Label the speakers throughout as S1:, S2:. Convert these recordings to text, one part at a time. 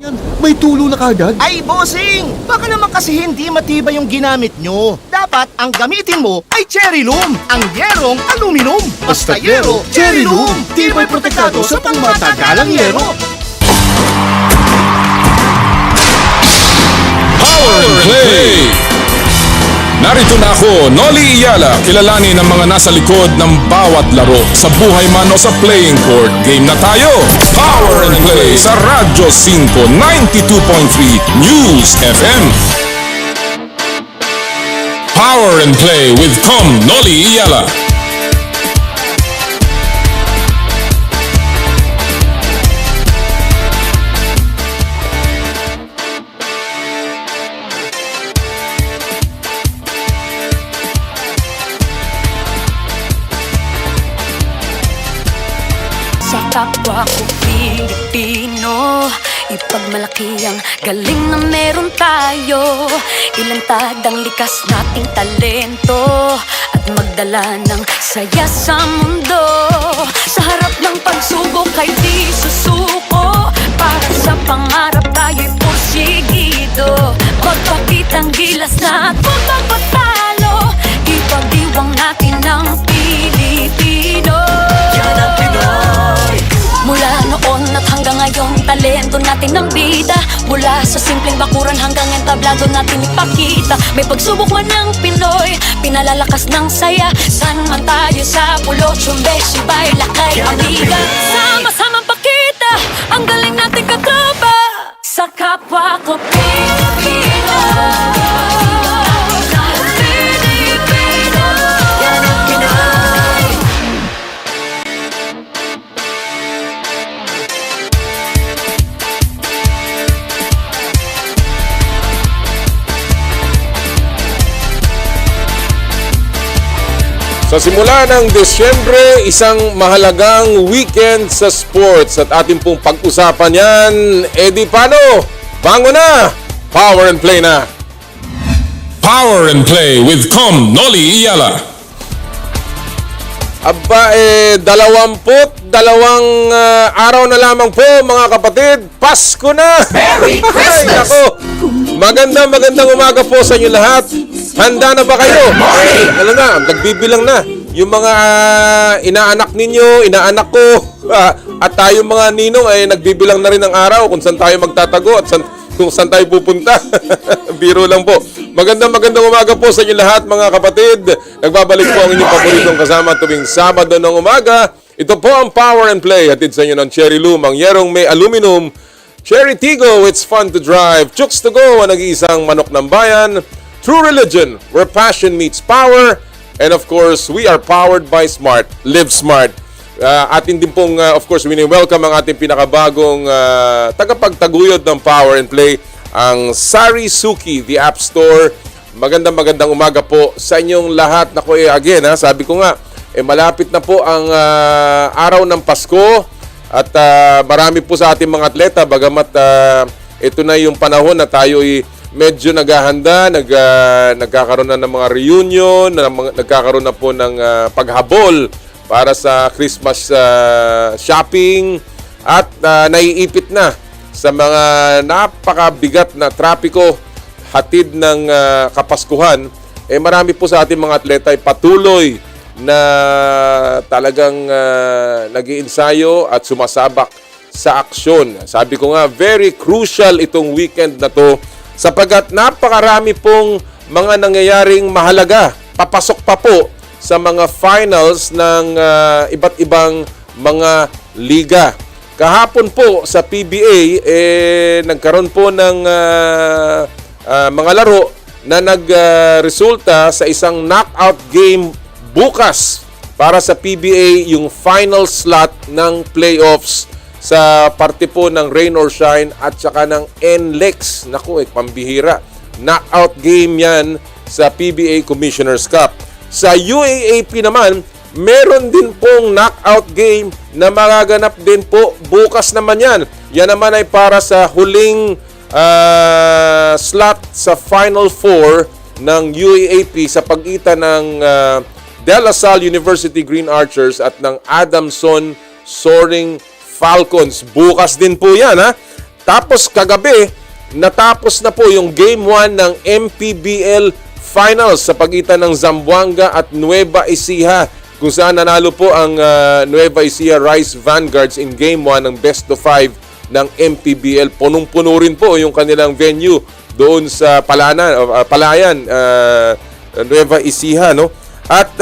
S1: Yan, may tulo na kagad?
S2: Ay, bossing! Baka naman kasi hindi matibay yung ginamit nyo. Dapat ang gamitin mo ay Cherry Loom, ang yerong aluminum. Basta yero, Cherry Loom! Tibay protektado sa pangmatagalang yero.
S3: Power Play! Narito na ako, Noli Iyala, kilalanin ang mga nasa likod ng bawat laro. Sa buhay man o sa playing court, game na tayo! Power and Play sa Radyo 5, 92.3 News FM. Power and Play with Noli Iyala.
S4: Sa kapwa ko Pilipino, ipagmalaki ang galing na meron tayo. Ilantad ang likas nating talento at magdala ng saya sa mundo. Sa harap ng pagsubok ay di susuko, para sa pangarap tayo'y porsigido. Magpakitang gilas na at huwag magpatalo, ipag-iwang natin ang Pilipino. Yan ang Pinoy. Mula noon at hanggang ngayon, talento natin ang bida. Mula sa simpleng bakuran hanggang entablado natin ipakita. May pagsubok man ng Pinoy, pinalalakas ng saya. San man tayo sa pulo, Chumbe, Sibay, Lakay, Amiga. Sama-samang pakita ang galing natin katropa. Sa kapwa ko Pilipino.
S3: Sa simula ng Desyembre, isang mahalagang weekend sa sports at ating pong pag-usapan yan. Di paano? Bango na! Power and Play na! Power and Play with Noli Iyala. Aba, 22 araw na lamang po mga kapatid. Pasko na!
S2: Merry Christmas!
S3: Ay, nako! Magandang umaga po sa inyo lahat. Handa na ba kayo? Alam na, nagbibilang na. Yung mga inaanak ninyo, inaanak ko, at tayo mga ninong ay nagbibilang na rin ng araw kung saan tayo magtatago at kung saan tayo pupunta. Biro lang po. Magandang umaga po sa inyo lahat mga kapatid. Nagbabalik po ang inyong paboritong kasama tuwing Sabado ng umaga. Ito po ang Power and Play. Hatid sa inyo ng Cherry Loom, ang yerong may aluminum. Cherry Tigo, it's fun to drive. Chooks to go, ang nag-iisang manok ng bayan. True religion, where passion meets power. And of course, we are powered by Smart. Live Smart. Atin din pong, of course, wini-welcome ang ating pinakabagong tagapagtaguyod ng Power and Play, ang Sari Suki, the App Store. Magandang umaga po sa inyong lahat. Naku, again, sabi ko nga, malapit na po ang araw ng Pasko. At marami po sa ating mga atleta, bagamat ito na yung panahon na tayo medyo naghahanda, nagkakaroon na ng mga reunion, nagkakaroon na po ng paghabol para sa Christmas shopping at naiipit na sa mga napakabigat na trapiko hatid ng Kapaskuhan. Marami po sa ating mga atleta ay patuloy na talagang nag-iinsayo at sumasabak sa aksyon. Sabi ko nga, very crucial itong weekend na to sapagkat napakarami pong mga nangyayaring mahalaga. Papasok pa po sa mga finals ng iba't ibang mga liga. Kahapon po sa PBA, nagkaroon po ng mga laro na nagresulta sa isang knockout game bukas para sa PBA, yung final slot ng playoffs sa parte po ng Rain or Shine at saka ng NLEX. Naku, pambihira. Knockout game yan sa PBA Commissioner's Cup. Sa UAAP naman, meron din pong knockout game na magaganap din po bukas naman yan. Yan naman ay para sa huling slot sa Final Four ng UAAP sa pagitan ng De La Salle University Green Archers at ng Adamson Soaring Falcons. Bukas din po yan, ha? Tapos kagabi, natapos na po yung Game 1 ng MPBL Finals sa pagitan ng Zamboanga at Nueva Ecija, kung saan nanalo po ang Nueva Ecija Rice Vanguards in Game 1 ng Best of 5 ng MPBL. Punong-puno rin po yung kanilang venue doon sa Palayan, Nueva Ecija, no? At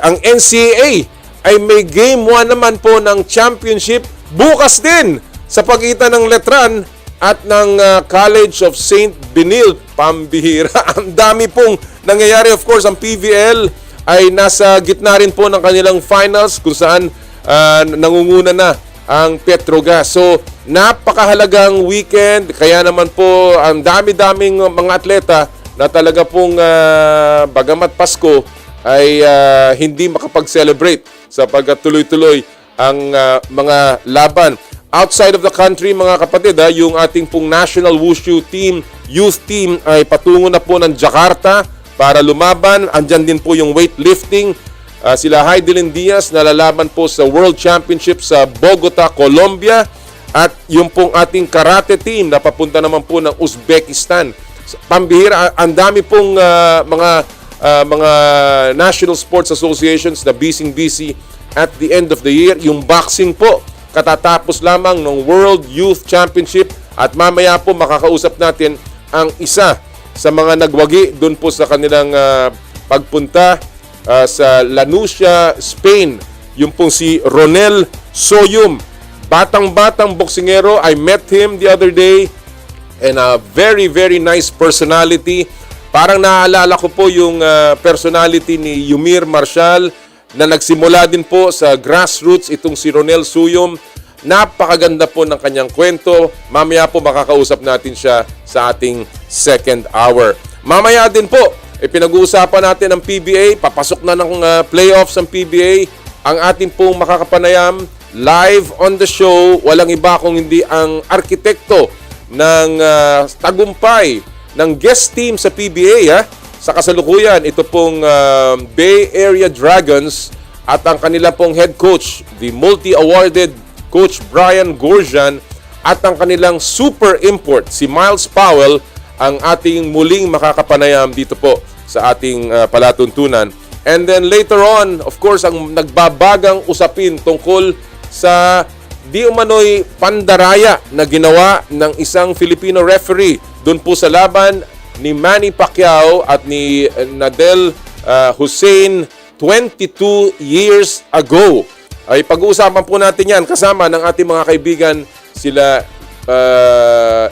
S3: ang NCAA ay may Game 1 naman po ng championship bukas din sa pagitan ng Letran at ng College of St. Benilde. Pambihira. Ang dami pong nangyayari. Of course, ang PVL ay nasa gitna rin po ng kanilang finals kung saan nangunguna na ang Petrogas. So, napakahalagang weekend. Kaya naman po, ang dami-daming mga atleta na talaga pong bagamat Pasko ay hindi makapag-celebrate sapagkat tuloy-tuloy ang mga laban. Outside of the country, mga kapatid, yung ating pong National Wushu Team, Youth Team ay patungo na po ng Jakarta para lumaban. Andyan din po yung weightlifting. Sila Heidelin Diaz na lalaban po sa World Championship sa Bogota, Colombia. At yung pong ating karate team na papunta naman po ng Uzbekistan. Pambihira, ang dami pong mga National Sports Associations na busy at the end of the year. Yung boxing po, katatapos lamang ng World Youth Championship at mamaya po makakausap natin ang isa sa mga nagwagi doon po sa kanilang pagpunta sa Lanusia, Spain. Yung pong si Ronel Soyum. Batang-batang boksingero. I met him the other day and a very, very nice personality. Parang naalala ko po yung personality ni Yumir Marshall na nagsimula din po sa grassroots, itong si Ronel Suyom. Napakaganda po ng kanyang kwento. Mamaya po makakausap natin siya sa ating second hour. Mamaya din po, pinag-uusapan natin ang PBA. Papasok na ng playoffs ang PBA. Ang ating pong makakapanayam live on the show. Walang iba kung hindi ang arkitekto ng tagumpay ng guest team sa PBA. Sa kasalukuyan, ito pong Bay Area Dragons at ang kanila pong head coach, the multi-awarded Coach Brian Gorjan, at ang kanilang super import, si Miles Powell, ang ating muling makakapanayam dito po sa ating palatuntunan. And then later on, of course, ang nagbabagang usapin tungkol sa di umano'y pandaraya na ginawa ng isang Filipino referee doon po sa laban ni Manny Pacquiao at ni Nadel Hussein 22 years ago. Ay pag-uusapan po natin yan kasama ng ating mga kaibigan sila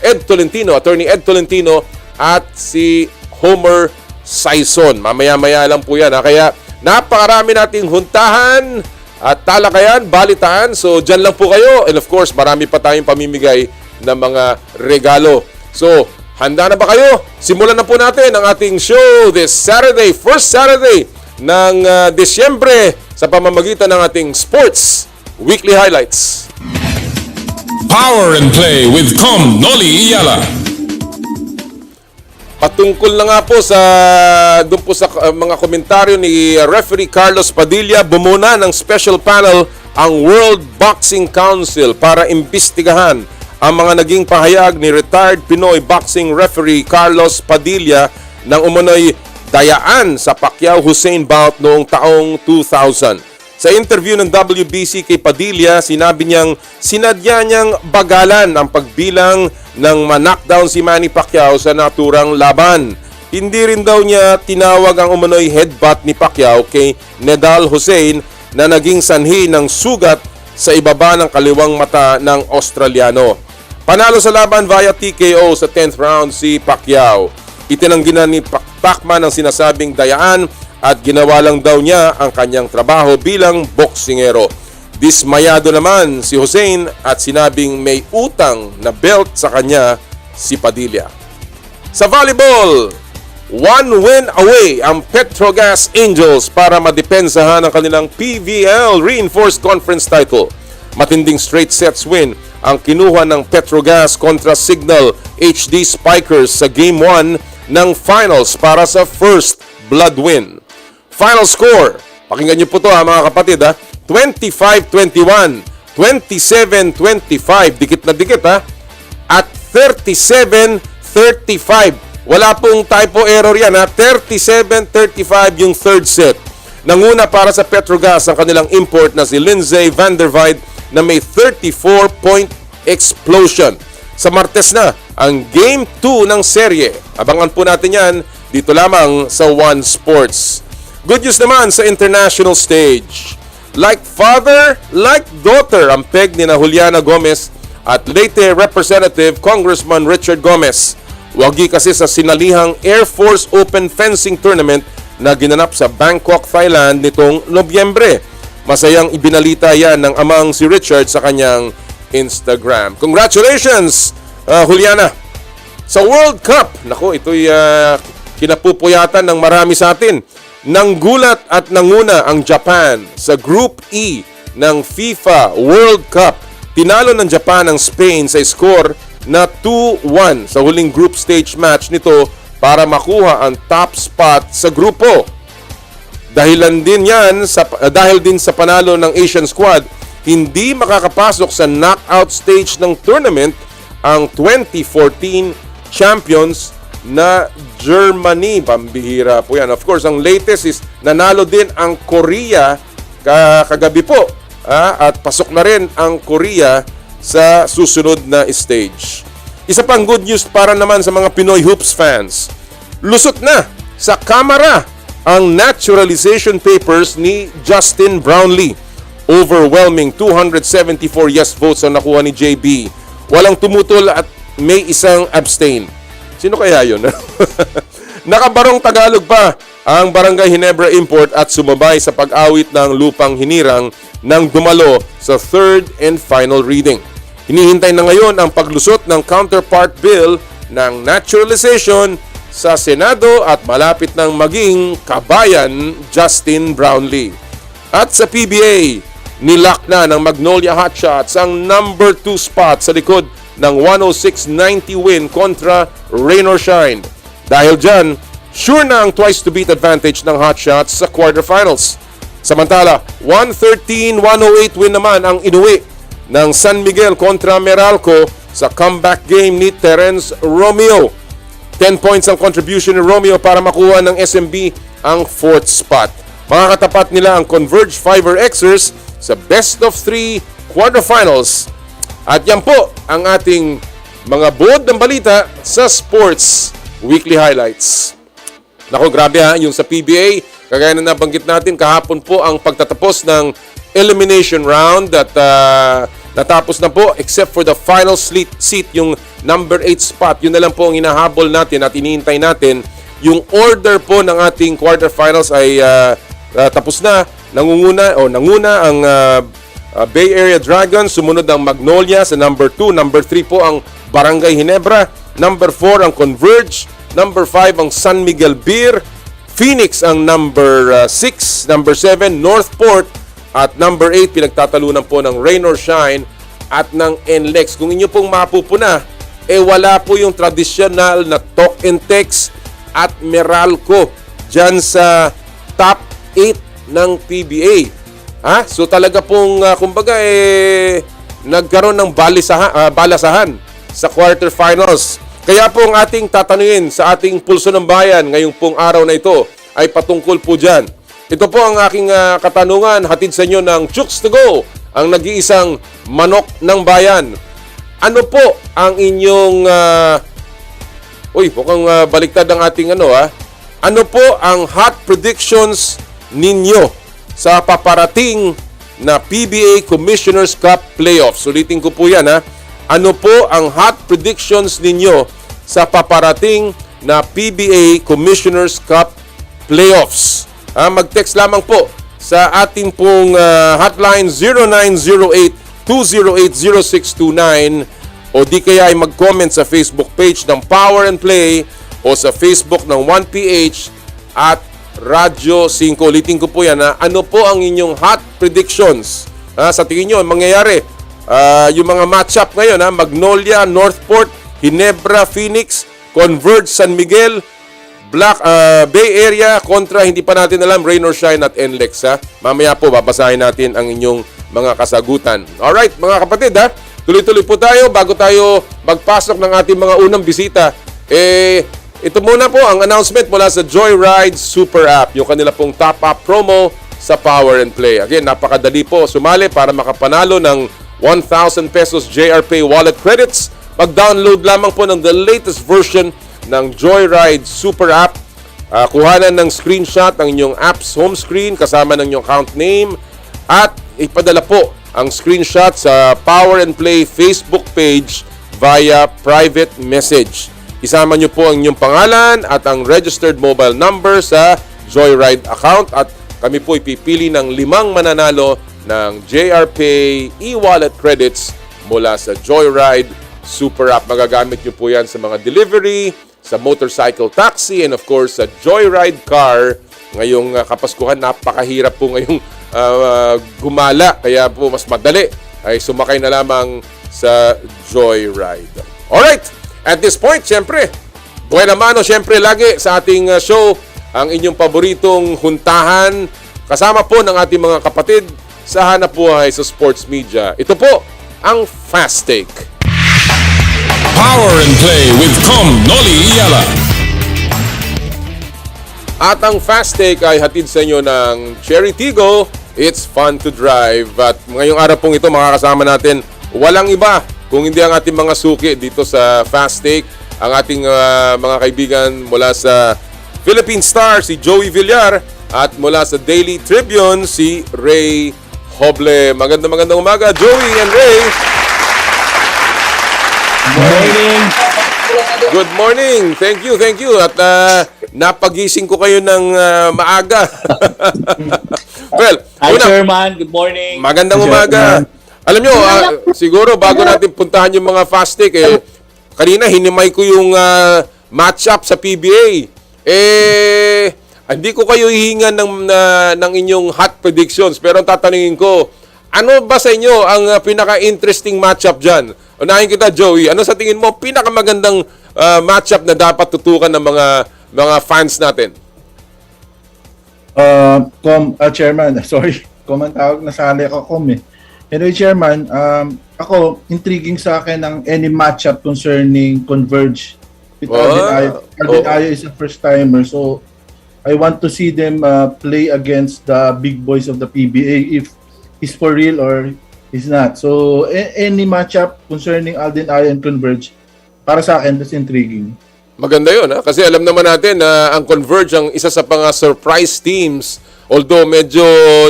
S3: Ed Tolentino, Attorney Ed Tolentino at si Homer Saison. Mamaya-maya lang po yan. Kaya napakarami nating huntahan at talakayan, balitaan. So dyan lang po kayo. And of course, marami pa tayong pamimigay ng mga regalo. So, handa na ba kayo? Simulan na po natin ang ating show this Saturday, first Saturday ng Disyembre sa pamamagitan ng ating Sports Weekly Highlights.
S1: Power and Play with Com Noli Iyala.
S3: Patungkol na nga po sa doon po sa mga komentaryo ni referee Carlos Padilla, bumuna ng special panel ang World Boxing Council para imbestigahan ang mga naging pahayag ni retired Pinoy boxing referee Carlos Padilla nang umano'y dayaan sa Pacquiao-Hussein bout noong taong 2000. Sa interview ng WBC kay Padilla, sinabi niyang sinadya niyang bagalan ang pagbilang ng ma-knockdown si Manny Pacquiao sa naturang laban. Hindi rin daw niya tinawag ang umano'y headbutt ni Pacquiao kay Nedal Hussein na naging sanhi ng sugat sa ibaba ng kaliwang mata ng Australiano. Panalo sa laban via TKO sa 10th round si Pacquiao. Itinanggi na ni Pacman ang sinasabing dayaan at ginawa lang daw niya ang kanyang trabaho bilang boksingero. Dismayado naman si Hussein at sinabing may utang na belt sa kanya si Padilla. Sa volleyball, one win away ang Petrogas Angels para madepensahan ang kanilang PVL Reinforced Conference title. Matinding straight sets win ang kinuha ng Petrogas kontra Signal HD Spikers sa Game 1 ng finals para sa first blood win. Final score, pakinggan niyo po ito mga kapatid 25-21, 27-25, dikit na dikit at 37-35. Wala pong typo error yan ha. 37-35 yung third set. Nanguna para sa Petrogas ang kanilang import na si Lindsay van der Weide na may 34-point explosion. Sa Martes na ang Game 2 ng serye. Abangan po natin yan dito lamang sa One Sports. Good news naman sa international stage. Like father, like daughter ang peg ni na Juliana Gomez at Leyte Representative Congressman Richard Gomez. Wagi kasi sa sinalihang Air Force Open Fencing Tournament na ginanap sa Bangkok, Thailand nitong Nobyembre. Masayang ibinalita yan ng amang si Richard sa kanyang Instagram. Congratulations, Juliana! Sa World Cup, nako, ito'y kinapupuyatan ng marami sa atin. Nanggulat at nanguna ang Japan sa Group E ng FIFA World Cup. Tinalo ng Japan ang Spain sa score na 2-1 sa huling group stage match nito para makuha ang top spot sa grupo. Dahil din sa panalo ng Asian squad, hindi makakapasok sa knockout stage ng tournament ang 2014 champions na Germany. Pambihira po yan. Of course, ang latest is nanalo din ang Korea kagabi po. At pasok na rin ang Korea sa susunod na stage. Isa pang good news para naman sa mga Pinoy Hoops fans. Lusot na sa Kamara ang naturalization papers ni Justin Brownlee. Overwhelming 274 yes votes ang nakuha ni JB. Walang tumutol at may isang abstain. Sino kaya yun? Nakabarong Tagalog pa ang Barangay Ginebra Import at sumabay sa pag-awit ng lupang hinirang nang dumalo sa third and final reading. Hinihintay na ngayon ang paglusot ng counterpart bill ng naturalization sa Senado at malapit nang maging kabayan Justin Brownlee. At sa PBA, nilak na ng Magnolia Hotshots ang number 2 spot sa likod ng 106-90 win kontra Rain or Shine. Dahil dyan, sure na ang twice-to-beat advantage ng Hotshots sa quarterfinals. Samantala, 113-108 win naman ang inuwi ng San Miguel kontra Meralco sa comeback game ni Terence Romeo. 10 points ang contribution ni Romeo para makuha ng SMB ang 4th spot. Makakatapat nila ang Converge Fiver Xers sa best of 3 quarterfinals. At yan po ang ating mga buod ng balita sa Sports Weekly Highlights. Nako, grabe ha, yung sa PBA, kagaya na nabanggit natin, kahapon po ang pagtatapos ng elimination round at natapos na po except for the final seat, yung number 8 spot. Yun na lang po ang hinahabol natin at iniintay natin. Yung order po ng ating quarterfinals ay tapos na. Nanguna ang Bay Area Dragons, sumunod ang Magnolia sa number 2, number 3 po ang Barangay Ginebra, number 4 ang Converge, number 5 ang San Miguel Beer, Phoenix ang number 6, number 7 Northport, at number 8 pinagtatalunan po ng Rain or Shine at ng NLEX. Kung inyo pong mapupuna, wala po yung traditional na talk and text at Meralco dyan sa top 8 ng PBA. So talaga pong kumbaga nagkaroon ng balasahan sa quarterfinals. Kaya po ang ating tatanungin sa ating Pulso ng Bayan ngayong pong araw na ito ay patungkol po dyan. Ito po ang aking katanungan, hatid sa inyo ng Chooks to Go, ang nag-iisang manok ng bayan. Ano po ang inyong mukhang baliktad ang ating Ano po ang hot predictions ninyo sa paparating na PBA Commissioner's Cup Playoffs? Ulitin ko po yan Ano po ang hot predictions ninyo sa paparating na PBA Commissioner's Cup Playoffs? Mag-text lamang po sa ating pong hotline 0908-208-0629 o di kaya ay mag-comment sa Facebook page ng Power and Play o sa Facebook ng 1PH at Radyo 5. Ulitin ko po yan Ano po ang inyong hot predictions? Sa tingin nyo, mangyayari yung mga matchup ngayon Magnolia, Northport, Ginebra, Phoenix, Converge, San Miguel, Bay Area kontra hindi pa natin alam Rain or Shine at NLEX Mamaya po babasahin natin ang inyong mga kasagutan. Alright mga kapatid tuloy-tuloy po tayo bago tayo magpasok ng ating mga unang bisita. Ito muna po ang announcement mula sa Joyride Super App, yung kanila pong top-up promo sa Power and Play. Again, napakadali po sumali para makapanalo ng 1,000 pesos JRPay wallet credits. Mag-download lamang po ng the latest version ng Joyride Super App. Kuhanan ng screenshot ng inyong app's home screen kasama ng inyong account name at ipadala po ang screenshot sa Power and Play Facebook page via private message. Isama nyo po ang inyong pangalan at ang registered mobile number sa Joyride account at kami po ipipili ng 5 mananalo ng JRPay e-wallet credits mula sa Joyride Super App. Magagamit nyo po yan sa mga delivery, sa motorcycle taxi, and of course sa Joyride car. Ngayong Kapaskuhan, napakahirap po ngayong gumala. Kaya po mas madali ay sumakay na lamang sa Joyride. Alright! At this point, siyempre, buena mano, siyempre lagi sa ating show, ang inyong paboritong huntahan, kasama po ng ating mga kapatid sa hanap buhay sa sports media. Ito po, ang Fast Take.
S1: Power and Play with Noli Iyala.
S3: At ang Fast Take ay hatid sa inyo ng Cherry Tigo. It's fun to drive. At ngayong araw pong ito, makakasama natin, walang iba kung hindi ang ating mga suki dito sa Fast Take, ang ating mga kaibigan mula sa Philippine Star, si Joey Villar, at mula sa Daily Tribune, si Ray Hoble. Magandang umaga, Joey and Ray.
S5: Morning.
S3: Good morning. Thank you. At napagising ko kayo ng maaga. Well,
S5: Hi, Chairman. Good morning.
S3: Magandang umaga. Alam nyo, siguro bago natin puntahan yung mga Fast Take, kanina hinimay ko yung match-up sa PBA. Hindi ko kayo hihingan ng inyong hot predictions. Pero ang tatanungin ko, ano ba sa inyo ang pinaka-interesting match-up dyan? Unahin kita, Joey. Ano sa tingin mo pinakamagandang match-up na dapat tutukan ng mga fans natin?
S5: Chairman, sorry. Ang tawag na sali ako, Anyway, Chairman, ako, intriguing sa akin ang any matchup concerning Converge with Alden Ayo. Alden Ayo is a first-timer, so I want to see them play against the big boys of the PBA if he's for real or he's not. So, any matchup concerning Alden Ayo and Converge, para sa akin, that's intriguing.
S3: Maganda yun, ha? Kasi alam naman natin na ang Converge ang isa sa mga surprise teams. Although medyo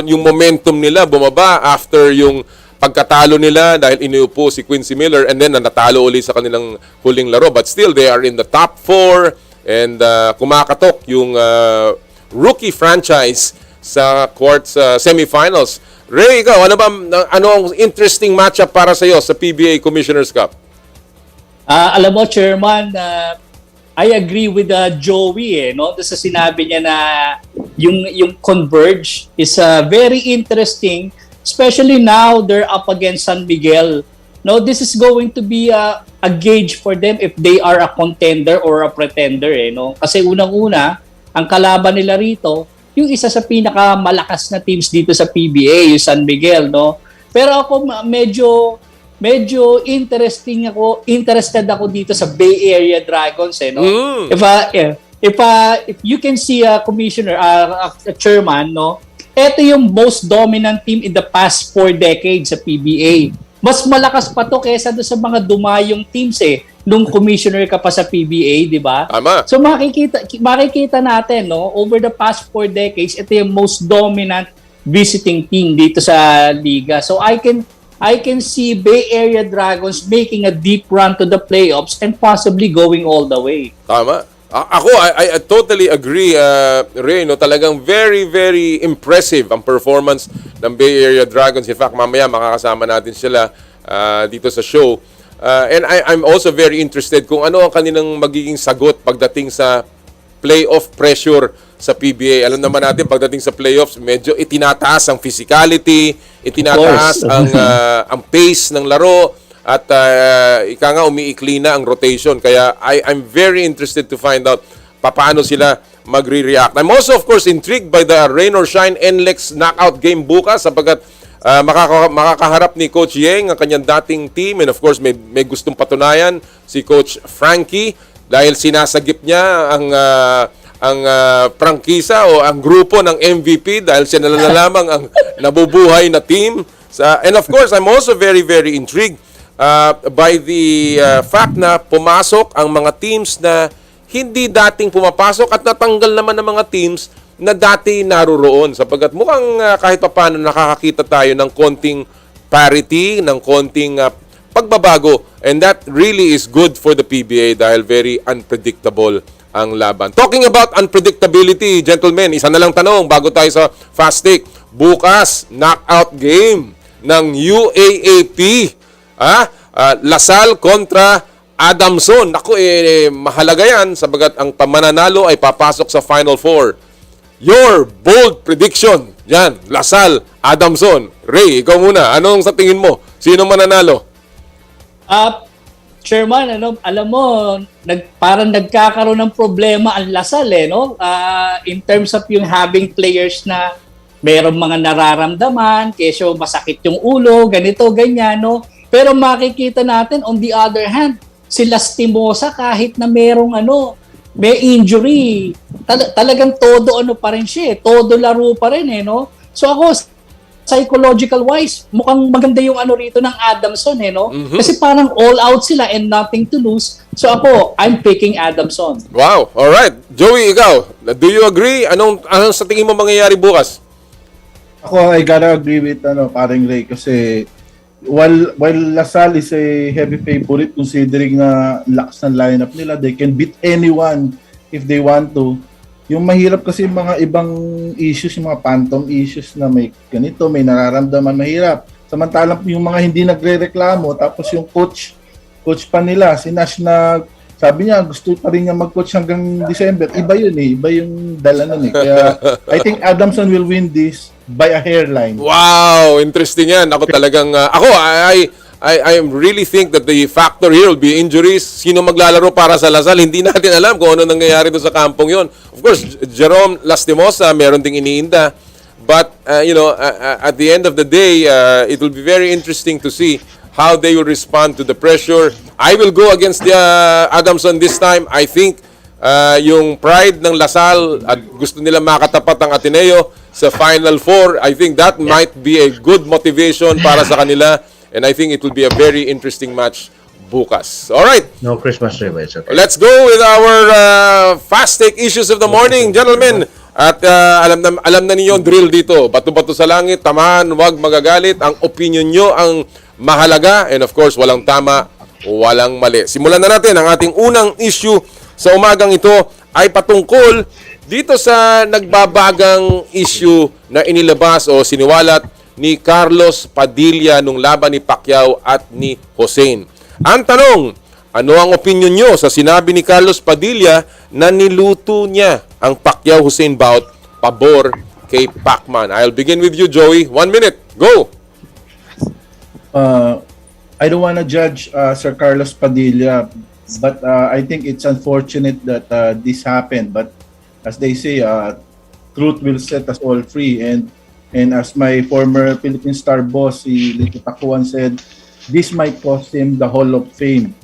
S3: yung momentum nila bumaba after yung pagkatalo nila dahil iniupo si Quincy Miller and then natalo uli sa kanilang huling laro. But still, they are in the top 4 and kumakatok yung rookie franchise sa semifinals. Ray, ikaw, ano ang interesting matchup para sa iyo sa PBA Commissioner's Cup?
S5: Alam mo, Chairman, I agree with Joey, no? Sa sinabi niya na yung Converge is very interesting, especially now they're up against San Miguel. No, this is going to be a gauge for them if they are a contender or a pretender, no? Kasi unang-una, ang kalaban nila rito, yung isa sa pinakamalakas na teams dito sa PBA, yung San Miguel, no? Pero ako medyo interested ako dito sa Bay Area Dragons, no? If you can see a commissioner, a chairman, no? Ito yung most dominant team in the past 4 decades sa PBA. Mas malakas pa to kaysa doon sa mga dumayong teams nung commissioner ka pa sa PBA, di ba?
S3: Tama.
S5: So makikita natin, no, over the past 4 decades, ito yung most dominant visiting team dito sa liga. So I can see Bay Area Dragons making a deep run to the playoffs and possibly going all the way.
S3: Tama. Ako, I totally agree, Ray. No? Talagang very, very impressive ang performance ng Bay Area Dragons. In fact, mamaya makakasama natin sila dito sa show. And I'm also very interested kung ano ang kanilang magiging sagot pagdating sa playoff pressure sa PBA. Alam naman natin, pagdating sa playoffs, medyo itinataas ang physicality, itinataas ang pace ng laro, at ika nga umiikli na ang rotation. Kaya I'm very interested to find out paano sila magre-react. I'm also, of course, intrigued by the rain or shine NLEX knockout game bukas sapagkat makakaharap ni Coach Yeng ang kanyang dating team, and of course may gustong patunayan si Coach Frankie dahil sinasagip niya ang prangkisa o ang grupo ng MVP dahil siya na lamang ang nabubuhay na team. And of course, I'm also very, very intrigued by the fact na pumasok ang mga teams na hindi dating pumapasok at natanggal naman ng mga teams na dati naruroon. Sapagkat mukhang kahit paano nakakakita tayo ng konting parity, ng konting pagbabago. And that really is good for the PBA dahil very unpredictable ang laban. Talking about unpredictability, gentlemen, isa na lang tanong bago tayo sa Fast Take. Bukas, knockout game ng UAAP. Lasal kontra Adamson. Naku, mahalaga yan sabagat ang pamananalo ay papasok sa Final Four. Your bold prediction. Yan, Lasal, Adamson. Ray, ikaw muna. Anong sa tingin mo? Sino mananalo?
S5: Chairman, alam mo, parang nagkakaroon ng problema ang Lasal, no? In terms of yung having players na merong mga nararamdaman, kesyo masakit yung ulo, ganito, ganyan, no? Pero makikita natin, on the other hand, si Lastimosa kahit na merong may injury, talagang todo pa rin siya, todo laro pa rin, no? So ako, psychological wise, mukhang maganda yung rito ng Adamson, no?
S3: Mm-hmm.
S5: Kasi parang all out sila and nothing to lose. So ako, I'm picking Adamson.
S3: Wow, alright. Joey, ikaw, do you agree? Anong sa tingin mo mangyayari bukas?
S6: Ako, I gotta agree with paring Ray kasi while Lasal is a heavy favorite considering na lakas ng lineup nila, they can beat anyone if they want to. Yung mahirap kasi mga ibang issues, yung mga phantom issues na may ganito, may nararamdaman, mahirap. Samantalang yung mga hindi nagre-reklamo, tapos yung coach pa nila, si Nash na sabi niya gusto pa rin niya mag-coach hanggang December. Iba yun iba yung dala nun Kaya I think Adamson will win this by a hairline.
S3: Wow, interesting yan. Ako talagang, I really think that the factor here will be injuries. Sino maglalaro para sa Lasal? Hindi natin alam kung ano nangyayari doon sa kampong yon. Of course, Jerome Lastimosa, meron ding iniinda. But, at the end of the day, it will be very interesting to see how they will respond to the pressure. I will go against the Adamson this time. I think yung pride ng Lasal at gusto nila makatapat ang Ateneo sa Final Four, I think that might be a good motivation para sa kanila. And I think it will be a very interesting match bukas. All right.
S7: No Christmas tree, but it's okay.
S3: Let's go with our fast take issues of the morning, gentlemen. At alam na niyo yung drill dito. Bato-bato sa langit, tamahan, huwag magagalit. Ang opinion nyo ang mahalaga. And of course, walang tama, walang mali. Simulan na natin. Ang ating unang issue sa umagang ito ay patungkol dito sa nagbabagang issue na inilabas o siniwalat ni Carlos Padilla nung laban ni Pacquiao at ni Hossein. Ang tanong, ano ang opinion nyo sa sinabi ni Carlos Padilla na niluto niya ang Pacquiao-Hossein bout pabor kay Pacman? I'll begin with you, Joey. 1 minute. Go!
S6: I don't want to judge Sir Carlos Padilla, but I think it's unfortunate that this happened. But as they say, truth will set us all free. And as my former Philippine Star boss, si Lito Tacuan said, this might cost him the Hall of Fame,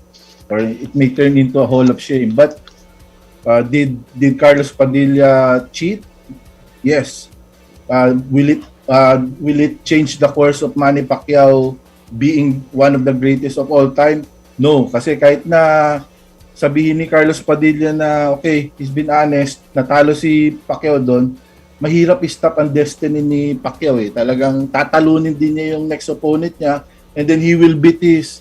S6: or it may turn into a Hall of Shame. But did Carlos Padilla cheat? Yes. Will it change the course of Manny Pacquiao being one of the greatest of all time? No, kasi kahit na sabihin ni Carlos Padilla na okay, he's been honest, natalo si Pacquiao doon, mahirap i-stop ang destiny ni Pacquiao Talagang tatalunin din niya yung next opponent niya, and then he will beat his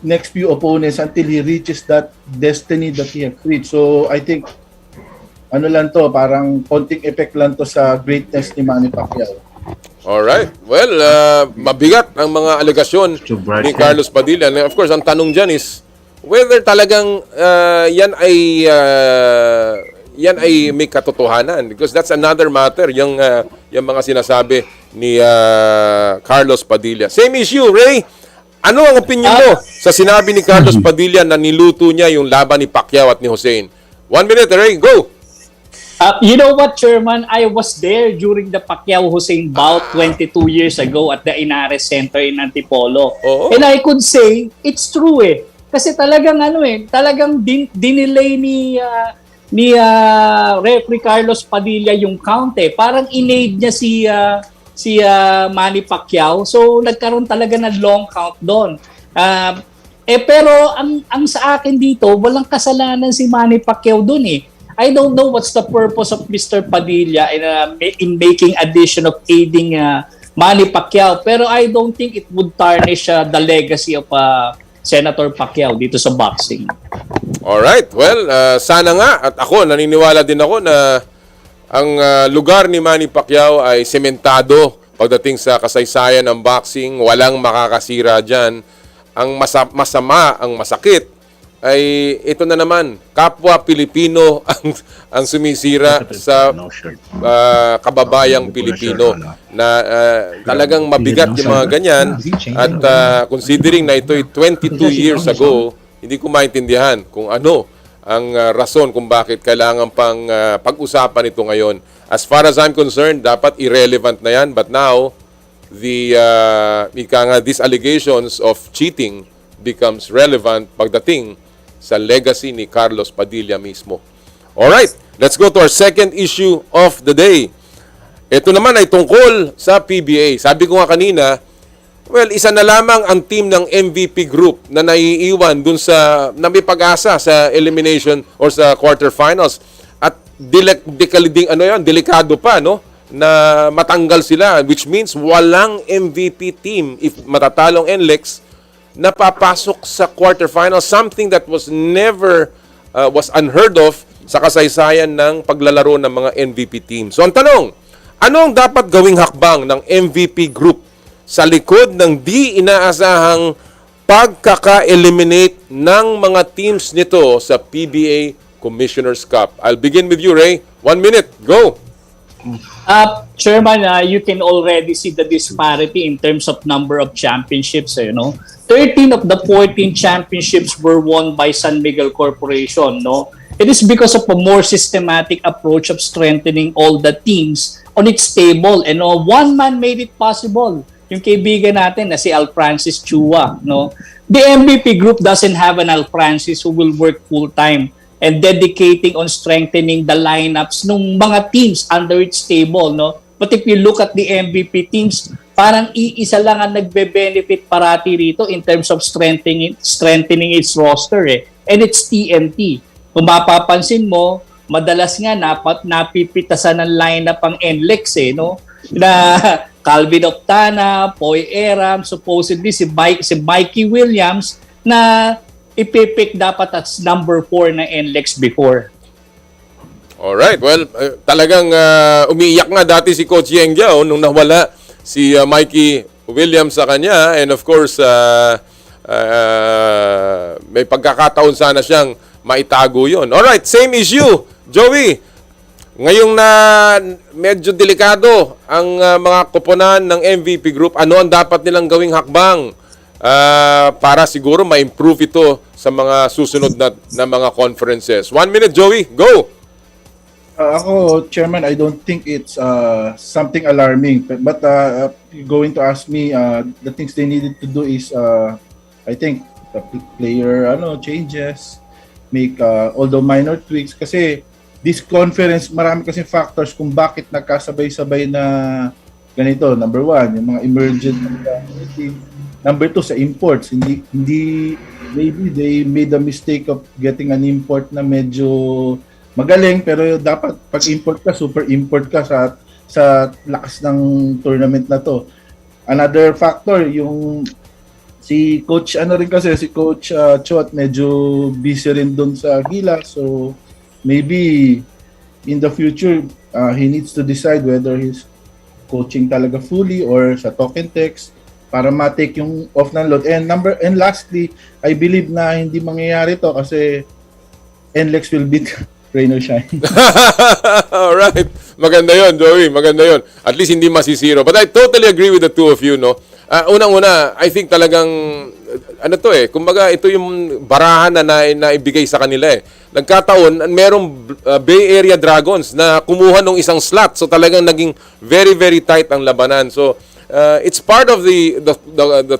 S6: next few opponents until he reaches that destiny that he has reached. So I think lang to, parang konting effect lang to sa greatness ni Manny Pacquiao.
S3: Alright. Well, mabigat ang mga alegasyon ni Carlos Padilla. And of course, ang tanong dyan is whether talagang yan ay may katotohanan, because that's another matter, yung mga sinasabi ni Carlos Padilla. Same issue, Ray. Ano ang opinion mo sa sinabi ni Carlos Padilla na niluto niya yung laban ni Pacquiao at ni Hossein? 1 minute, Ray. Go!
S5: You know what, Chairman? I was there during the Pacquiao-Hussein bout 22 years ago at the Inares Center in Antipolo.
S3: Oo.
S5: And I could say, it's true eh. Kasi talagang talagang dinelay ni Referee Carlos Padilla yung count eh. Parang inaid niya si Manny Pacquiao. So nagkaroon talaga ng long count doon. Pero ang sa akin dito, walang kasalanan si Manny Pacquiao doon eh. I don't know what's the purpose of Mr. Padilla in making addition of aiding Manny Pacquiao. Pero I don't think it would tarnish the legacy of Senator Pacquiao dito sa boxing.
S3: Alright, well, sana nga at ako, naniniwala din ako na ang lugar ni Manny Pacquiao ay sementado pagdating sa kasaysayan ng boxing. Walang makakasira dyan. Ang masama, ang masakit, ay ito na naman, kapwa Pilipino ang sumisira sa kababayang Pilipino na talagang mabigat yung mga ganyan at considering na ito ay 22 years ago, hindi ko maintindihan kung ano ang rason kung bakit kailangan pang pag-usapan ito ngayon. As far as I'm concerned, dapat irrelevant na yan, but now these allegations of cheating becomes relevant pagdating sa legacy ni Carlos Padilla mismo. Alright, let's go to our second issue of the day. Ito naman ay tungkol sa PBA. Sabi ko nga kanina, well, isa na lamang ang team ng MVP group na naiiwan dun sa na may pag-asa sa elimination or sa quarterfinals. At delikado pa, no? Na matanggal sila, which means walang MVP team if matatalong NLEX na papasok sa quarterfinals, something that was never was unheard of sa kasaysayan ng paglalaro ng mga MVP team. So ang tanong, ano ang dapat gawing hakbang ng MVP group sa likod ng di inaasahang pagkaka-eliminate ng mga teams nito sa PBA Commissioner's Cup? I'll begin with you, Ray. 1 minute, go!
S5: Chairman, you can already see the disparity in terms of number of championships. 13 of the 14 championships were won by San Miguel Corporation. No, it is because of a more systematic approach of strengthening all the teams on its table. And one man made it possible. Yung kaibigan natin na si Al Francis Chua. No, the MVP group doesn't have an Al Francis who will work full time and dedicating on strengthening the lineups ng mga teams under its table, no? But if you look at the MVP teams, parang iisa lang ang nagbe-benefit parati rito in terms of strengthening its roster eh. And it's TNT. Kung mapapansin mo, madalas nga napipitasan ng lineup ang NLEX eh, no? Na Calvin Octana, Poy Eram, supposedly si Mikey Williams na ipipick dapat at number 4 na NLEX before.
S3: Alright, well, talagang umiiyak nga dati si Coach Yeng Giao nung nawala si Mikey Williams sa kanya. And of course, may pagkakataon sana siyang maitago yun. Alright, same issue. Joey, ngayong na medyo delikado ang mga koponan ng MVP group, ano ang dapat nilang gawing hakbang para siguro ma-improve ito sa mga susunod na mga conferences? 1 minute, Joey. Go!
S6: Ako, Chairman, I don't think it's something alarming. But you're going to ask me, the things they needed to do is, I think, the player changes, make although minor tweaks. Kasi this conference, marami kasi factors kung bakit nagkasabay-sabay na ganito. Number 1, yung mga emergent team. Number 2, sa imports. Maybe they made a mistake of getting an import na medyo magaling, pero dapat pag import ka, super import ka sa lakas ng tournament na to. Another factor, yung si Coach si Coach Chot medyo busy rin doon sa Gila, so maybe in the future he needs to decide whether he's coaching talaga fully or sa talk and text para ma-take yung off ng load. And lastly, I believe na hindi mangyayari to kasi NLEX will beat rain or shine.
S3: Alright. Maganda yon, Joey. Maganda yon. At least hindi masisiro. But I totally agree with the two of you, no? Unang-una, I think talagang ano to kumbaga ito yung barahan na naibigay sa kanila Nagkataon, merong Bay Area Dragons na kumuha ng isang slot. So talagang naging very, very tight ang labanan. So it's part of the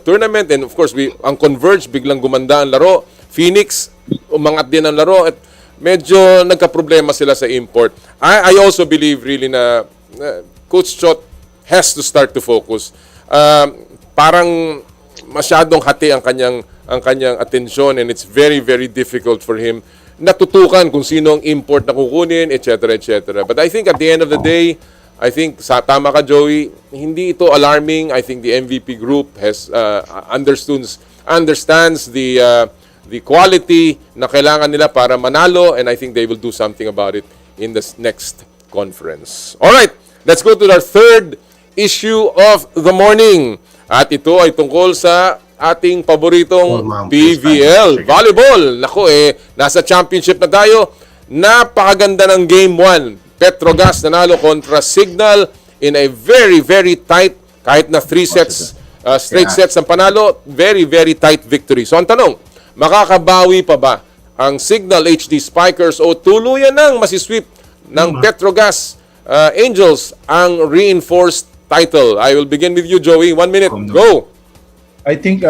S3: tournament, and of course, ang Converge, biglang gumanda ang laro. Phoenix, umangat din ang laro. At medyo nagka-problema sila sa import. I also believe really na Coach Chot has to start to focus. Parang masyadong hati ang kanyang atensyon, and it's very, very difficult for him natutukan kung sino ang import na kukunin, etc., etc. But I think at the end of the day, I think tama ka, Joey, hindi ito alarming. I think the MVP group has understands the quality na kailangan nila para manalo, and I think they will do something about it in the next conference. All right, let's go to our third issue of the morning. At ito ay tungkol sa ating paboritong PVL volleyball. Nako nasa championship na tayo. Napakaganda ng game 1. Petrogas nanalo kontra Signal in a very, very tight, kahit na 3 sets, straight sets ang panalo, very, very tight victory. So ang tanong, makakabawi pa ba ang Signal HD Spikers o tuluyan nang masisweep ng Petrogas Angels ang reinforced title? I will begin with you, Joey. 1 minute. Go!
S6: I think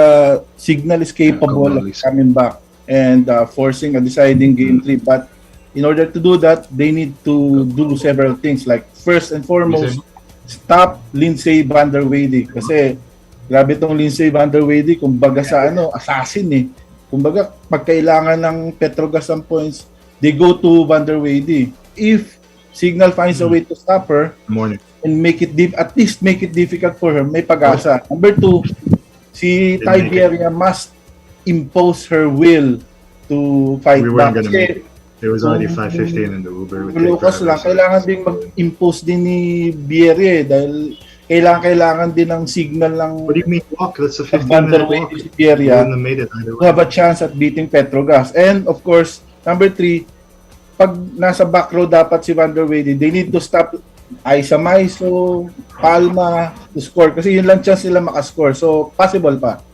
S6: Signal is capable of coming back and forcing a deciding game 3. But in order to do that, they need to do several things. Like, first and foremost, stop Lindsay Van der Weyde. Kasi, grabe tong Lindsay Van der Weyde, kumbaga sa assassin Kumbaga, pag kailangan ng Petrogas ang points, they go to Van der Weyde. If Signal finds a way to stop her and make it at least make it difficult for her, may pag-asa. Number 2, si Tiberia must impose her will to fight back.
S7: There was already 5:15 in the Uber.
S6: Lucas lang, kailangan din mag-impose din ni Bierre dahil kailangan din ng signal ng
S7: What do you mean walk? That's a 15-minute walk.
S6: Si Bierre to have a chance at beating Petrogas. And of course, number 3, pag nasa back row dapat si Van der Weyde, they need to stop Aisa Maiso, Palma to score kasi yun lang chance sila makascore. So, possible pa.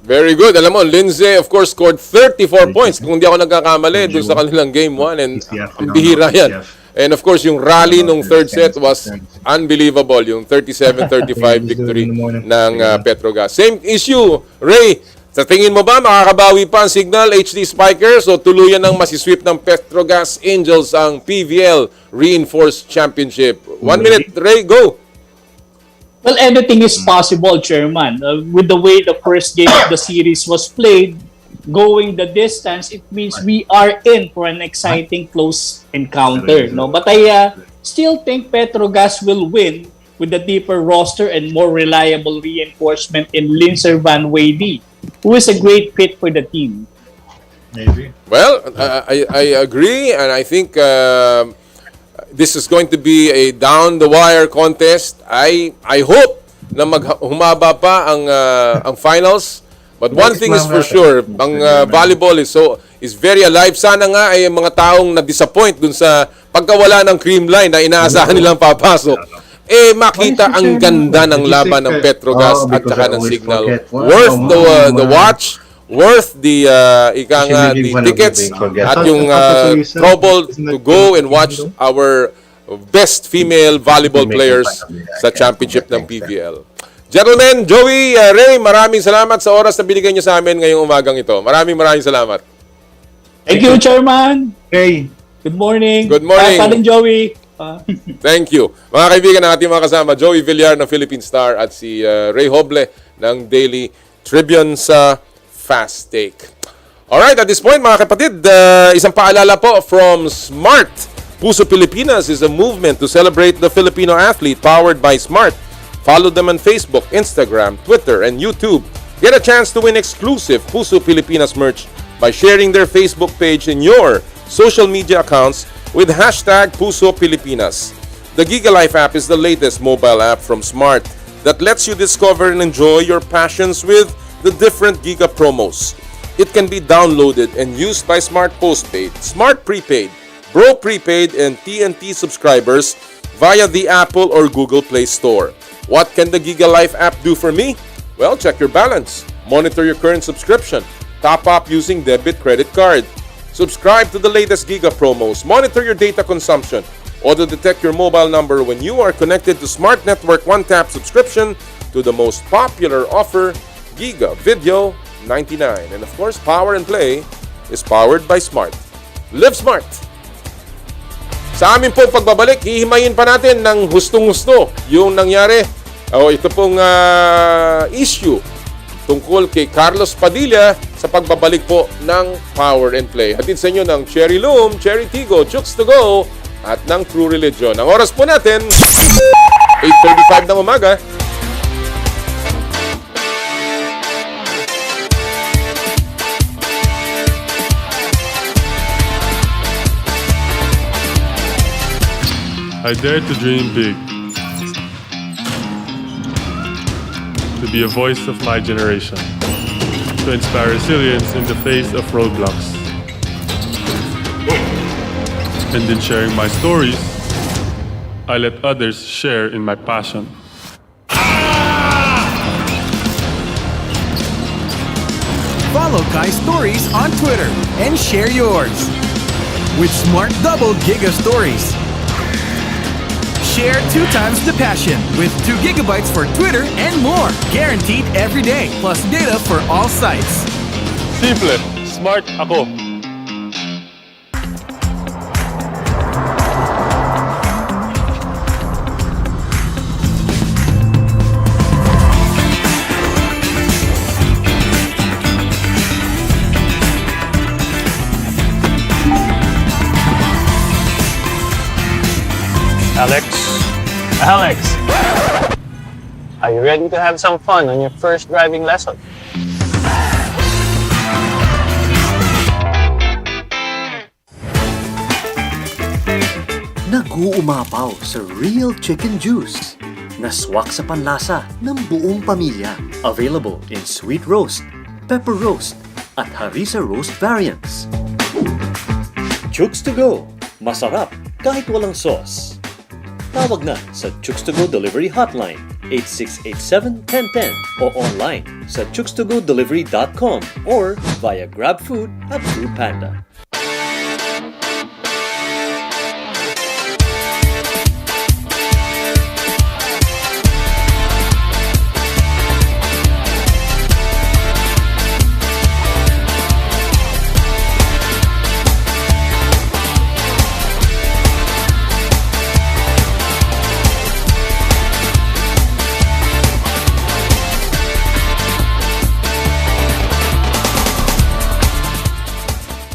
S3: Very good. Alam mo, Lindsay, of course, scored 34 points kung hindi ako nagkakamali doon sa kanilang game 1, and ang bihira yan. And of course, yung rally nung third set was unbelievable, yung 37-35 victory ng Petrogas. Same issue, Ray. Sa tingin mo ba, makakabawi pa ang Signal HD Spikers o tuluyan ng masisweep ng Petrogas Angels ang PVL Reinforced Championship? 1 minute, Ray, go!
S5: Well, anything is possible, Chairman. With the way the first game of the series was played, going the distance, it means we are in for an exciting close encounter. No, but I still think Petrogas will win with the deeper roster and more reliable reinforcement in Lindsay Van Weyde, who is a great fit for the team.
S7: Maybe.
S3: Well, I agree, and I think this is going to be a down-the-wire contest. I hope na humaba pa ang finals. But one thing is for sure, ang volleyball is very alive. Sana nga ay mga taong na-disappoint dun sa pagkawala ng cream line na inaasahan nilang papasok. Makita ang ganda ng laban ng Petrogas at saka ng Signal. Worth the watch, worth the the tickets at yung trouble to go and watch our best female volleyball players sa championship ng PVL. Gentlemen, Joey, Ray, maraming salamat sa oras na binigay niyo sa amin ngayong umagang ito. Maraming salamat.
S5: Thank you, Chairman.
S6: Okay.
S5: Good morning.
S3: Good morning.
S5: Paling Joey.
S3: Thank you. Mga kaibigan, ng ating mga kasama, Joey Villar ng Philippine Star at si Ray Hoble ng Daily Tribune sa Fast Take. Alright, at this point mga kapatid, isang paalala po from Smart. Puso Pilipinas is a movement to celebrate the Filipino athlete powered by Smart. Follow them on Facebook, Instagram, Twitter, and YouTube. Get a chance to win exclusive Puso Pilipinas merch by sharing their Facebook page in your social media accounts with hashtag Puso Pilipinas. The Giga Life app is the latest mobile app from Smart that lets you discover and enjoy your passions with the different Giga promos. It can be downloaded and used by Smart Postpaid, Smart Prepaid, Bro Prepaid, and TNT subscribers via the Apple or Google Play Store. What can the Giga Life app do for me? Well, check your balance, Monitor your current subscription. Top up using debit credit card. Subscribe to the latest Giga promos. Monitor your data consumption. Auto-detect your mobile number when you are connected to Smart Network one-tap subscription to the most popular offer, Giga Video 99. And of course, Power and Play is powered by Smart. Live Smart! Sa amin po pagbabalik, hihimayin pa natin ng hustong-husto yung nangyari o ito pong issue tungkol kay Carlos Padilla sa pagbabalik po ng Power and Play. Hatid sa inyo ng Cherry Loom, Cherry Tigo, Chooks to Go at ng True Religion. Ang oras po natin, 8:35 ng umaga.
S8: I dare to dream big, to be a voice of my generation, to inspire resilience in the face of roadblocks. And in sharing my stories, I let others share in my passion.
S9: Follow Kai Stories on Twitter and share yours with Smart Double Giga Stories. Share 2 times the passion with 2 gigabytes for Twitter and more. Guaranteed every day, plus data for all sites.
S8: Simple, smart ako.
S10: Alex, are you ready to have some fun on your first driving lesson?
S11: Nag-uumapaw sa real chicken juice na swak sa panlasa ng buong pamilya. Available in sweet roast, pepper roast, at harissa roast variants. Chooks to Go. Masarap kahit walang sauce. Tawag na sa Chooks to Go Delivery Hotline 8687-1010 o online sa chookstogodelivery.com or via GrabFood at Foodpanda.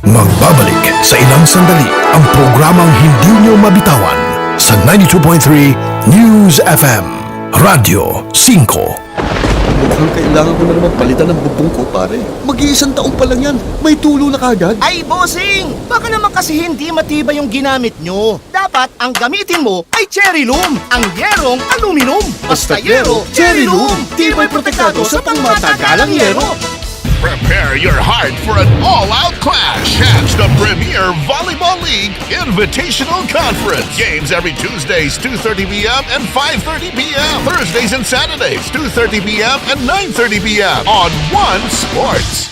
S12: Magbabalik sa ilang sandali ang programang hindi nyo mabitawan sa 92.3 News FM, Radyo 5.
S2: Mukhang kailangan ko na naman palitan ng bubong ko, pare. Mag-iisang taong pa lang yan. May tulo na kagad. Ay, bossing! Baka naman kasi hindi matibay yung ginamit nyo. Dapat ang gamitin mo ay Cherry Loom, ang yerong aluminum. Basta yero, Cherry Loom. Tibay protektado sa pangmatagalang yero.
S13: Prepare your heart for an all-out clash as the Premier Volleyball League Invitational Conference. Games every Tuesdays, 2:30 p.m. and 5:30 p.m. Thursdays and Saturdays, 2:30 p.m. and 9:30 p.m. on One Sports.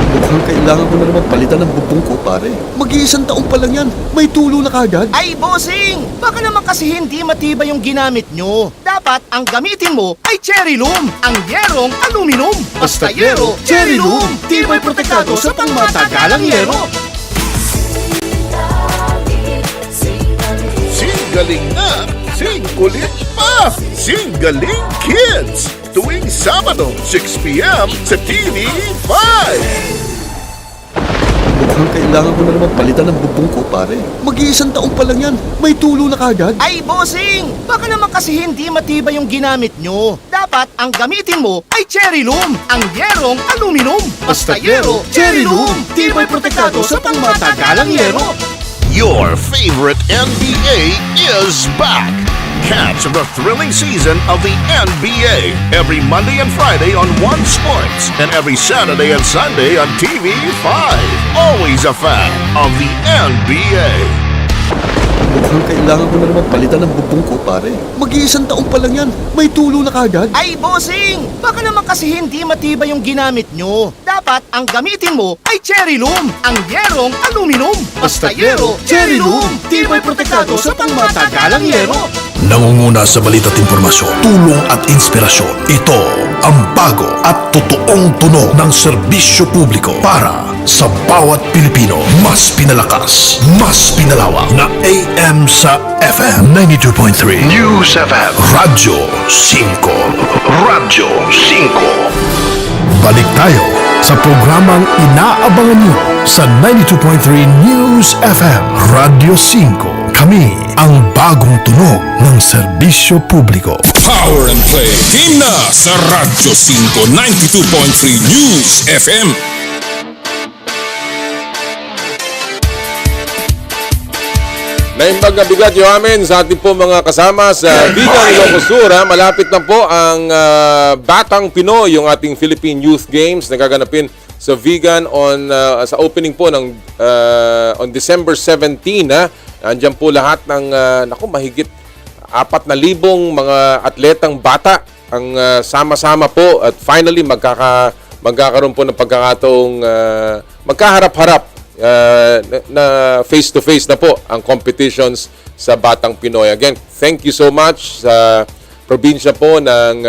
S2: Mukhang kailangan ko na naman palitan ng bubong ko, pare. Mag-iisang taong pa lang yan. May tulo na kagad. Ay, bossing! Baka naman kasi hindi matibay yung ginamit nyo. Dapat ang gamitin mo ay Cherry Loom, ang yerong aluminum. Basta yero, Cherry Loom. Tibay protektado sa pangmatagalang yero.
S13: Singgaling na, singkulit pa, Singgaling Kids! Tuwing Sabado, 6 p.m. sa TV5!
S2: Mukhang kailangan ko na naman palitan ng bubong ko, pare. Mag-iisang taong pa lang yan. May tulo na kagad. Ay, bossing! Baka naman kasi hindi matibay yung ginamit nyo. Dapat ang gamitin mo ay Cherry Loom, ang yerong aluminum. Basta yero, Cherry Loom. Tibay protektado sa pangmatagalang yero.
S13: Your favorite NBA is back! Catch the thrilling season of the NBA every Monday and Friday on One Sports and every Saturday and Sunday on TV5. Always a fan of the NBA.
S14: Mukhang kailangan ko na naman palitan ng bubong ko, pare. Mag-iisang taon pa lang yan. May tulo na kagad.
S2: Ay, bossing! Baka naman kasi hindi matibay yung ginamit nyo. Dapat ang gamitin mo ay cherry loom, ang yerong aluminum. Basta yero, cherry loom. Tibay protektado sa pangmatagalang yero.
S12: Nangunguna sa balita at impormasyon, tulong at inspirasyon. Ito ang bago at totoong tunog ng serbisyo publiko para sa bawat Pilipino. Mas pinalakas, mas pinalawak na AM sa FM 92.3 News FM Radyo 5. Radyo 5. Balik tayo sa programang inaabangan nyo sa 92.3 News FM Radyo 5. Kami ang bagong tunog ng serbisyo publiko.
S1: Power and Play. Game na sa Radyo 5 92.3 News FM.
S3: Naimbag na bigat yung amin sa ating po mga kasama sa Vegan Ilocosura. Malapit na po ang Batang Pinoy, yung ating Philippine Youth Games na gaganapin sa Vegan sa opening po ng on December 17. Andiyan po lahat ng mahigit 4,000 mga atletang bata ang sama-sama po at finally magkakaroon po ng pagkakataong magkaharap-harap na face-to-face na po ang competitions sa Batang Pinoy. Again, thank you so much sa probinsya po ng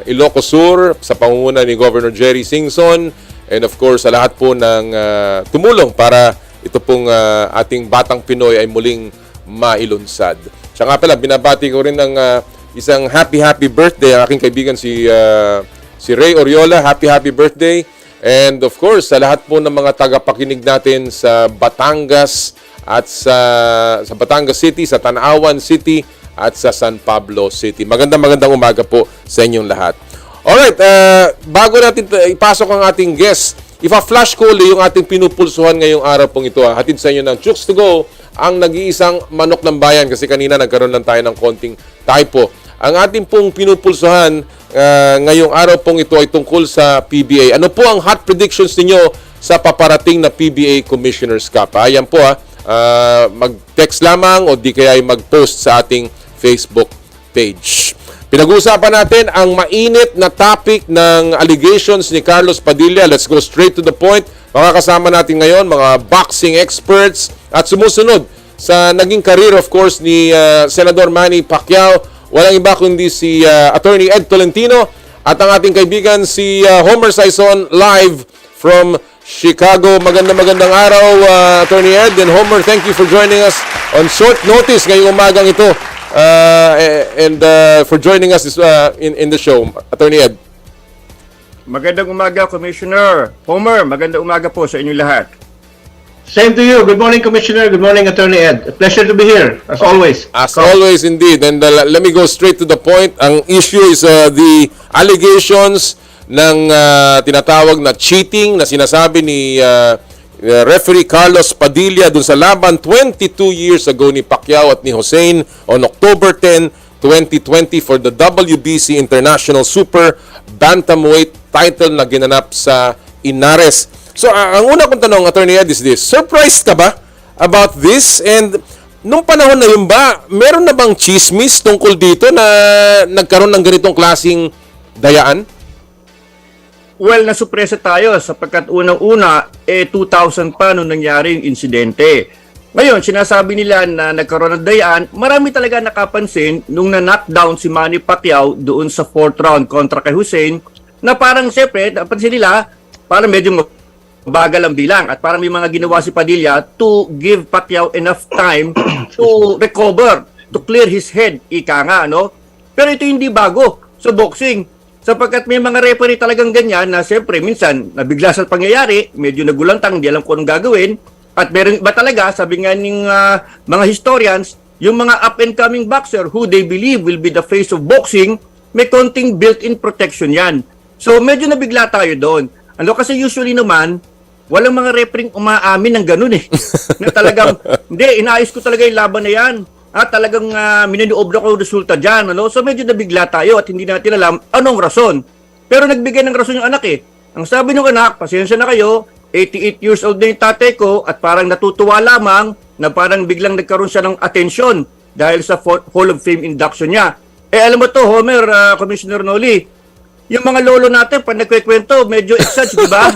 S3: Ilocos Sur sa pangunguna ni Governor Jerry Singson and of course sa lahat po ng tumulong para ito pong ating Batang Pinoy ay muling mailunsad. Siya nga pala, binabati ko rin ng isang happy birthday ang aking kaibigan si Ray Oriola. Happy birthday. And of course, sa lahat po ng mga tagapakinig natin sa Batangas at sa Batangas City, sa Tanawan City at sa San Pablo City. Magandang umaga po sa inyong lahat. Alright, bago natin ipasok ang ating guest, ipa-flash ko yung ating pinupulsuhan ngayong araw pong ito. Hatid sa inyo ng Chooks to Go, ang nag-iisang manok ng bayan kasi kanina nagkaroon lang tayo ng konting typo. Ang ating pong pinupulsuhan ngayong araw pong ito ay tungkol sa PBA. Ano po ang hot predictions ninyo sa paparating na PBA Commissioner's Cup? Ayan po mag-text lamang o di kaya ay mag-post sa ating Facebook page. Pinag-uusapan natin ang mainit na topic ng allegations ni Carlos Padilla. Let's go straight to the point. Makakasama natin ngayon mga boxing experts at sumusunod sa naging career of course ni Senador Manny Pacquiao. Walang iba kundi si Attorney Ed Tolentino at ang ating kaibigan si Homer Saison live from Chicago. Magandang araw, Attorney Ed and Homer. Thank you for joining us on short notice ngayong umagang ito and for joining us in the show, Attorney Ed.
S15: Magandang umaga, Commissioner. Homer, magandang umaga po sa inyong lahat.
S16: Same to you. Good morning, Commissioner. Good morning, Attorney Ed. A pleasure to be here, as always.
S3: As always, indeed. And let me go straight to the point. Ang issue is the allegations ng tinatawag na cheating na sinasabi ni referee Carlos Padilla dun sa laban 22 years ago ni Pacquiao at ni Hussein on October 10, 2020 for the WBC International Super Bantamweight title na ginanap sa Inares. So, ang una kong tanong, Attorney Ed, is this. Surprised ka ba about this? And nung panahon na yun ba, meron na bang chismis tungkol dito na nagkaroon ng ganitong klaseng dayaan?
S15: Well, nasupresa tayo sapagkat unang-una, 2000 pa nung nangyari yung insidente. Ngayon, sinasabi nila na nagkaroon ng dayaan, marami talaga nakapansin nung na-knockdown si Manny Pacquiao doon sa 4th round kontra kay Hussein na parang siyempre, napansin nila, parang medyo bagal ang bilang at parang may mga ginawa si Padilla to give Pacquiao enough time to recover, to clear his head, ika nga, no? Pero ito hindi bago sa boxing sapagkat may mga referee talagang ganyan na siyempre minsan nabigla sa pangyayari, medyo nagulantang, hindi alam kung anong gagawin at meron iba talaga, sabi nga ng mga historians, yung mga up-and-coming boxer who they believe will be the face of boxing, may konting built-in protection yan. So medyo nabigla tayo doon. Ano kasi usually naman, walang mga referee umaamin ng ganun eh. Na talagang, hindi, inaayos ko talaga yung laban na yan. At talagang mininiobra ko yung resulta dyan. Ano? So medyo nabigla tayo at hindi natin alam anong rason. Pero nagbigay ng rason yung anak eh. Ang sabi ng anak, pasensya na kayo, 88 years old na yung tatay ko at parang natutuwa lamang na parang biglang nagkaroon siya ng atensyon dahil sa Hall of Fame induction niya. Alam mo to, Homer, Commissioner Noli, yung mga lolo natin, pag nagkikwento, medyo exage, di ba?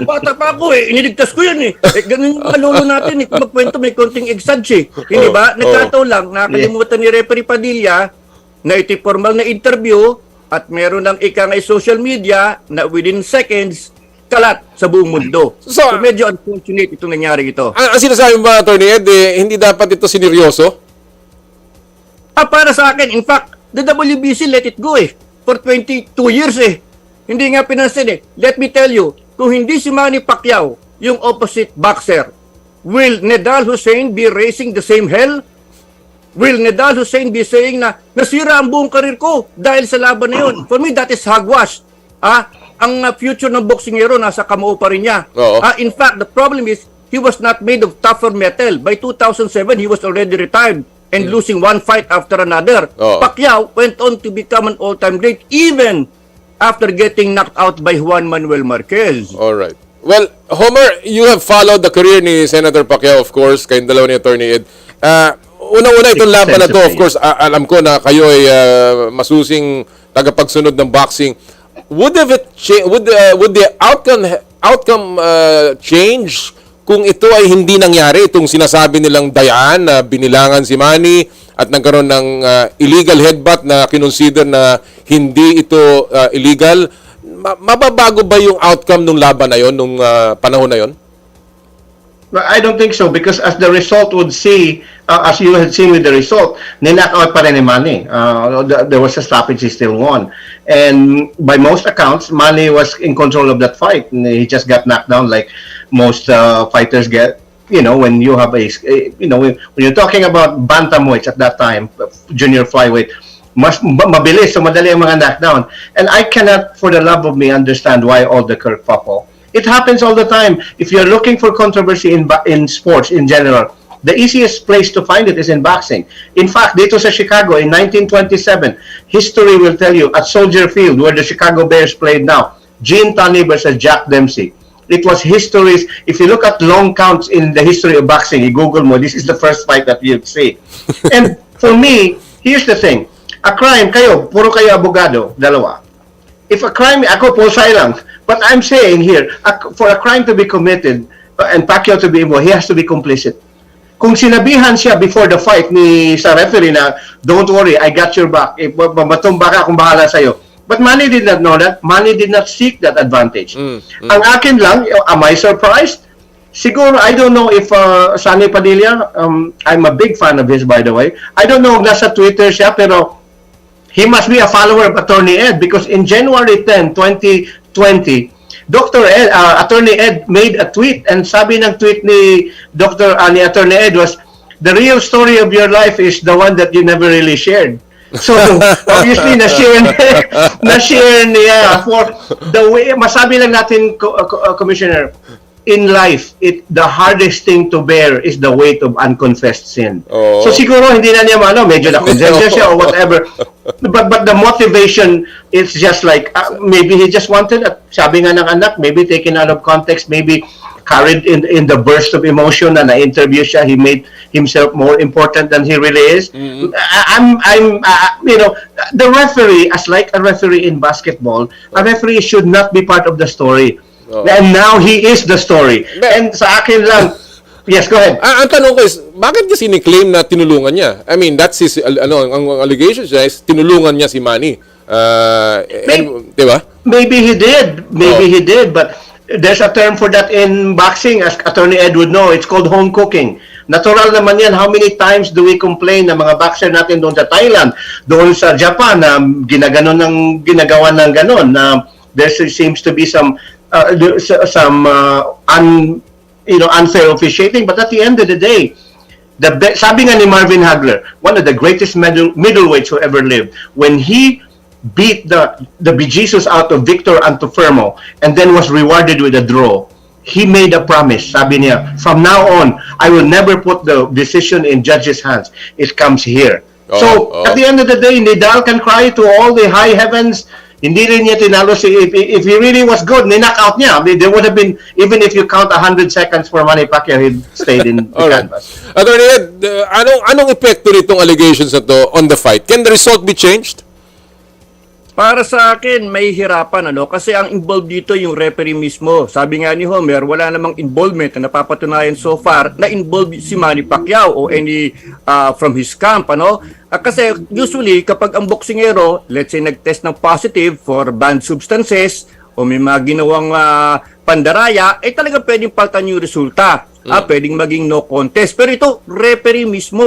S15: Bata pa ako iniligtas ko yan ganun yung mga lolo natin kung magkwento may konting exage hindi ba? Nagkataon lang, nakakalimutan ni Referee Padilla na ito'y formal na interview at meron ng ikangay social media na within seconds, kalat sa buong mundo. So medyo unfortunate itong nangyari ito.
S3: Ang sinasabi mo ba, Atty. Ed, hindi dapat ito sineryoso?
S15: Para sa akin, in fact, the WBC let it go for 22 years Hindi nga pinansin Let me tell you, kung hindi si Manny Pacquiao, yung opposite boxer, will Nedal Hussein be racing the same hell? Will Nedal Hussein be saying na nasira ang buong karir ko dahil sa laban na yun? For me, that is hogwash. Ang future ng boksingero nasa kamao pa rin niya. In fact, the problem is, he was not made of tougher metal. By 2007, he was already retired and losing one fight after another. Pacquiao went on to become an all-time great even after getting knocked out by Juan Manuel Marquez.
S3: All right. Well, Homer, you have followed the career ni Senator Pacquiao, of course, kayong dalawa ni Atty. Ed. Unang-una itong laban na to, of course, alam ko na kayo ay masusing tagapagsunod ng boxing. Would the outcome change kung ito ay hindi nangyari, itong sinasabi nilang dayaan na binilangan si Manny at nagkaroon ng illegal headbutt na kinonsider na hindi ito illegal, mababago ba yung outcome ng laban na yon, nung panahon na yon?
S16: I don't think so because as the result would see, as you had seen with the result, ninak out pa rin ni Manny. There was a stoppage, he still won. And by most accounts, Manny was in control of that fight. He just got knocked down like most fighters get. You know, when you have when you're talking about bantamweights at that time, junior flyweight, mas mabilis, so madali ang mga knockdown. And I cannot, for the love of me, understand why all the kerfuffle. It happens all the time. If you're looking for controversy in sports in general, the easiest place to find it is in boxing. In fact, dito sa Chicago in 1927, history will tell you at Soldier Field, where the Chicago Bears played now, Gene Tunney versus Jack Dempsey. It was history's. If you look at long counts in the history of boxing, you Google mo, this is the first fight that you'd see. And for me, here's the thing. A crime, puro kayo abogado, dalawa. If a crime, ako po silent. But I'm saying here, for a crime to be committed and Pacquiao to be involved, he has to be complicit. Kung sinabihan siya before the fight sa referee na, don't worry, I got your back. Matumba ka, kung bahala sa'yo. But Manny did not know that. Manny did not seek that advantage. Ang akin lang, am I surprised? Siguro, I don't know if Sunny Padilla, I'm a big fan of his, by the way. I don't know kung nasa Twitter siya, pero he must be a follower of Attorney Ed because in January 10, 2020, Attorney Ed made a tweet and sabi ng tweet ni ni Attorney Ed was, the real story of your life is the one that you never really shared. So, obviously, na-share niya for the way, masabi lang natin, Commissioner, in life, the hardest thing to bear is the weight of unconfessed sin. So siguro hindi na niya medyo na-consensus siya or whatever. But the motivation is just like, maybe he just wanted, sabi nga ng anak, maybe taken out of context, maybe carried in the burst of emotion na na-interview siya, he made himself more important than he really is. The referee, as like a referee in basketball, a referee should not be part of the story. And now he is the story. And sa akin lang, yes, go ahead.
S3: Ang tanong ko is, bakit niya siniklaim na tinulungan niya? I mean, that's his, ang allegation siya is tinulungan niya si Manny. Di ba?
S16: Maybe he did. Maybe he did. But there's a term for that in boxing, as Attorney Ed would know. It's called home cooking. Natural naman yan. How many times do we complain na mga boxer natin doon sa Thailand, doon sa Japan, na ginagawa ng ganon, na there seems to be some unfair officiating, but at the end of the day, sabi nga ni Marvin Hagler, one of the greatest middleweights who ever lived, when he beat the bejesus out of Victor Antuofermo and then was rewarded with a draw, he made a promise. Sabi niya, from now on, I will never put the decision in judges' hands. It comes here. So at the end of the day, Nadal can cry to all the high heavens, Hindi rin niya tinalo if he really was good, ni-knock out niya. I mean, there would have been, even if you count 100 seconds for Manny Pacquiao, he'd stayed in the canvas.
S3: Attorney Ed, anong epekto nitong allegations na to on the fight? Can the result be changed?
S15: Para sa akin, may hirapan, kasi ang involved dito yung referee mismo. Sabi nga ni Homer, wala namang involvement na napapatunayan so far na involved si Manny Pacquiao o any from his camp, kasi usually kapag ang boksingero, let's say nag-test ng positive for banned substances o may mga ginawang pandaraya, talagang pwedeng paltan yung resulta. Pwedeng maging no contest. Pero ito, referee mismo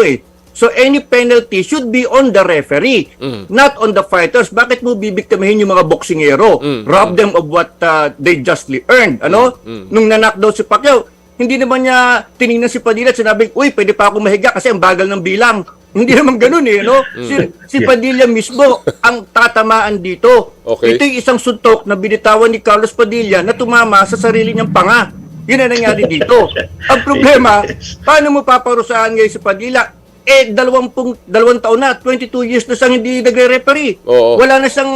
S15: So any penalty should be on the referee, not on the fighters. Bakit mo bibiktimahin yung mga boksingero? Rob them of what they justly earned. Nung na-knockdown si Pacquiao, hindi naman niya tinignan si Padilla at sinabi, uy, pwede pa ako mahiga kasi ang bagal ng bilang. Hindi naman ganun si Padilla mismo ang tatamaan dito.
S3: Okay.
S15: Ito yung isang suntok na binitawan ni Carlos Padilla na tumama sa sarili niyang panga. Yun ang nangyari dito. Ang problema, paano mo paparusahan ngayon si Padilla? 22 taon na, 22 years na siyang hindi nagre-referee. Wala na siyang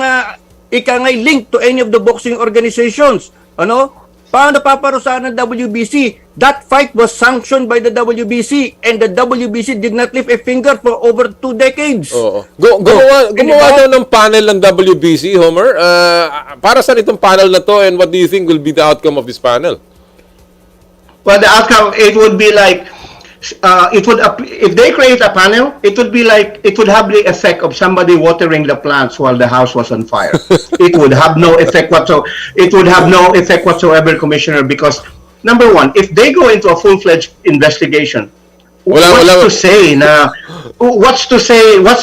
S15: link to any of the boxing organizations. Paano paparusahan ng WBC? That fight was sanctioned by the WBC and the WBC did not lift a finger for over 2 decades.
S3: Gumawa daw ng panel ng WBC, Homer. Para saan itong panel na to and what do you think will be the outcome of this panel?
S16: Well, the outcome, it would be like, if they create a panel, it would have the effect of somebody watering the plants while the house was on fire. It would have no effect whatsoever, Commissioner, because number one, if they go into a full-fledged investigation, what's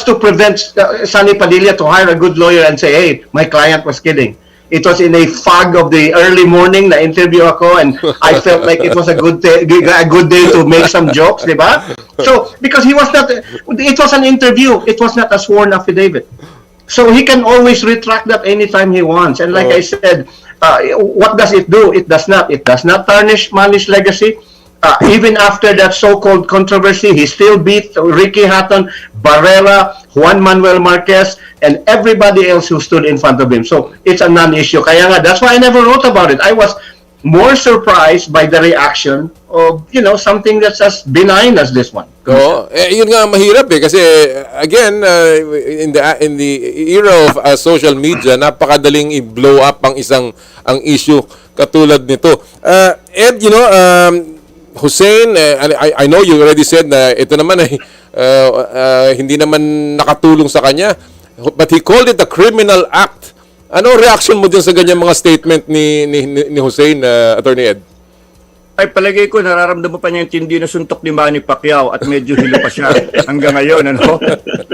S16: to prevent Sonny Padilla to hire a good lawyer and say, hey, my client was kidding. It was in a fog of the early morning na interview ako and I felt like it was a good day to make some jokes, di ba? So, because it was an interview, it was not a sworn affidavit. So he can always retract that anytime he wants. And like I said, what does it do? It does not tarnish Manny's legacy. Even after that so-called controversy, he still beat Ricky Hatton, Barrera, Juan Manuel Marquez, and everybody else who stood in front of him. So it's a non-issue. Kaya nga, that's why I never wrote about it. I was more surprised by the reaction of, something that's as benign as this one.
S3: Yun nga mahirap kasi again, in the era of social media, napakadaling i-blow up ang issue katulad nito. Ed, Hussein, I know you already said na ito naman ay hindi naman nakatulong sa kanya, but he called it a criminal act. Ano reaction mo dyan sa ganyan mga statement ni Hussein, Attorney Ed?
S15: Ay palagay ko nararamdaman pa niya yung tindi na suntok ni Manny Pacquiao at medyo hilo pa siya hanggang ngayon.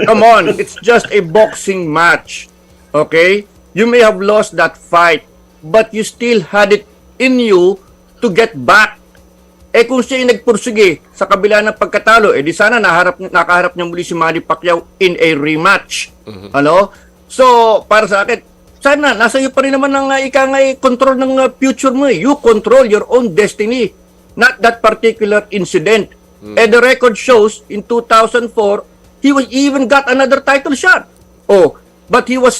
S15: Come on, it's just a boxing match. Okay? You may have lost that fight, but you still had it in you to get back. Kung siya yung nagpursige sa kabila ng pagkatalo, di sana nakaharap niya muli si Manny Pacquiao in a rematch. So, para sa akin, sana nasa iyo pa rin naman ang control ng future mo. You control your own destiny, not that particular incident. And the record shows, in 2004, he even got another title shot. But he was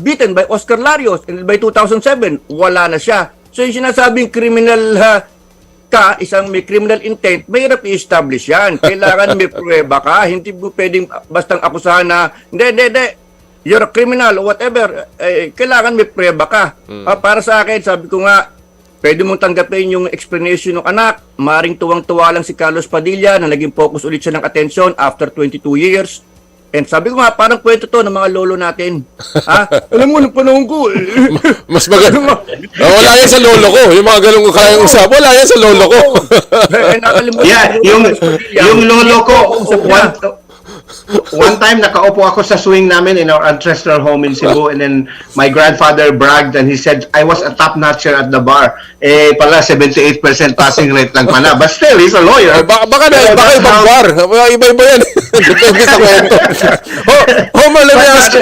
S15: beaten by Oscar Larios, and by 2007, wala na siya. So, yung sinasabing criminal isang may criminal intent, mahirap i-establish yan. Kailangan may pruweba ka. Hindi mo pwedeng bastang akusahan na, hindi, you're a criminal or whatever. Kailangan may pruweba ka. Para sa akin, sabi ko nga, pwede mong tanggapin yung explanation ng anak. Maring tuwang-tuwa lang si Carlos Padilla na naging focus ulit siya ng atensyon after 22 years. And sabi ko nga, parang kwento to ng mga lolo natin. Alam mo, nung panahon ko,
S3: mas maganda. Wala yan sa lolo ko. Yung mga ganun kayang usap, wala yan sa lolo ko.
S16: Yung lolo ko, one time nakaupo ako sa swing namin in our ancestral home in Cebu, and then my grandfather bragged and he said, I was a top-notcher at the bar. Pala 78% passing rate lang pala. But still, he's a lawyer.
S3: Baka ibang bar. Iba-iba yan. Depende sa kwento. Homer, let me ask.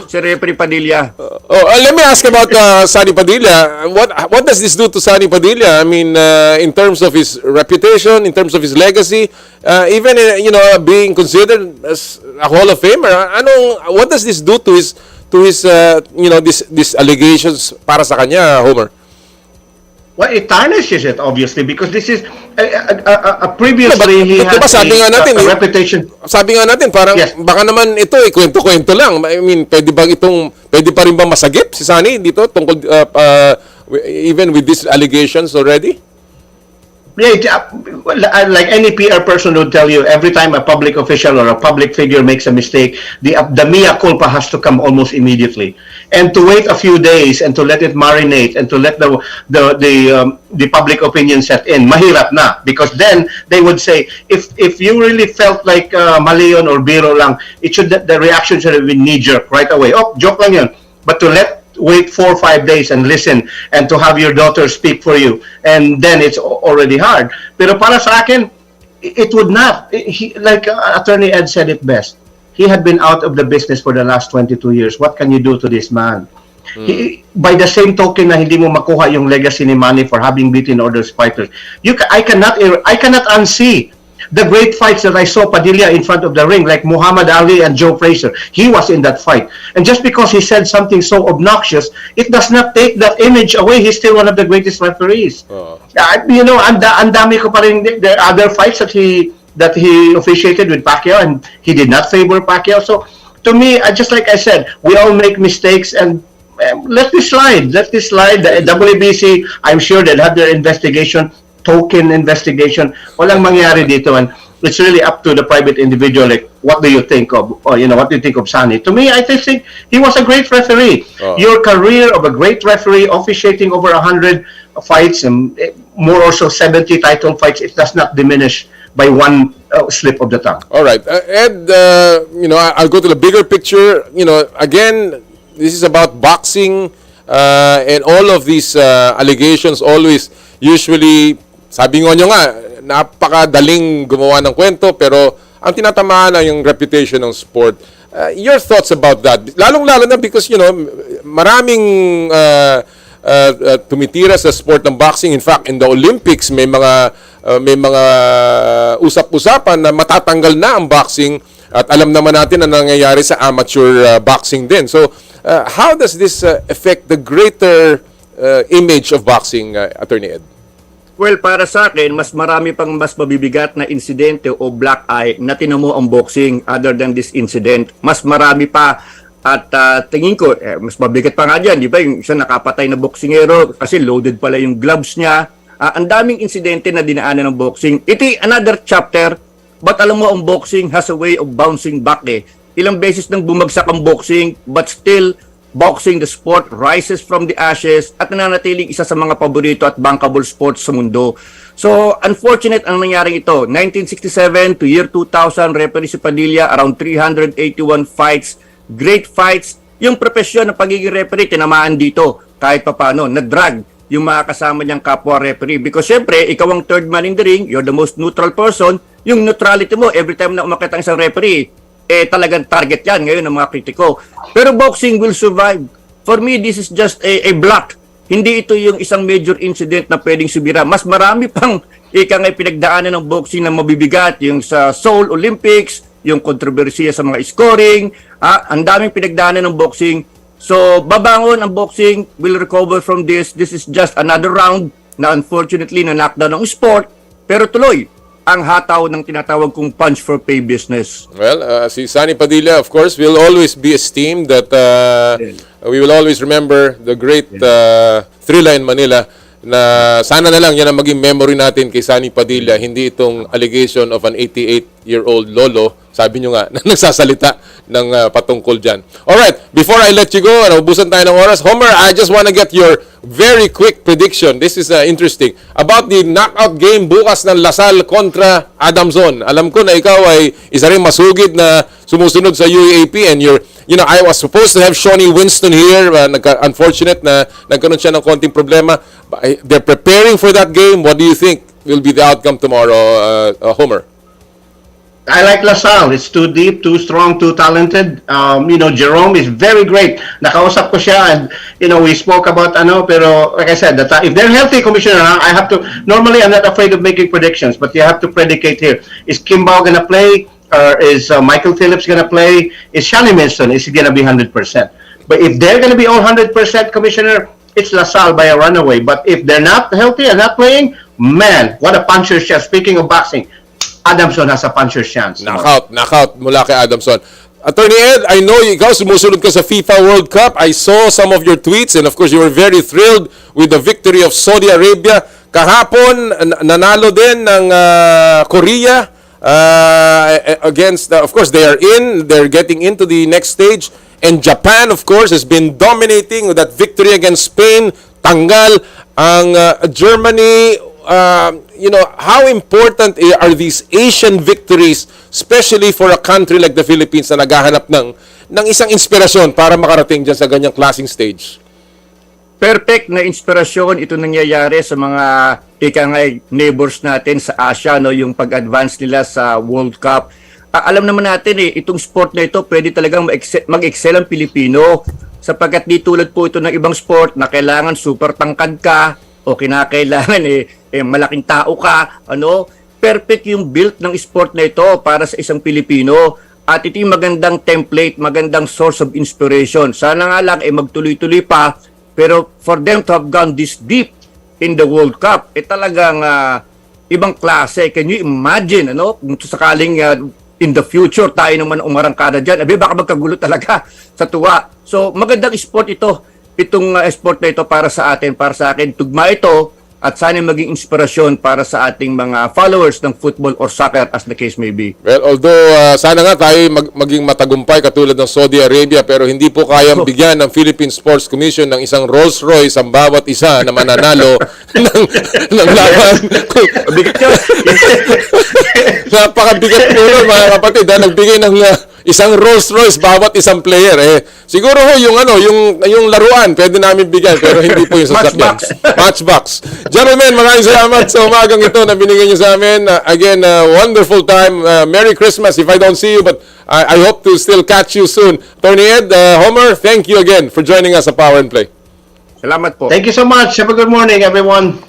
S15: Si Referee Padilla.
S3: Let me ask about Sonny Padilla. What does this do to Sonny Padilla? I mean, in terms of his reputation, in terms of his legacy, even being considered as a Hall of Famer. What does this do to to his this allegations para sa kanya, Homer?
S16: Well, it tarnishes it, obviously, because this is previously he had
S3: sabi nga natin,
S16: a reputation.
S3: Sabi nga natin, parang baka naman ito kwento-kwento lang. I mean, pwede pa rin bang masagip si Sunny dito tungkol even with these allegations already?
S16: Yeah, like any PR person would tell you, every time a public official or a public figure makes a mistake, the mea culpa has to come almost immediately. And to wait a few days and to let it marinate and to let the public opinion set in, mahirap na, because then they would say, if you really felt like mali yun or biro lang, the reaction should have been knee jerk right away. Oh, joke lang yun. But to wait 4 or 5 days and listen and to have your daughter speak for you, and then it's already hard. Pero para sa akin, it would not. Like Attorney Ed said it best, he had been out of the business for the last 22 years. What can you do to this man? By the same token na hindi mo makuha yung legacy ni Manny for having beaten all those fighters, I cannot unsee the great fights that I saw Padilla in front of the ring, like Muhammad Ali and Joe Frazier. He was in that fight. And just because he said something so obnoxious, it does not take that image away. He's still one of the greatest referees. Ang dami ko pa rin, there are other fights that he officiated with Pacquiao, and he did not favor Pacquiao. So, to me, just like I said, we all make mistakes, and let this slide. The WBC, I'm sure they'll have their investigation, token investigation. Walang mangyari dito, and it's really up to the private individual, like, what do you think of, what do you think of Sunny? To me, I think he was a great referee. Your career of a great referee, officiating over 100 fights and more or so 70 title fights, it does not diminish by one slip of the tongue.
S3: All right, Ed, I'll go to the bigger picture. Again, this is about boxing, and all of these allegations always usually, sabi nyo nga, napakadaling gumawa ng kwento, pero ang tinatamaan ay yung reputation ng sport. Your thoughts about that? Lalong-lalo na because, maraming tumitira sa sport ng boxing. In fact, in the Olympics, may mga usap-usapan na matatanggal na ang boxing, at alam naman natin na nangyayari sa amateur boxing din. So, how does this affect the greater image of boxing, Attorney Ed?
S15: Well, para sa akin, mas marami pang mas mabibigat na insidente o black eye na tinamo ang boxing other than this incident. Mas marami pa, at tingin ko, mas mabigat pa nga dyan. Di ba yung isang nakapatay na boksingero kasi loaded pala yung gloves niya. Ang daming insidente na dinaanan ng boxing. Ito another chapter, but alam mo, ang boxing has a way of bouncing back eh. Ilang beses nang bumagsak ang boxing, but still, boxing, the sport, rises from the ashes at nananatiling isa sa mga paborito at bankable sports sa mundo. So, unfortunate ang nangyaring ito. 1967 to year 2000, referee si Padilla, around 381 fights, great fights. Yung profesyon ng pagiging referee, tinamaan dito kahit papano, na-drag yung mga kasama niyang kapwa referee. Because syempre, ikaw ang third man in the ring, you're the most neutral person, yung neutrality mo, every time na umakit ang isang referee, talagang target yan ngayon ng mga kritiko. Pero boxing will survive. For me, this is just a block. Hindi ito yung isang major incident na pwedeng subira. Mas marami pang pinagdaanan ng boxing na mabibigat. Yung sa Seoul Olympics, yung kontrobersiya sa mga scoring. Ang daming pinagdaanan ng boxing. So, babangon ang boxing, will recover from this. This is just another round na unfortunately na knockdown ng sport. Pero tuloy ang hataw ng tinatawag kong punch for pay business.
S3: Well, si Sunny Padilla, of course, will always be esteemed. That we will always remember the great thrilla in Manila, na sana na lang yan ang maging memory natin kay Sunny Padilla, hindi itong allegation of an 88-year-old lolo, sabi nyo nga, na nagsasalita ng patungkol dyan. Alright, before I let you go, naubusan tayo ng oras. Homer, I just want to get your very quick prediction. This is interesting. About the knockout game bukas ng Lasal kontra Adamson. Alam ko na ikaw ay isa rin masugid na sumusunod sa UAAP, and I was supposed to have Shawnee Winston here. Unfortunate na nagkaroon siya ng konting problema. They're preparing for that game. What do you think will be the outcome tomorrow, Homer?
S16: I like LaSalle. It's too deep, too strong, too talented. Jerome is very great. Nakausap ko siya, and we spoke about pero like I said, if they're healthy, Commissioner, I have to. Normally, I'm not afraid of making predictions, but you have to predicate here. Is Kimbao gonna play? Or is Michael Phillips gonna play? Is Shani Winston? Is he gonna be 100%? But if they're going to be all 100%, Commissioner, it's LaSalle by a runaway. But if they're not healthy and not playing, man, what a puncher's chance. Speaking of boxing, Adamson has a puncher's chance.
S3: Knockout mula kay Adamson. Attorney Ed, I know ikaw sumusunod ka sa FIFA World Cup. I saw some of your tweets and of course you were very thrilled with the victory of Saudi Arabia. Kahapon, nanalo din ng Korea against, of course, they're getting into the next stage. And Japan, of course, has been dominating with that victory against Spain. Tanggal ang Germany. How important are these Asian victories, especially for a country like the Philippines na naghahanap ng isang inspirasyon para makarating dyan sa ganyang klaseng stage?
S15: Perfect na inspirasyon ito nangyayari sa mga neighbors natin sa Asia, no, yung pag-advance nila sa World Cup. Alam naman natin itong sport na ito pwede talagang mag-excel ang Pilipino sapagkat di tulad po ito ng ibang sport na kailangan super tangkad ka o kinakailangan malaking tao ka, perfect yung built ng sport na ito para sa isang Pilipino at ito yung magandang template, magandang source of inspiration. Sana nga lang magtuloy-tuloy pa, pero for them to have gone this deep in the World Cup, talagang ibang klase. Can you imagine, kung sakaling in the future tayo naman umarangkada dyan, baka magkagulo talaga sa tuwa. So magandang sport itong sport na ito para sa atin, para sa akin, tugma ito at sana maging inspirasyon para sa ating mga followers ng football or soccer as the case may be.
S3: Well, although sana nga tayo maging matagumpay katulad ng Saudi Arabia pero hindi po kayang bigyan ng Philippine Sports Commission ng isang Rolls Royce ang bawat isa na mananalo ng laban.
S15: Bigat yun.
S3: Napakabigat po yun, mga kapatid. Nagbigay ng isang Rolls Royce bawat isang player. Siguro yung laruan pwede namin bigyan pero hindi po yung sasakyan. Matchbox. Gentlemen, maraming salamat sa umagang ito na binigyan niyo sa amin. Again, wonderful time. Merry Christmas if I don't see you, but I hope to still catch you soon. Tony Ed, Homer, thank you again for joining us sa Power and Play.
S15: Salamat po.
S16: Thank you so much. Have a good morning, everyone.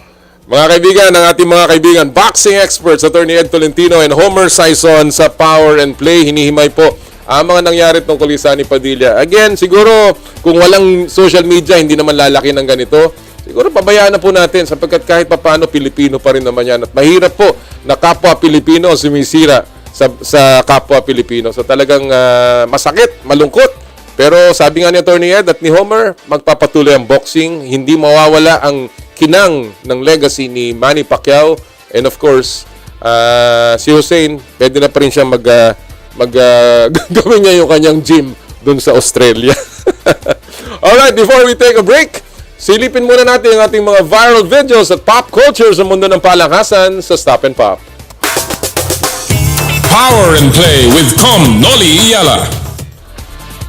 S3: Mga kaibigan, ang ating mga kaibigan, boxing experts, Attorney Ed Tolentino and Homer Saison sa Power and Play. Hinihimay po ang mga nangyari tungkol sa ni Padilla. Again, siguro kung walang social media, hindi naman lalaki ng ganito. Siguro pabayaan na po natin sapagkat kahit papaano Pilipino pa rin naman yan. At mahirap po na kapwa Pilipino sumisira sa kapwa Pilipino. So talagang masakit, malungkot. Pero sabi nga ni Attorney Ed at ni Homer, magpapatuloy ang boxing. Hindi mawawala ang kinang ng legacy ni Manny Pacquiao. And of course, si Hussein, pwede na pa rin siya gawin niya yung kanyang gym dun sa Australia. Alright, before we take a break, silipin muna natin ang ating mga viral videos at pop culture sa mundo ng palanghasan sa Stop and Pop.
S1: Power and Play with Com Noli Iyala.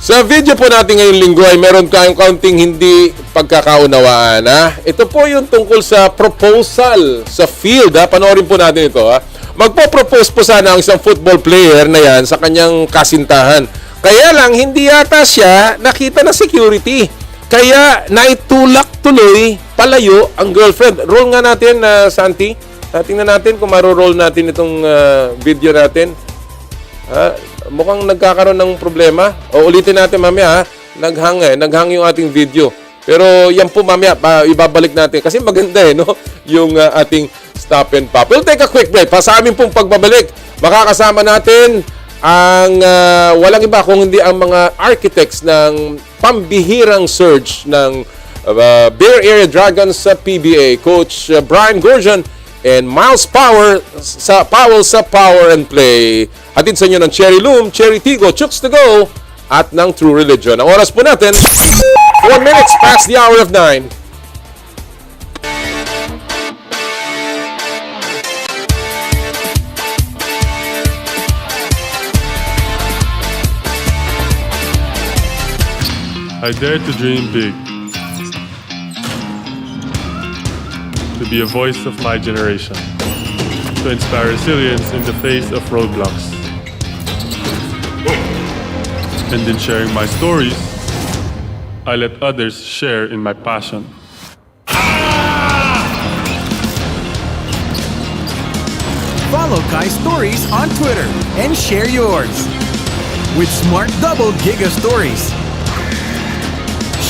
S3: Sa video po natin ngayong linggo ay meron tayong kaunting hindi pagkakaunawaan. Ito po yung tungkol sa proposal sa field. Panoorin po natin ito. Magpo-propose po sana ang isang football player na yan sa kanyang kasintahan. Kaya lang hindi yata siya nakita ng security. Kaya naitulak tuloy palayo ang girlfriend. Roll nga natin, Santi. Tingnan natin kung maro-roll natin itong video natin. Mukhang nagkakaroon ng problema. O ulitin natin mamaya. Naghang yung ating video. Pero yan po mamaya, ibabalik natin. Kasi maganda yung ating Stop and Pop. We'll take a quick break. Sa amin pong pagbabalik, makakasama natin ang walang iba kung hindi ang mga architects ng pambihirang surge ng Bear Area Dragons sa PBA. Coach Brian Gorgon and Miles Powell sa Power and Play. Hatid sa inyo ng Cherry Loom, Cherry Tigo, Chooks to Go, at ng True Religion. Ang oras po natin, 4 minutes past the hour of 9.
S8: I dare to dream big. To be a voice of my generation. To inspire resilience in the face of roadblocks. And in sharing my stories, I let others share in my passion.
S9: Follow Kai Stories on Twitter and share yours with Smart Double Giga Stories.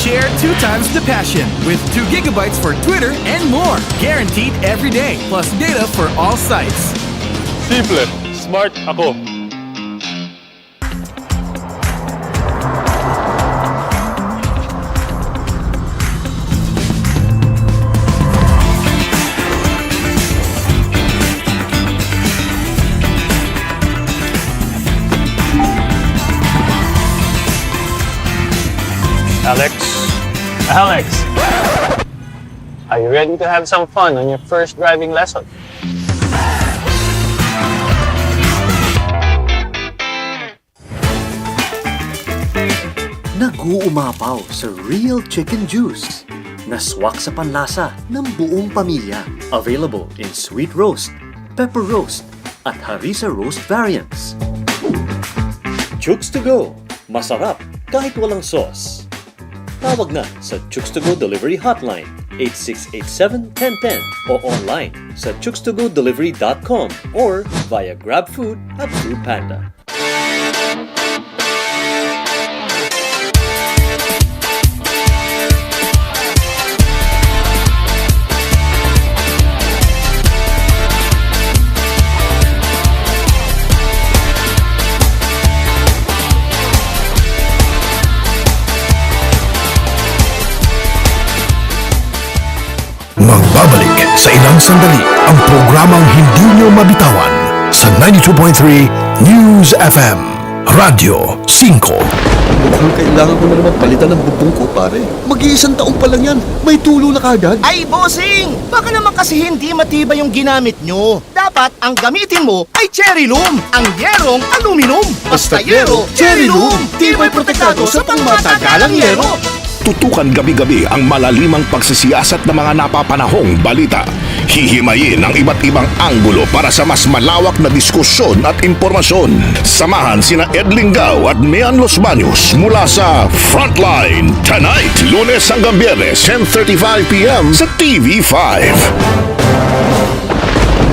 S9: Share 2 times the passion with 2 gigabytes for Twitter and more. Guaranteed every day. Plus data for all sites.
S8: Simple. Smart ako.
S10: Alex, are you ready to have some fun on your first driving lesson?
S11: Nag-uumapaw sa real chicken juice na swak sa panlasa ng buong pamilya. Available in sweet roast, pepper roast, at harissa roast variants. Chooks to go. Masarap kahit walang sauce. Tawag na sa Chooks to Go Delivery Hotline 8687-1010 o online sa chookstogodelivery.com or via GrabFood at Foodpanda.
S12: Magbabalik sa ilang sandali ang programang hindi nyo mabitawan sa 92.3 News FM, Radyo 5.
S14: Mukhang kailangan ko na naman palitan ng bubong ko, pare. Mag-iisang taong pa lang yan. May tulo na kagad.
S2: Ay, bossing! Baka naman kasi hindi matibay yung ginamit nyo. Dapat ang gamitin mo ay Cherry Loom, ang yerong aluminum. Basta yero, Cherry Loom. Tibay protektado sa pangmatagalang yero.
S13: Tutukan gabi-gabi ang malalimang pagsisiyasat ng mga napapanahong balita. Hihimayin ang iba't ibang anggulo para sa mas malawak na diskusyon at impormasyon. Samahan sina Ed Lingao at Mian Los Baños mula sa Frontline tonight, Lunes hanggang Biyernes, 10:35 p.m. sa TV5.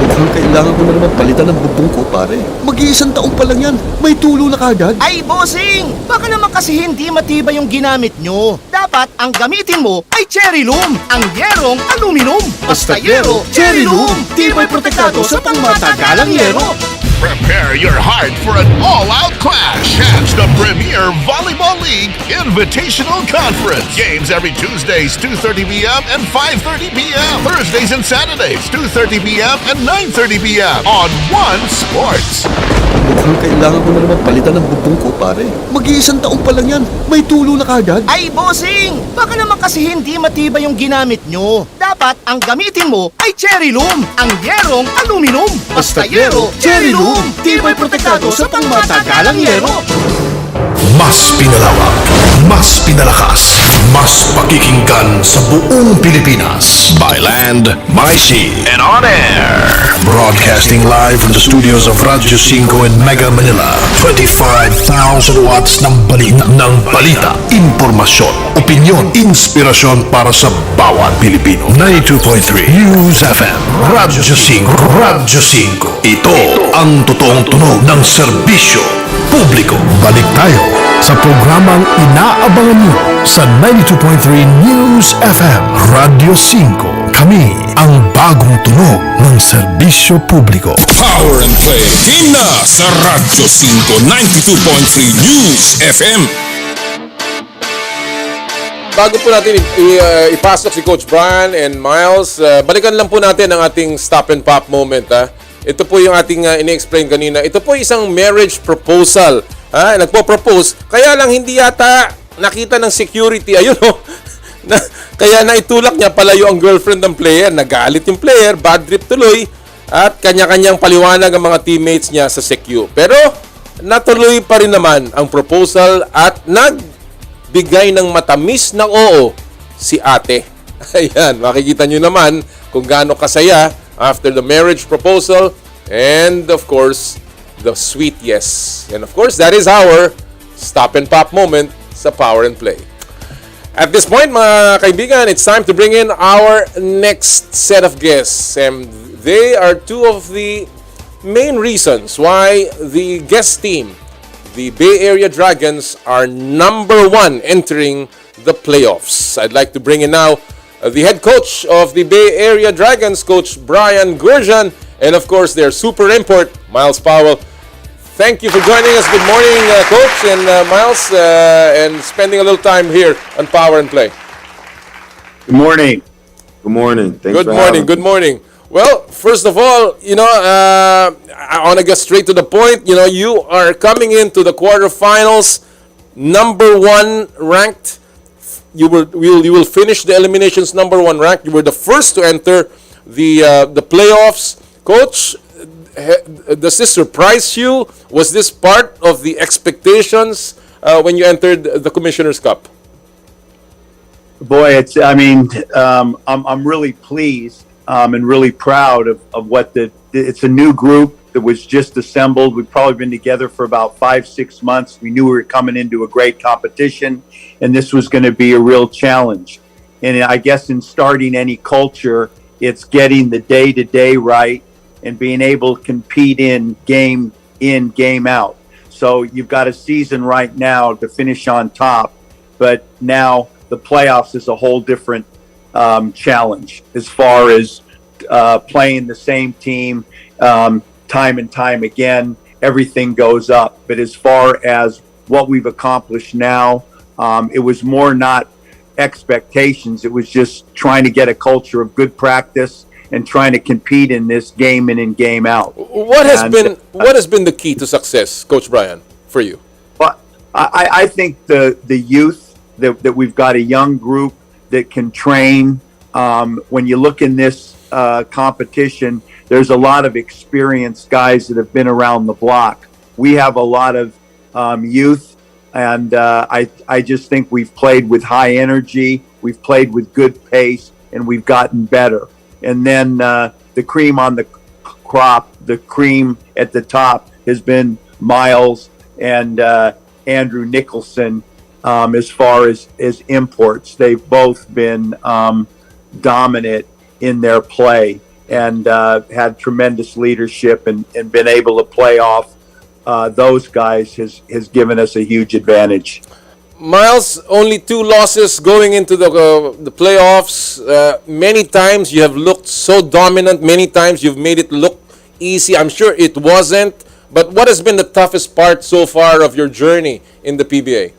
S14: Mukhang kailangan ko na naman palitan ng bubong ko, pare. Mag-iisang taong pa lang yan. May tulo na kagad.
S2: Ay, bossing! Baka naman kasi hindi matibay yung ginamit nyo. Dapat ang gamitin mo ay Cherry Loom, ang yerong aluminum. Basta yero, Cherry Loom. Tibay protektado sa pangmatagalang yero.
S13: Prepare your heart for an all-out clash. Catch the Premier Volleyball League Invitational Conference. Games every Tuesdays, 2:30 p.m. and 5:30 p.m. Thursdays and Saturdays, 2:30 p.m. and 9:30 p.m. on One Sports.
S14: Mukhang kailangan ko na naman palitan ng bubong ko, pare. Mag-iisang taong pa lang yan. May tulo na kagad.
S2: Ay, bossing! Baka naman kasi hindi matibay yung ginamit nyo. Dapat ang gamitin mo ay Cherry Loom, ang yerong aluminum. Basta yero, Cherry Loom. Tibay protektado sa pangmatagalang yero.
S12: Mas pinalawak, mas pinalakas, mas pakikinggan sa buong Pilipinas. By land, by sea, and on air. Broadcasting live from the studios of Radyo 5 in Mega Manila. 25,000 watts ng balita. Impormasyon, opinyon, inspirasyon para sa bawat Pilipino. 92.3 News FM, Radyo 5, Radyo 5. Ito ang totoong tunog ng serbisyo publiko. Balik tayo sa programang inaabangan nyo sa 92.3 News FM, Radyo 5. Kami ang bagong tunog ng serbisyo publiko.
S1: Power and Play. Team na sa Radyo 5 92.3 News FM.
S3: Bago po natin ipasok si Coach Brian and Miles, balikan lang po natin ang ating stop and pop moment. Ito po yung ating ini-explain kanina. Ito po isang marriage proposal. Nagpo-propose, kaya lang hindi yata nakita ng security. Ayun kaya naitulak niya palayo ang girlfriend ng player. Nagalit yung player, bad trip tuloy, at kanya-kanyang paliwanag ang mga teammates niya sa secu. Pero natuloy pa rin naman ang proposal at nagbigay ng matamis na oo si ate. Ayan, makikita nyo naman kung gaano kasaya after the marriage proposal and of course the sweet yes. And of course, that is our stop and pop moment sa Power and Play. At this point, mga kaibigan, it's time to bring in our next set of guests. And they are two of the main reasons why the guest team, the Bay Area Dragons, are number one entering the playoffs. I'd like to bring in now the head coach of the Bay Area Dragons, Coach Brian Gurjan, and of course their super import, Miles Powell. Thank you for joining us. Good morning, Coach and Miles, and spending a little time here on Power and Play.
S17: Good morning.
S18: Good morning. Thanks
S3: Good
S18: for
S3: morning.
S18: having me.
S3: Good morning. Well, first of all, I want to get straight to the point. You are coming into the quarterfinals, number 1 ranked. You will finish the eliminations number 1 ranked. You were the first to enter the playoffs. Coach, does this surprise you? Was this part of the expectations when you entered the Commissioner's Cup?
S17: Boy, I'm really pleased and really proud of what it's a new group that was just assembled. We've probably been together for about 5-6 months. We knew we were coming into a great competition, and this was going to be a real challenge. And I guess in starting any culture, it's getting the day-to-day right and being able to compete in, game out. So you've got a season right now to finish on top, but now the playoffs is a whole different challenge as far as playing the same team time and time again. Everything goes up. But as far as what we've accomplished now, it was more not expectations. It was just trying to get a culture of good practice and trying to compete in this game in and game out.
S3: What has been the key to success, Coach Brian, for you?
S17: Well, I think the youth that we've got a young group that can train. When you look in this competition, there's a lot of experienced guys that have been around the block. We have a lot of youth, and I just think we've played with high energy, we've played with good pace, and we've gotten better. And then the cream on the crop, the cream at the top has been Miles and Andrew Nicholson. As far as imports, they've both been dominant in their play and had tremendous leadership and been able to play off those guys has given us a huge advantage.
S3: Miles, only 2 losses going into the playoffs. Many times you have looked so dominant. Many times you've made it look easy. I'm sure it wasn't. But what has been the toughest part so far of your journey in the PBA?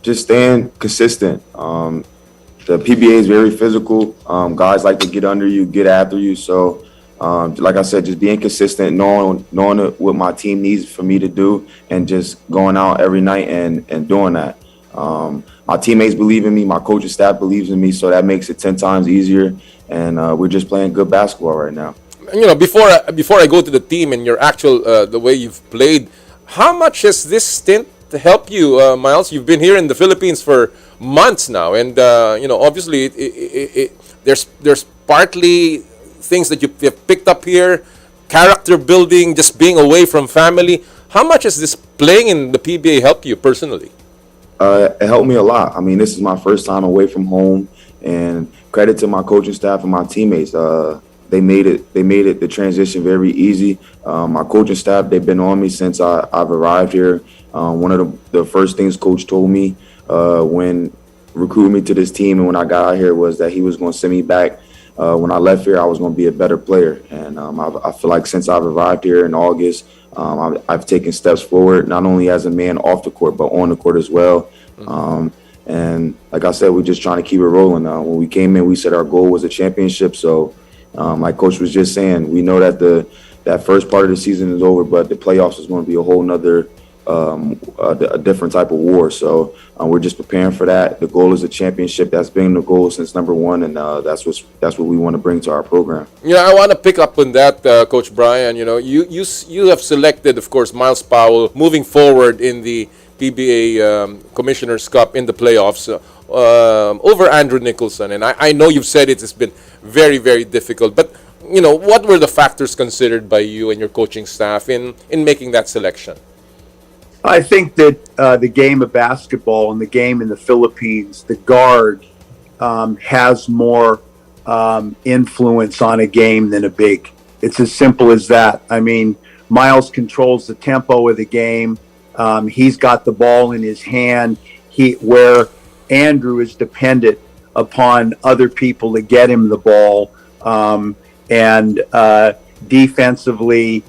S18: Just staying consistent. The PBA is very physical. Guys like to get under you, get after you. So, like I said, just being consistent, knowing what my team needs for me to do, and just going out every night and doing that. My teammates believe in me. My coaching staff believes in me. So that makes it 10 times easier. And we're just playing good basketball right now.
S3: Before I go to the team and your actual the way you've played, how much has this stint to help you, Miles? You've been here in the Philippines for months now, and obviously there's partly things that you've picked up here, character building, just being away from family. How much has this playing in the PBA helped you personally?
S18: It helped me a lot. I mean, this is my first time away from home, and credit to my coaching staff and my teammates. They made it the transition very easy. My coaching staff, they've been on me since I've arrived here. One of the first things Coach told me when recruiting me to this team and when I got out here was that he was going to send me back. When I left here, I was going to be a better player. And I feel like since I've arrived here in August, I've taken steps forward, not only as a man off the court, but on the court as well. And like I said, we're just trying to keep it rolling. When we came in, we said our goal was a championship. So like Coach was just saying, we know that that first part of the season is over, but the playoffs is going to be a whole nother a different type of war. So we're just preparing for that. The goal is a championship. That's been the goal since number 1, and that's what we want to bring to our program.
S3: I want to pick up on that, Coach Brian. You have selected, of course, Miles Powell moving forward in the PBA Commissioner's Cup in the playoffs over Andrew Nicholson, and I know you've said it's been very, very difficult, but what were the factors considered by you and your coaching staff in making that selection?
S17: I think that the game of basketball and the game in the Philippines, the guard has more influence on a game than a big. It's as simple as that. I mean, Miles controls the tempo of the game. He's got the ball in his hand. where Andrew is dependent upon other people to get him the ball, and defensively,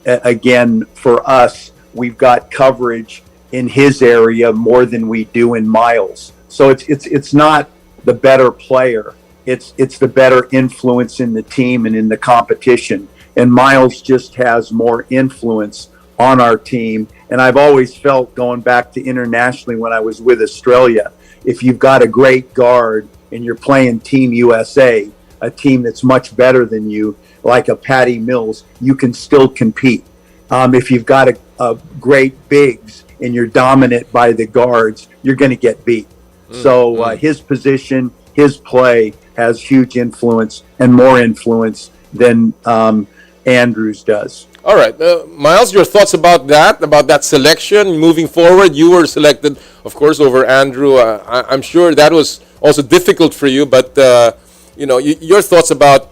S17: again, for us, we've got coverage in his area more than we do in Miles. So it's not the better player. It's the better influence in the team and in the competition. And Miles just has more influence on our team. And I've always felt, going back to internationally when I was with Australia, if you've got a great guard and you're playing Team USA, a team that's much better than you, like a Patty Mills, you can still compete. If you've got a great bigs and you're dominant by the guards, you're going to get beat. So his position, his play has huge influence, and more influence than Andrews does.
S3: All right, Miles, your thoughts about that selection moving forward? You were selected, of course, over Andrew. I'm sure that was also difficult for you, but your thoughts about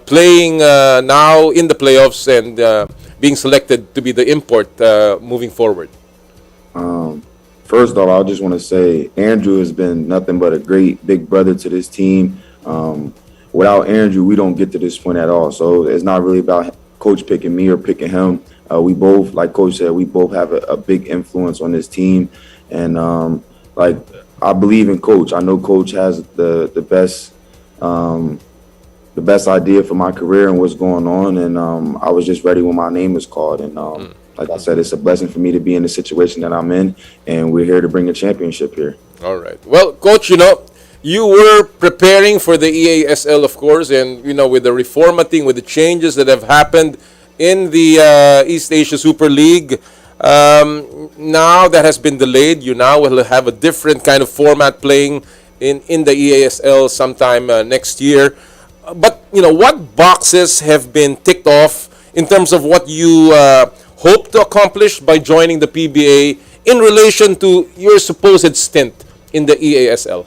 S3: playing now in the playoffs and being selected to be the import moving forward.
S18: First off, I just want to say Andrew has been nothing but a great big brother to this team. Without Andrew, we don't get to this point at all. So it's not really about Coach picking me or picking him. We both, like Coach said, we both have a big influence on this team. And I believe in Coach. I know Coach has the best idea for my career and what's going on. And I was just ready when my name was called. And like I said, it's a blessing for me to be in the situation that I'm in. And we're here to bring a championship here.
S3: All right. Well, Coach, you were preparing for the EASL, of course, and with the reformatting, with the changes that have happened in the East Asia Super League, now that has been delayed. You now will have a different kind of format playing in the EASL sometime next year. But what boxes have been ticked off in terms of what you hope to accomplish by joining the PBA in relation to your supposed stint in the EASL?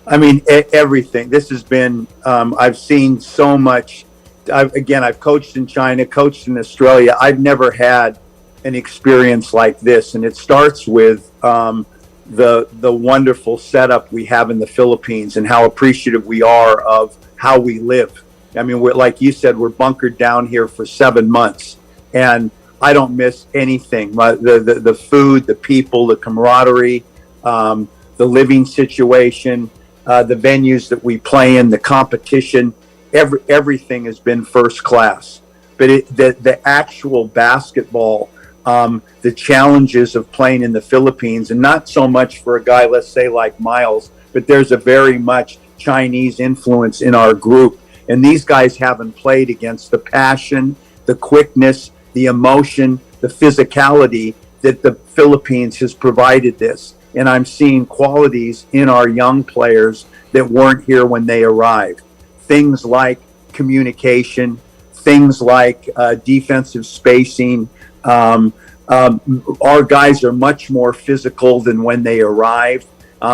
S17: I mean, everything. This has been, I've seen so much. I've coached in China, coached in Australia. I've never had an experience like this. And it starts with the wonderful setup we have in the Philippines and how appreciative we are of how we live. I mean, like you said, we're bunkered down here for 7 months. And I don't miss anything. The food, the people, the camaraderie, the living situation, the venues that we play in, the competition, everything has been first class. But the actual basketball, the challenges of playing in the Philippines, and not so much for a guy, let's say like Miles, but there's a very much Chinese influence in our group. And these guys haven't played against the passion, the quickness, the emotion, the physicality that the Philippines has provided this. And I'm seeing qualities in our young players that weren't here when they arrived. Things like communication, things like defensive spacing. Our guys are much more physical than when they arrived.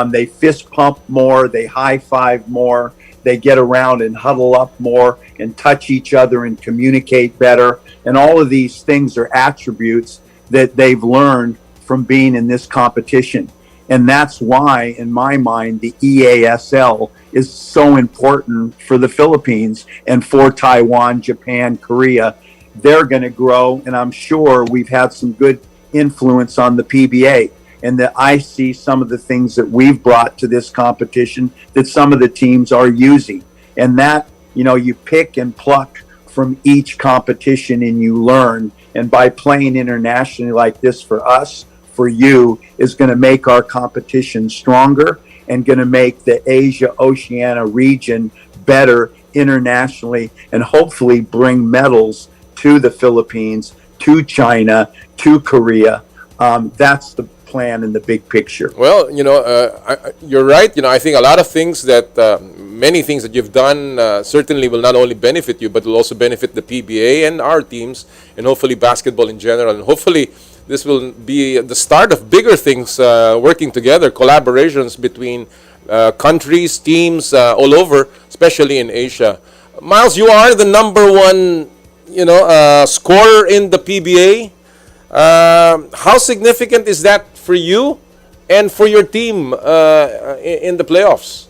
S17: They fist pump more, they high five more, they get around and huddle up more and touch each other and communicate better. And all of these things are attributes that they've learned from being in this competition. And that's why, in my mind, the EASL is so important for the Philippines and for Taiwan, Japan, Korea. They're going to grow, and I'm sure we've had some good influence on the PBA. And that I see some of the things that we've brought to this competition that some of the teams are using. And that, you pick and pluck from each competition and you learn. And by playing internationally like this for us, for you, is going to make our competition stronger and going to make the Asia-Oceania region better internationally and hopefully bring medals to the Philippines, to China, to Korea. That's the plan in the big picture.
S3: Well, you're right. I think a lot of things many things that you've done certainly will not only benefit you, but will also benefit the PBA and our teams, and hopefully basketball in general. And hopefully this will be the start of bigger things working together, collaborations between countries, teams all over, especially in Asia. Miles, you are the number one, scorer in the PBA. How significant is that for you? and for your team in the playoffs?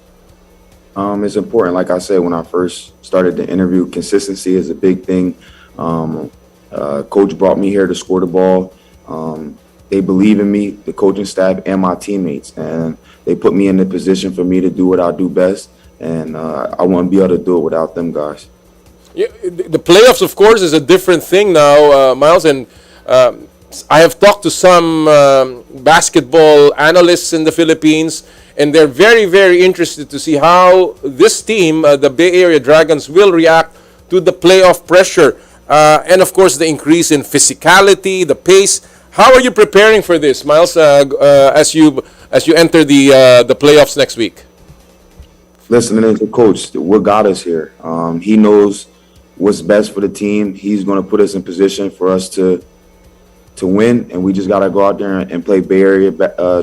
S18: It's important. Like I said, when I first started the interview, consistency is a big thing. Coach brought me here to score the ball. They believe in me, the coaching staff and my teammates, and they put me in the position for me to do what I do best. And I wouldn't be able to do it without them guys.
S3: Yeah, the playoffs, of course, is a different thing now, Miles. And I have talked to some basketball analysts in the Philippines, and they're very, very interested to see how this team, the Bay Area Dragons, will react to the playoff pressure. And, of course, the increase in physicality, the pace. How are you preparing for this, Miles, as you enter the playoffs next week?
S18: Listening to the coach, what got us here. He knows what's best for the team. He's going to put us in position for us to win, and we just got to go out there and play Bay Area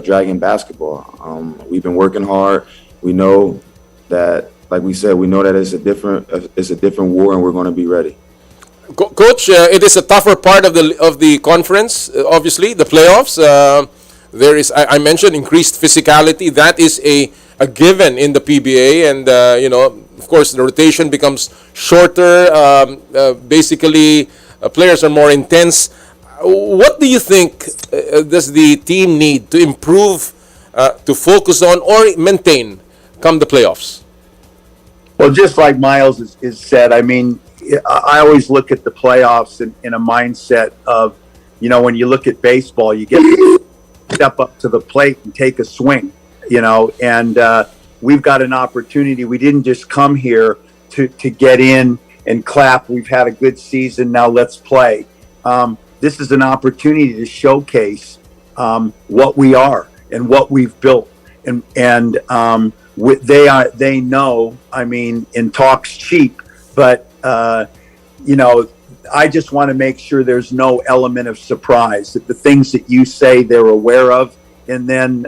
S18: Dragon basketball. We've been working hard. We know that, like we said, we know that it's a different war, and we're going to be ready.
S3: Coach, it is a tougher part of the conference. Obviously, the playoffs. There is, I mentioned, increased physicality. That is a given in the PBA, and of course, the rotation becomes shorter. Basically, players are more intense. What do you think does the team need to improve, to focus on, or maintain come the playoffs?
S17: Well, just like Miles is said, I mean, I always look at the playoffs in a mindset of, when you look at baseball, you get to step up to the plate and take a swing, and we've got an opportunity. We didn't just come here to get in and clap. We've had a good season. Now let's play. This is an opportunity to showcase what we are and what we've built. And they know, I mean, in talk's cheap, but I just want to make sure there's no element of surprise, that the things that you say they're aware of, and then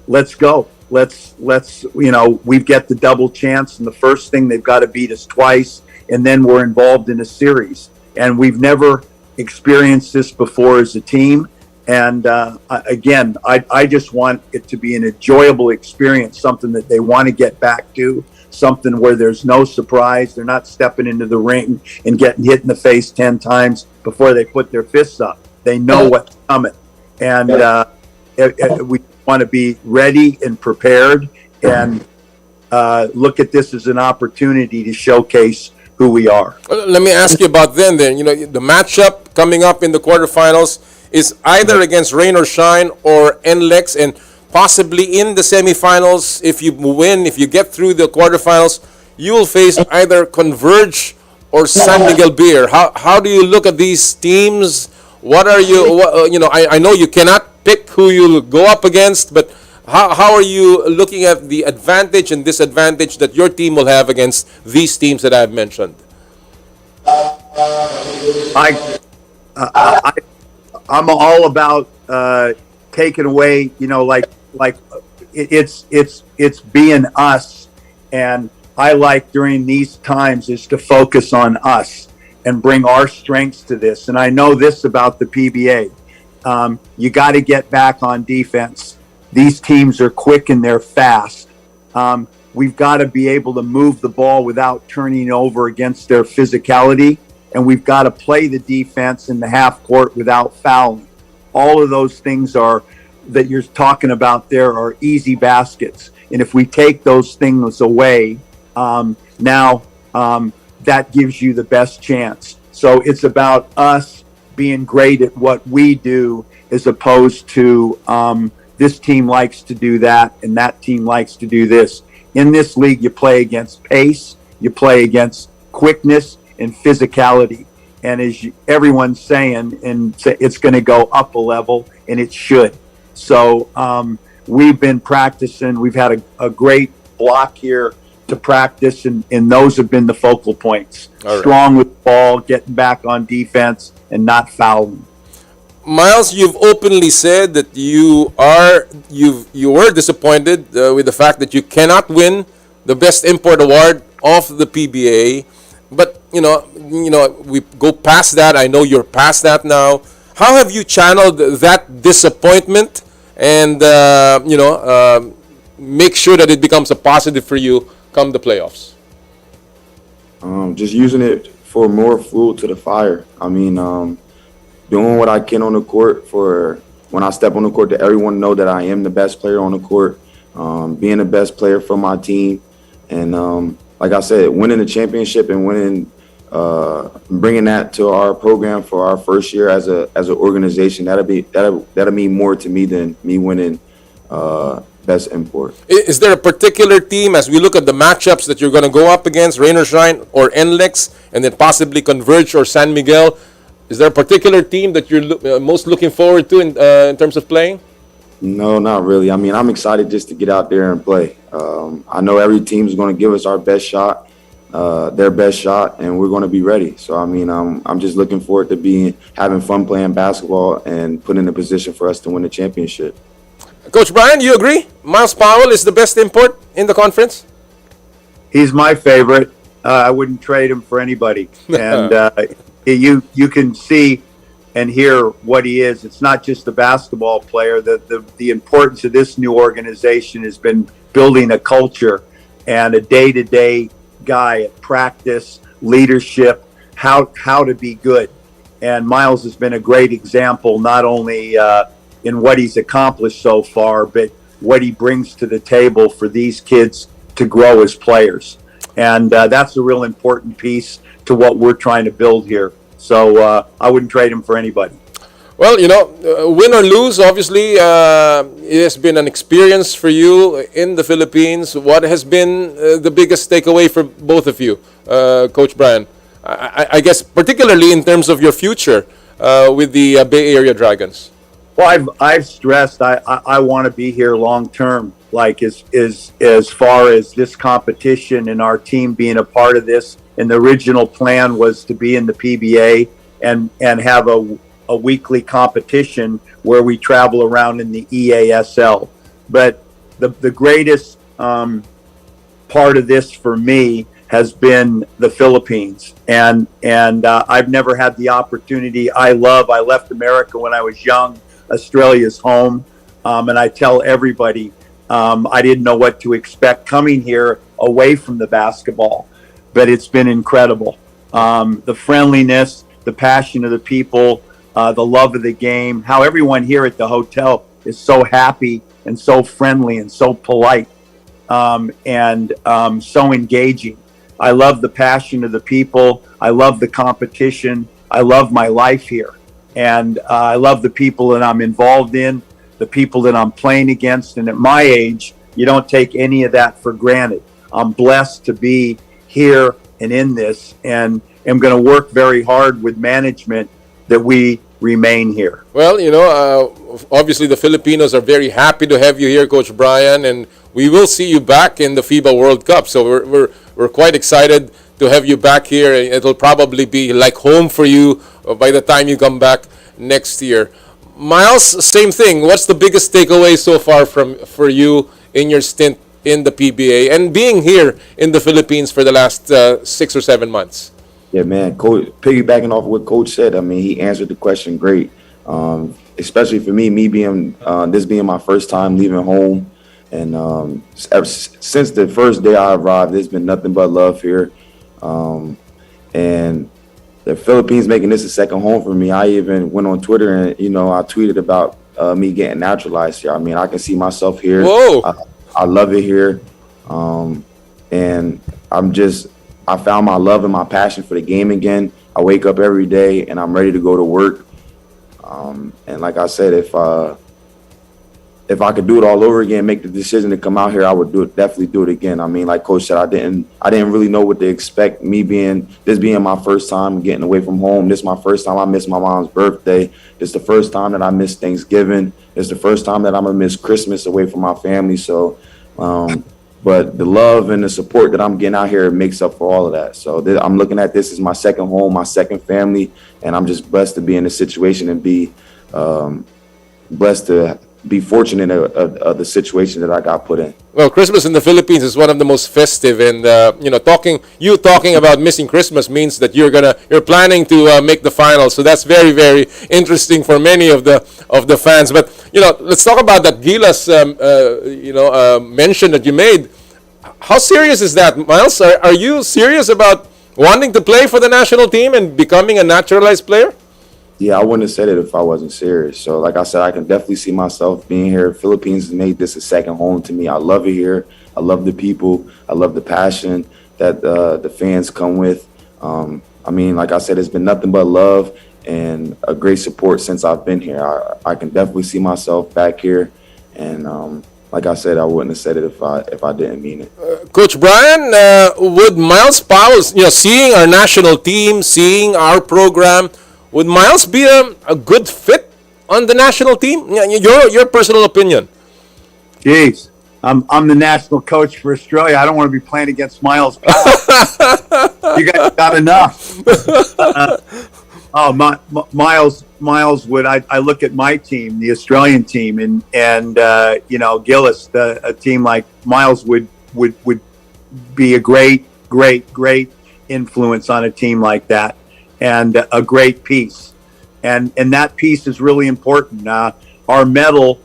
S17: let's go. Let's we get the double chance, and the first thing, they've got to beat us twice, and then we're involved in a series. And we've never experienced this before as a team. And again, I just want it to be an enjoyable experience, something that they want to get back to, something where there's no surprise. They're not stepping into the ring and getting hit in the face 10 times before they put their fists up. They know what's coming. And we want to be ready and prepared, and look at this as an opportunity to showcase who we are.
S3: Let me ask you about then. The matchup coming up in the quarterfinals is either against Rain or Shine or NLEX, and possibly in the semifinals, if you win, if you get through the quarterfinals, you will face either Converge or San Miguel Beer. How do you look at these teams? What are you? I know you cannot pick who you'll go up against, but how are you looking at the advantage and disadvantage that your team will have against these teams that I've mentioned?
S17: I'm all about taking away, it's being us, and I like during these times is to focus on us and bring our strengths to this. And I know this about the PBA. You got to get back on defense. These teams are quick and they're fast. We've got to be able to move the ball without turning over against their physicality. And we've got to play the defense in the half court without fouling. All of those things that you're talking about there are easy baskets. And if we take those things away, that gives you the best chance. So it's about us being great at what we do, as opposed to this team likes to do that and that team likes to do this. In this league, you play against pace, you play against quickness and physicality. And as everyone's saying, and it's going to go up a level, and it should. So we've been practicing. We've had a great block here to practice, and those have been the focal points. Right. Strong with the ball, getting back on defense, and not fouling.
S3: Miles, you've openly said that you were disappointed with the fact that you cannot win the Best Import Award of the PBA. But we go past that. I know you're past that now. How have you channeled that disappointment and make sure that it becomes a positive for you come the playoffs?
S18: Just using it for more fuel to the fire. I mean, doing what I can on the court for when I step on the court, to everyone know that I am the best player on the court, being the best player for my team, and like I said, winning the championship and bringing that to our program for our first year as an organization. That'll mean more to me than me winning best import.
S3: Is there a particular team, as we look at the matchups that you're going to go up against, Rain or Shine or NLEX, and then possibly Converge or San Miguel? Is there a particular team that you're most looking forward to in terms of playing?
S18: No, not really. I mean, I'm excited just to get out there and play. I know every team is going to give us our best shot, their best shot, and we're going to be ready. So, I mean, I'm just looking forward to having fun playing basketball and putting in a position for us to win the championship.
S3: Coach Brian, you agree? Miles Powell is the best import in the conference?
S17: He's my favorite. I wouldn't trade him for anybody. And you can see and hear what he is. It's not just a basketball player. The importance of this new organization has been building a culture and a day-to-day guy at practice, leadership, how to be good. And Miles has been a great example, not only in what he's accomplished so far, but what he brings to the table for these kids to grow as players. And that's a real important piece to what we're trying to build here. So I wouldn't trade him for anybody.
S3: Well, win or lose, obviously, it has been an experience for you in the Philippines. What has been the biggest takeaway for both of you, Coach Brian? I guess particularly in terms of your future with the Bay Area Dragons.
S17: Well, I've stressed I want to be here long term. Like as far as this competition and our team being a part of this, and the original plan was to be in the PBA and have a weekly competition where we travel around in the EASL. But the greatest part of this for me has been the Philippines, and I've never had the opportunity. I left America when I was young. Australia's home, and I tell everybody I didn't know what to expect coming here away from the basketball, but it's been incredible. The friendliness, the passion of the people, the love of the game, how everyone here at the hotel is so happy and so friendly and so polite, and so engaging. I love the passion of the people. I love the competition. I love my life here. And I love the people that I'm involved in, the people that I'm playing against. And at my age, you don't take any of that for granted. I'm blessed to be here and in this, and am going to work very hard with management that we remain here.
S3: Well, obviously the Filipinos are very happy to have you here, Coach Brian, and we will see you back in the FIBA World Cup. So we're quite excited to have you back here. It'll probably be like home for you by the time you come back next year. Miles, same thing. What's the biggest takeaway so far for you in your stint in the PBA and being here in the Philippines for the last 6 or 7 months?
S18: Yeah, man. Coach, piggybacking off what Coach said, I mean, he answered the question great. Especially for me being this being my first time leaving home, and since the first day I arrived, there's been nothing but love here. And the Philippines making this a second home for me. I even went on Twitter and I tweeted about me getting naturalized here. I mean, I can see myself here.
S3: Whoa!
S18: I love it here, and I found my love and my passion for the game again. I wake up every day and I'm ready to go to work. And like I said, if I could do it all over again, make the decision to come out here, I would definitely do it again. I mean, like Coach said, I didn't really know what to expect. This being my first time getting away from home. This is my first time I missed my mom's birthday. This is the first time that I missed Thanksgiving. It's the first time that I'm gonna miss Christmas away from my family. So, but the love and the support that I'm getting out here makes up for all of that. So I'm looking at this as my second home, my second family, and I'm just blessed to be in this situation and be blessed to be fortunate of the situation that I got put in.
S3: Well, Christmas in the Philippines is one of the most festive, and talking about missing Christmas means that you're planning to make the finals. So that's very, very interesting for many of the fans. But let's talk about that Gilas mention that you made. How serious is that, Miles? Are you serious about wanting to play for the national team and becoming a naturalized player?
S18: Yeah, I wouldn't have said it if I wasn't serious. So like I said, I can definitely see myself being here. Philippines has made this a second home to me. I love it here. I love the people. I love the passion that the fans come with. Like I said, it's been nothing but love and a great support since I've been here. I can definitely see myself back here. And like I said, I wouldn't have said it if I didn't mean it.
S3: Coach Brian, would Miles Powers, seeing our national team, seeing our program, would Miles be a good fit on the national team? Your personal opinion.
S17: Jeez, I'm the national coach for Australia. I don't want to be playing against Miles. You guys got enough. Miles would. I look at my team, the Australian team, and Gillis, a team like Miles would be a great influence on a team like that. And a great piece, and that piece is really important. Our medal,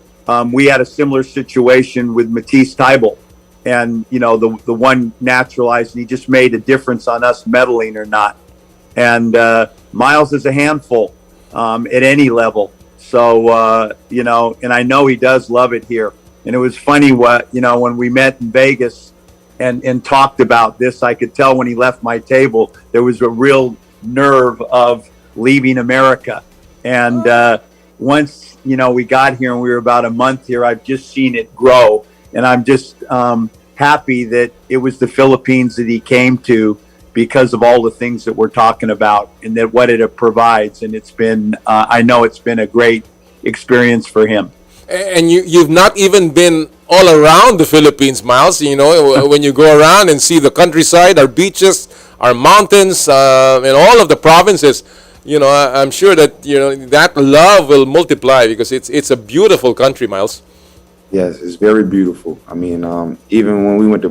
S17: we had a similar situation with Matisse Tybalt, and the one naturalized, and he just made a difference on us medaling or not. And Miles is a handful at any level. So and I know he does love it here. And it was funny when we met in Vegas and talked about this, I could tell when he left my table there was a real nerve of leaving America. And once we got here and we were about a month here, I've just seen it grow, and I'm just happy that it was the Philippines that he came to because of all the things that we're talking about and that what it provides. And it's been I know it's been a great experience for him.
S3: And you've not even been all around the Philippines, Miles. When you go around and see the countryside, our beaches, our mountains, and all of the provinces, I'm sure that that love will multiply because it's a beautiful country, Miles.
S18: Yes, it's very beautiful. Even when we went to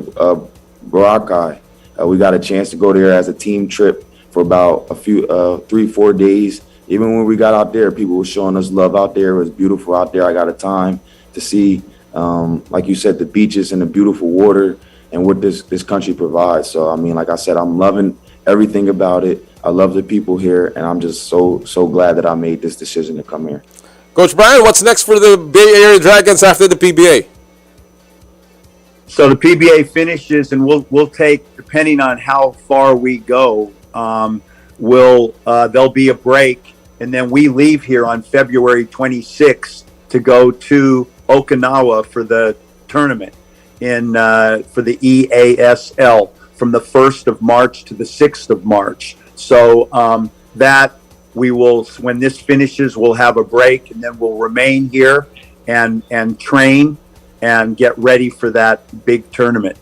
S18: Boracay, we got a chance to go there as a team trip for about a few 3-4 days. Even when we got out there, people were showing us love out there. It was beautiful out there. I got a time to see, like you said, the beaches and the beautiful water and what this country provides. So, like I said, I'm loving everything about it. I love the people here, and I'm just so glad that I made this decision to come here.
S3: Coach Brian, what's next for the Bay Area Dragons after the PBA?
S17: So the PBA finishes, and we'll take, depending on how far we go, there'll be a break, and then we leave here on February 26th to go to Okinawa for the tournament for the EASL from the 1st of March to the 6th of March. So that we will, when this finishes, we'll have a break, and then we'll remain here and train and get ready for that big tournament.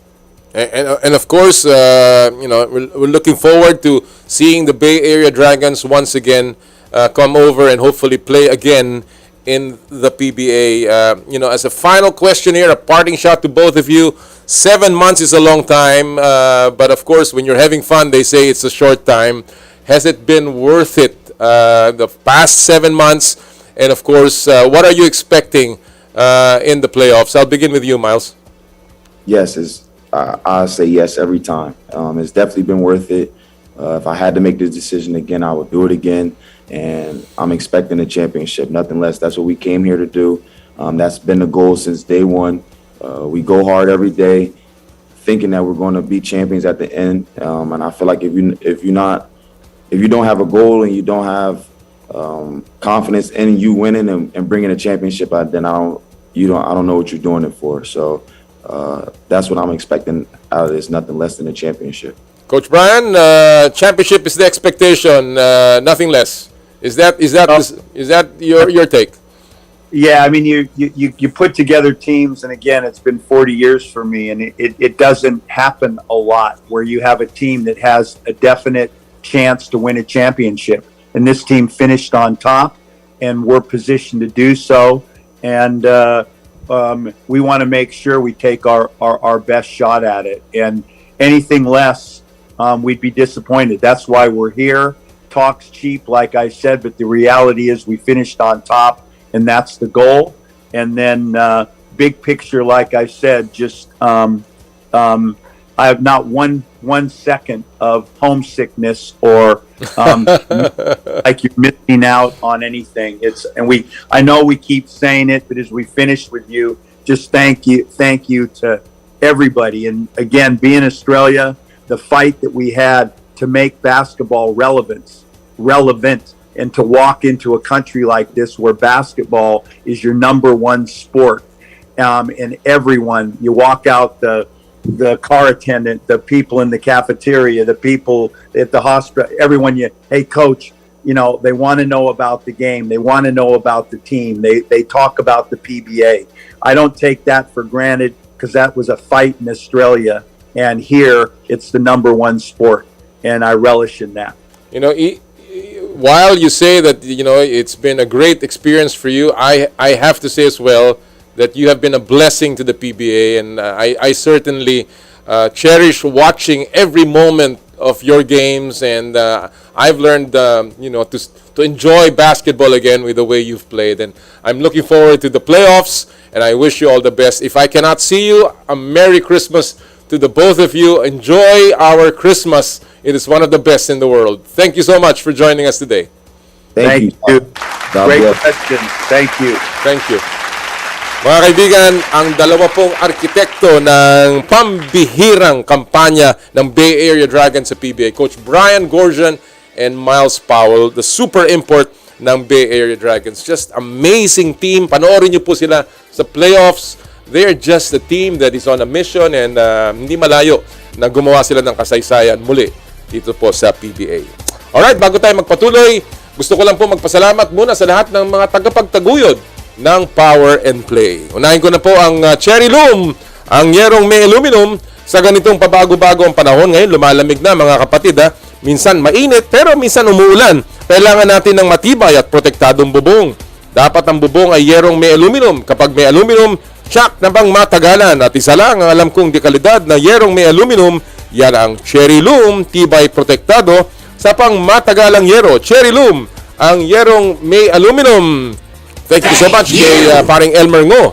S3: And of course, we're looking forward to seeing the Bay Area Dragons once again come over and hopefully play again in the PBA. As a final question here, a parting shot to both of you. 7 months is a long time, but of course, when you're having fun, they say it's a short time. Has it been worth it, the past 7 months? And of course, what are you expecting in the playoffs? I'll begin with you, Miles.
S18: Yes, I say yes every time. It's definitely been worth it. If I had to make this decision again, I would do it again. And I'm expecting a championship, nothing less. That's what we came here to do. That's been the goal since day one. We go hard every day, thinking that we're going to be champions at the end. And I feel like if you don't have a goal and you don't have confidence in you winning and bringing a championship, then I don't know what you're doing it for. So that's what I'm expecting out of this, nothing less than a championship.
S3: Coach Brian, championship is the expectation, nothing less. Is that your take?
S17: Yeah, you put together teams, and again, it's been 40 years for me, and it doesn't happen a lot where you have a team that has a definite chance to win a championship. And this team finished on top, and we're positioned to do so. and we want to make sure we take our best shot at it. And anything less, we'd be disappointed. That's why we're here. Talk's cheap, like I said, but the reality is we finished on top, and that's the goal. And then big picture, like I said, just I have not one second of homesickness or like you're missing out on anything. I know we keep saying it, but as we finish with you, just thank you to everybody. And again, being Australia, the fight that we had to make basketball relevant, and to walk into a country like this where basketball is your number one sport, and everyone, you walk out, the car attendant, the people in the cafeteria, the people at the hospital, everyone, hey coach, they want to know about the game. They want to know about the team. They talk about the PBA. I don't take that for granted, because that was a fight in Australia, and here it's the number one sport, and I relish in that.
S3: While you say that, it's been a great experience for you, I have to say as well that you have been a blessing to the PBA, and I certainly cherish watching every moment of your games, and I've learned, to enjoy basketball again with the way you've played, and I'm looking forward to the playoffs, and I wish you all the best. If I cannot see you, a Merry Christmas to the both of you. Enjoy our Christmas. It is one of the best in the world. Thank you so much for joining us today.
S17: Thank you. Great question. Thank you.
S3: Thank you. Mga kaibigan, ang dalawa pong arkitekto ng pambihirang kampanya ng Bay Area Dragons sa PBA, Coach Brian Gorgian and Miles Powell, the super import ng Bay Area Dragons. Just amazing team. Panoorin niyo po sila sa playoffs. They're just a team that is on a mission, and hindi malayo na gumawa sila ng kasaysayan muli dito po sa PBA. Alright, bago tayo magpatuloy, gusto ko lang po magpasalamat muna sa lahat ng mga tagapagtaguyod ng Power and Play. Unahin ko na po ang Cherry Loom, ang yerong may aluminum. Sa ganitong pabago-bago ang panahon ngayon, lumalamig na mga kapatid. Minsan mainit, pero minsan umuulan. Kailangan natin ng matibay at protektadong bubong. Dapat ang bubong ay yerong may aluminum. Kapag may aluminum, tsak na bang matagalan. At isa lang ang alam kong dekalidad na yerong may aluminum, yan ang Cherry Loom, tibay protektado sa pang matagalang yero. Cherry Loom, ang yerong may aluminum. Thank you so much kay paring Elmer Ngo.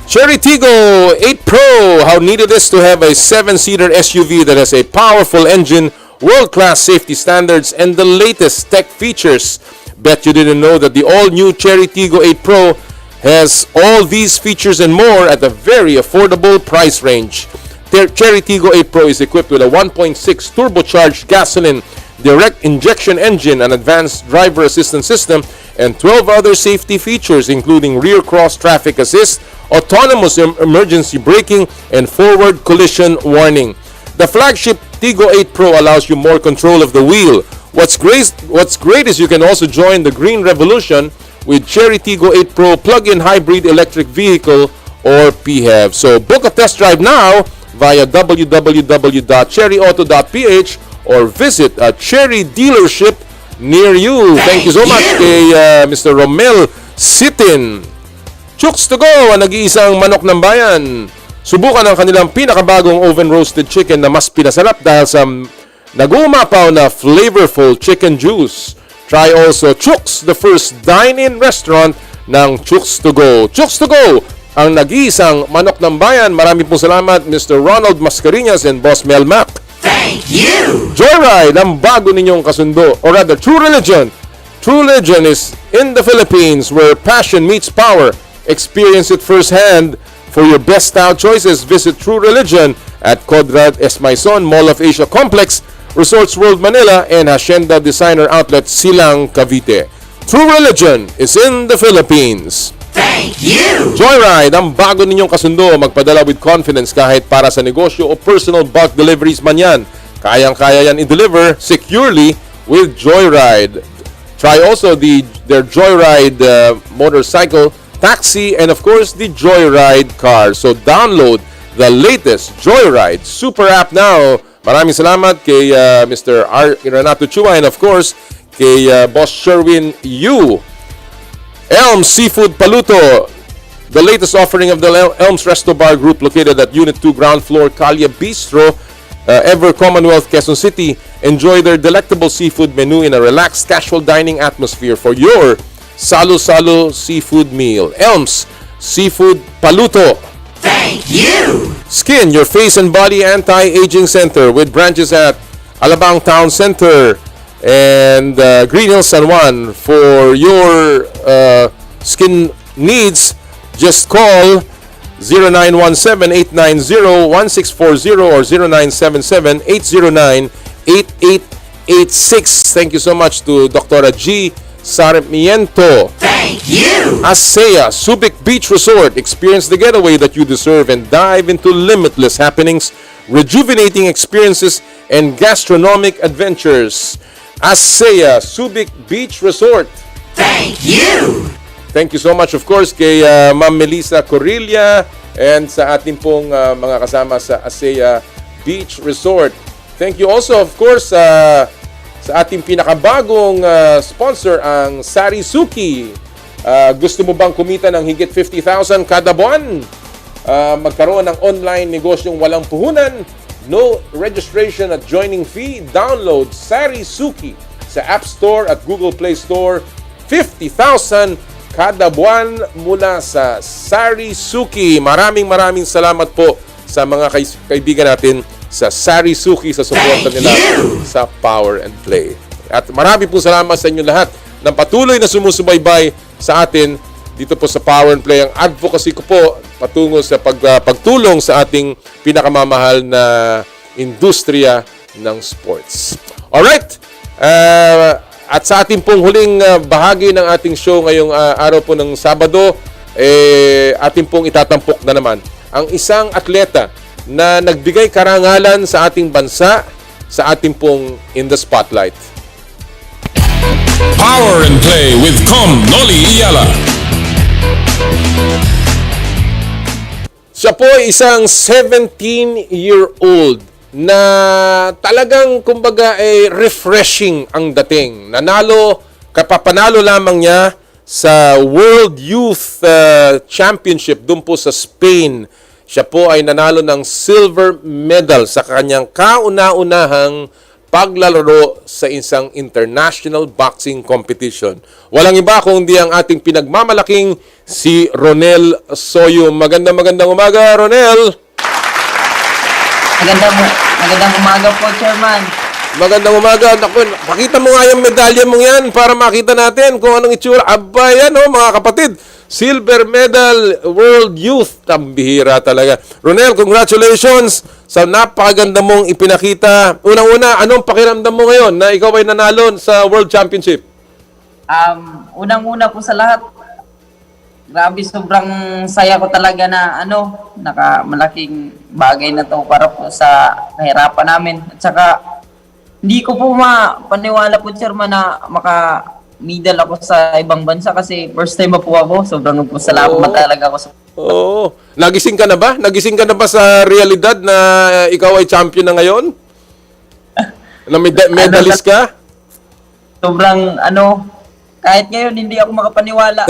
S3: Cherry Tiggo 8 Pro. How neat it is to have a 7-seater SUV that has a powerful engine, world-class safety standards, and the latest tech features. Bet you didn't know that the all-new Cherry Tiggo 8 Pro has all these features and more at a very affordable price range. Cherry Tiggo 8 Pro is equipped with a 1.6 turbocharged gasoline direct injection engine, an advanced driver assistance system, and 12 other safety features including rear cross traffic assist, autonomous emergency braking, and forward collision warning. The flagship Tiggo 8 Pro allows you more control of the wheel. What's great is you can also join the green revolution with Cherry Tiggo 8 Pro plug-in hybrid electric vehicle, or PHEV. So book a test drive now via www.cherryauto.ph or visit a Cherry dealership near you. Thank you so much kay Mr. Romel Sitin. Chooks to go, ang nag-iisang manok ng bayan. Subukan ang kanilang pinakabagong oven-roasted chicken na mas pinasarap dahil sa nag-uumapaw na flavorful chicken juice. Try also Chooks, the first dine-in restaurant ng Chooks to go. Chooks to go, ang nag-iisang manok ng bayan. Maraming pong salamat, Mr. Ronald Mascareñas and Boss Mel Mac.
S19: Thank you!
S3: Joyride, ang bago ninyong kasundo, or rather, True Religion. True Religion is in the Philippines where passion meets power. Experience it firsthand. For your best style choices, visit True Religion at Codrad Esmaison Mall of Asia Complex, Resorts World Manila, and Hacienda Designer Outlet Silang, Cavite. True Religion is in the Philippines.
S19: Thank you!
S3: Joyride, ang bago ninyong kasundo. Magpadala with confidence kahit para sa negosyo o personal bulk deliveries man yan. Kayang-kaya yan i-deliver securely with Joyride. Try also their Joyride motorcycle, taxi, and of course the Joyride car. So download the latest Joyride super app now. Maraming salamat kay Mr. Renato Chua, and of course kay Boss Sherwin Yu. Elms Seafood Paluto, the latest offering of the Elms Resto Bar Group located at Unit 2 ground floor, Calya Bistro, Ever Commonwealth, Quezon City. Enjoy their delectable seafood menu in a relaxed, casual dining atmosphere for your Salo-Salo seafood meal. Elms Seafood Paluto.
S19: Thank you!
S3: Skin, your face and body anti-aging center with branches at Alabang Town Center and Green Hills San Juan. For your skin needs, just call 0917-890-1640 or 0977-809-8886. Thank you so much to Dr. G. Sarmiento.
S19: Thank you!
S3: ASEA Subic Beach Resort. Experience the getaway that you deserve and dive into limitless happenings, rejuvenating experiences, and gastronomic adventures. ASEA Subic Beach Resort.
S19: Thank you!
S3: Thank you so much, of course, kay Ma'am Melissa Corilla and sa ating pong mga kasama sa ASEA Beach Resort. Thank you also, of course, sa ating pinakabagong sponsor, ang Sarisuki. Gusto mo bang kumita ng higit 50,000 kada buwan? Magkaroon ng online negosyong walang puhunan? No registration at joining fee? Download Sarisuki sa App Store at Google Play Store. 50,000 kada buwan mula sa Sarisuki. Maraming salamat po sa mga kaibigan natin sa Sarisuki sa suporta nila sa Power and Play. At marami po salamat sa inyo lahat ng patuloy na sumusubaybay sa atin dito po sa Power and Play. Ang advocacy ko po patungo sa pagtulong sa ating pinakamamahal na industriya ng sports. Alright! At sa ating pong huling bahagi ng ating show ngayong araw po ng Sabado, ating pong itatampok na naman ang isang atleta na nagbigay karangalan sa ating bansa sa ating pong In the Spotlight.
S1: Power and Play with Com Noli Iyala.
S3: Siya po ay isang 17-year-old na talagang kumbaga ay refreshing ang dating. Kapapanalo lamang niya sa World Youth Championship doon po sa Spain. Siya po ay nanalo ng silver medal sa kanyang kauna-unahang paglalaro sa isang international boxing competition. Walang iba kundi ang ating pinagmamalaking si Ronel Soyo. Magandang umaga, Ronel!
S20: Magandang umaga po, Chairman.
S3: Magandang umaga. Naku, pakita mo nga yung medalya mo yan para makita natin kung anong itsura. Aba, yan mga kapatid. Silver medal, World Youth. Tambihira talaga. Ronel, congratulations sa napakaganda mong ipinakita. Unang-una, anong pakiramdam mo ngayon na ikaw ay nanalo sa World Championship?
S20: Unang-una po sa lahat, grabe, sobrang saya ko talaga na malaking bagay na to para po sa kahirapan namin. At saka, hindi ko po mapaniwala po, Chairman, na maka-medal ako sa ibang bansa kasi first time po ako. Sobrang po salamat talaga ako.
S3: Oo. Nagising ka na ba? Nagising ka na ba sa realidad na ikaw ay champion na ngayon? Na medalist ka?
S20: Sobrang kahit ngayon hindi ako makapaniwala.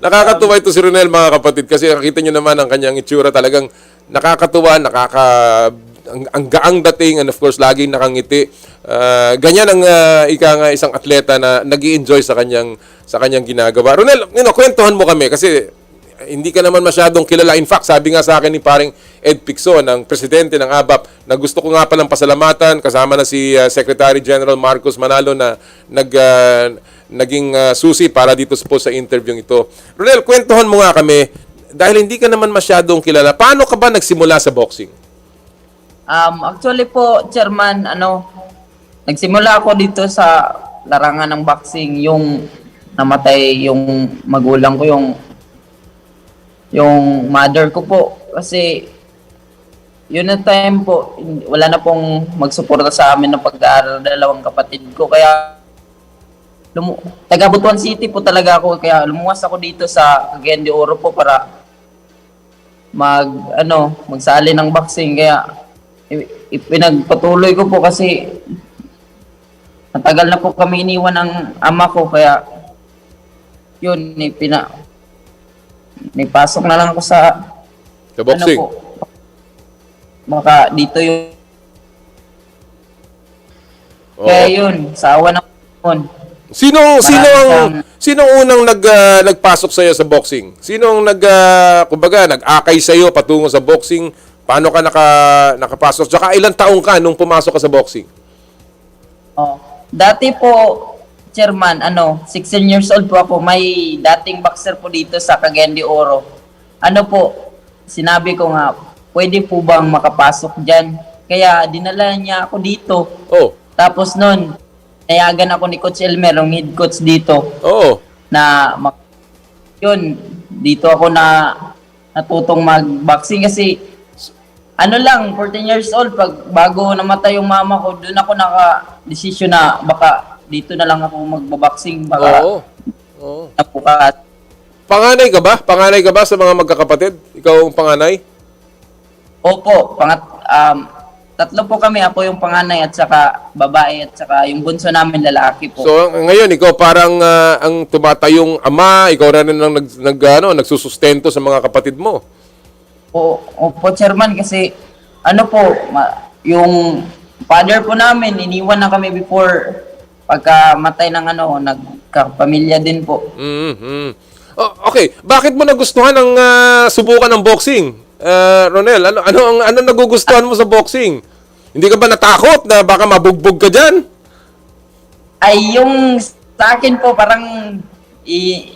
S3: Nakakatuwa ito si Ronel, mga kapatid, kasi nakita nyo naman ang kanyang itsura, talagang nakakatuwa, ang gaang dating, and of course laging nakangiti. Ganyan ang isang atleta na nag-i-enjoy sa kanyang ginagawa. Ronel, kwentuhan mo kami kasi hindi ka naman masyadong kilala. In fact, sabi nga sa akin ni paring Ed Picson, ang presidente ng ABAP, na gusto ko nga palang pasalamatan, kasama na si Secretary General Marcos Manalo na naging susi para dito po sa interview ito. Ronel, kwentuhan mo nga kami, dahil hindi ka naman masyadong kilala, paano ka ba nagsimula sa boxing?
S20: Actually po, Chairman, nagsimula ako dito sa larangan ng boxing, yung namatay yung magulang ko, yung mother ko po. Kasi yun na time po, wala na pong magsuporta sa amin ng pag-aaral, dalawang kapatid ko. Kaya taga Butuan City po talaga ako, kaya lumuwas ako dito sa Cagayan de Oro po para magsali ng boxing. Kaya ipinagpatuloy ko po kasi matagal na po kami iniwan ng ama ko, kaya yun, pasok na lang ako sa
S3: boxing.
S20: Ano po, baka dito yung kaya yun, sa awa ng Panginoon.
S3: Sino unang nagpasok sa iyo sa boxing? Sino ang kumbaga nag-akay sa iyo patungo sa boxing? Paano ka nakapasok? Tsaka ilang taong ka nung pumasok ka sa boxing?
S20: Dati po, Chairman, 16 years old po ako. May dating boxer po dito sa Cagayan de Oro. Sinabi ko nga, pwede po bang makapasok dyan? Kaya dinala niya ako dito. Tapos nun, nayagan ako ni Coach Elmer, yung head coach dito. Yun, dito ako natutong mag-boxing kasi 14 years old, bago namatay yung mama ko, doon ako naka-desisyon na baka dito na lang ako magbaboxing. Baka napukas.
S3: Panganay ka ba? Panganay ka ba sa mga magkakapatid? Ikaw ang panganay?
S20: Opo, tatlo po kami, ako yung panganay at saka babae at saka yung bunso namin lalaki po.
S3: So ngayon ikaw parang ang tumatayong ama, ikaw rin ang nagsusustento sa mga kapatid mo.
S20: Opo, Chairman, kasi yung father po namin, iniwan na kami before pagkamatay ng nagkapamilya din po.
S3: Okay, bakit mo nagustuhan ang subukan ng boxing? Ronel, ano nagugustuhan mo sa boxing? Hindi ka ba natakot na baka mabugbog ka dyan?
S20: Ay, yung sa akin po, parang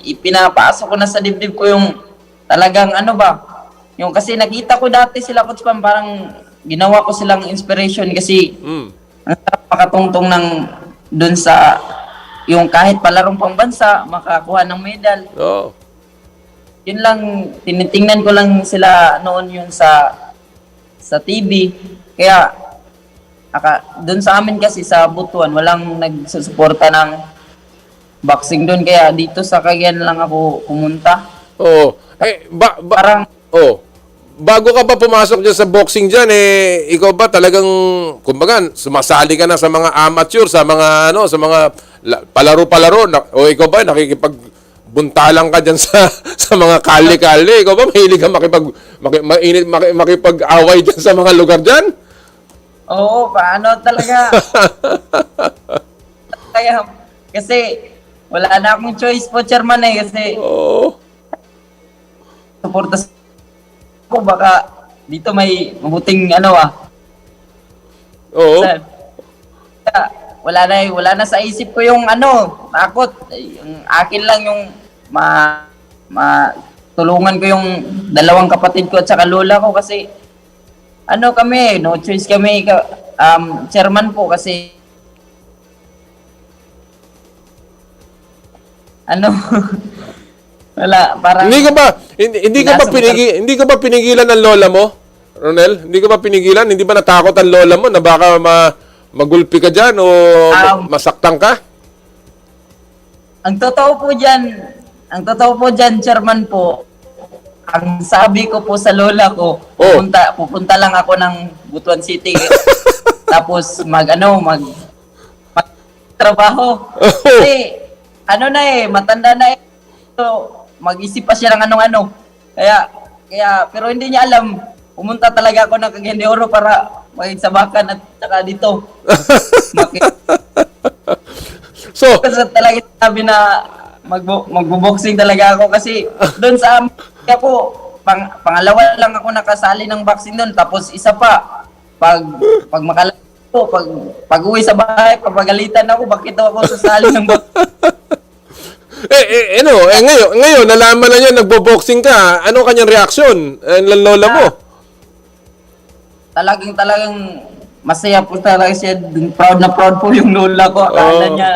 S20: ipinapasok ko na sa dibdib ko yung talagang yung kasi nakita ko dati sila Coach Pam, parang ginawa ko silang inspiration kasi ang sarap makatungtong ng dun sa yung kahit palarong pambansa, makakuha ng medal. Yun lang, tinitingnan ko lang sila noon yun sa TV. Kaya, dun sa amin kasi sa Butuan, walang nagsusuporta ng boxing dun. Kaya dito sa Cagayan lang ako pumunta.
S3: Bago ka pa pumasok dyan sa boxing dyan, ikaw ba talagang, kumbaga, sumasali ka na sa mga amateur, sa mga, sa mga palaro-palaro, o ikaw ba nakikipagbuntalang ka dyan sa mga kali-kali? Ikaw ba mahilig ka makipag-away dyan sa mga lugar dyan?
S20: Oo, paano talaga? Kasi, wala na akong choice po, Chairman, kasi suporta ko, baka dito may mabuting wala na sa isip ko yung takot. Yung akin lang yung tulungan ko yung dalawang kapatid ko at saka lola ko kasi kami, no choice kami, Chairman po, kasi wala, parang hindi ka ba pinigilan ng lola mo, Ronel? Hindi ka ba pinigilan? Hindi ba natakot ang lola mo na baka magulpi ka diyan o masaktan ka? Ang totoo po diyan, Chairman po, ang sabi ko po sa lola ko, pupunta lang ako ng Butuan City. Tapos trabaho. Kasi matanda na so, mag-isip pa siya ng anong-ano. Kaya, pero hindi niya alam, pumunta talaga ako ng Cagayan de Oro para magsabakan at saka dito. So, kasi talaga sabi na magbo-boxing talaga ako kasi doon sa ako, pangalawa lang ako nakasali ng boxing doon. Tapos isa pa, pag makalala ko, pag uwi sa bahay, papagalitan ako, bakit ako sasali ng boxing? Ngayon, nalaman na niya nagbo-boxing ka. Ano kanyang reaksyon? Ng lola mo? Talagang masaya po talaga siya. Proud na proud po yung lola ko. Akala niya.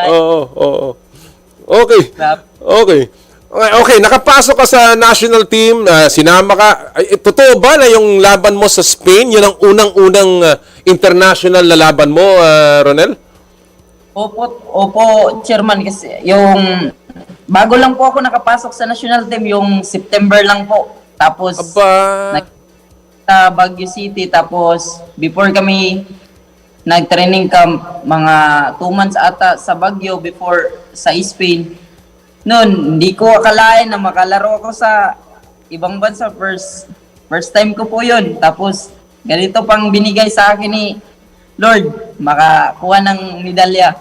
S20: Okay, nakapasok ka sa national team, sinama ka. Totoo ba na yung laban mo sa Spain, yun ang unang-unang international na laban mo, Ronel? Opo, Chairman, kasi yung bago lang po ako nakapasok sa national team, yung September lang po. Tapos, sa Baguio City, tapos before kami nag-training camp, mga 2 months ata sa Baguio before sa Spain, noon, hindi ko akalain na makalaro ako sa ibang bansa. First time ko po yun. Tapos, ganito pang binigay sa akin ni Lord, makakuha ng medalya.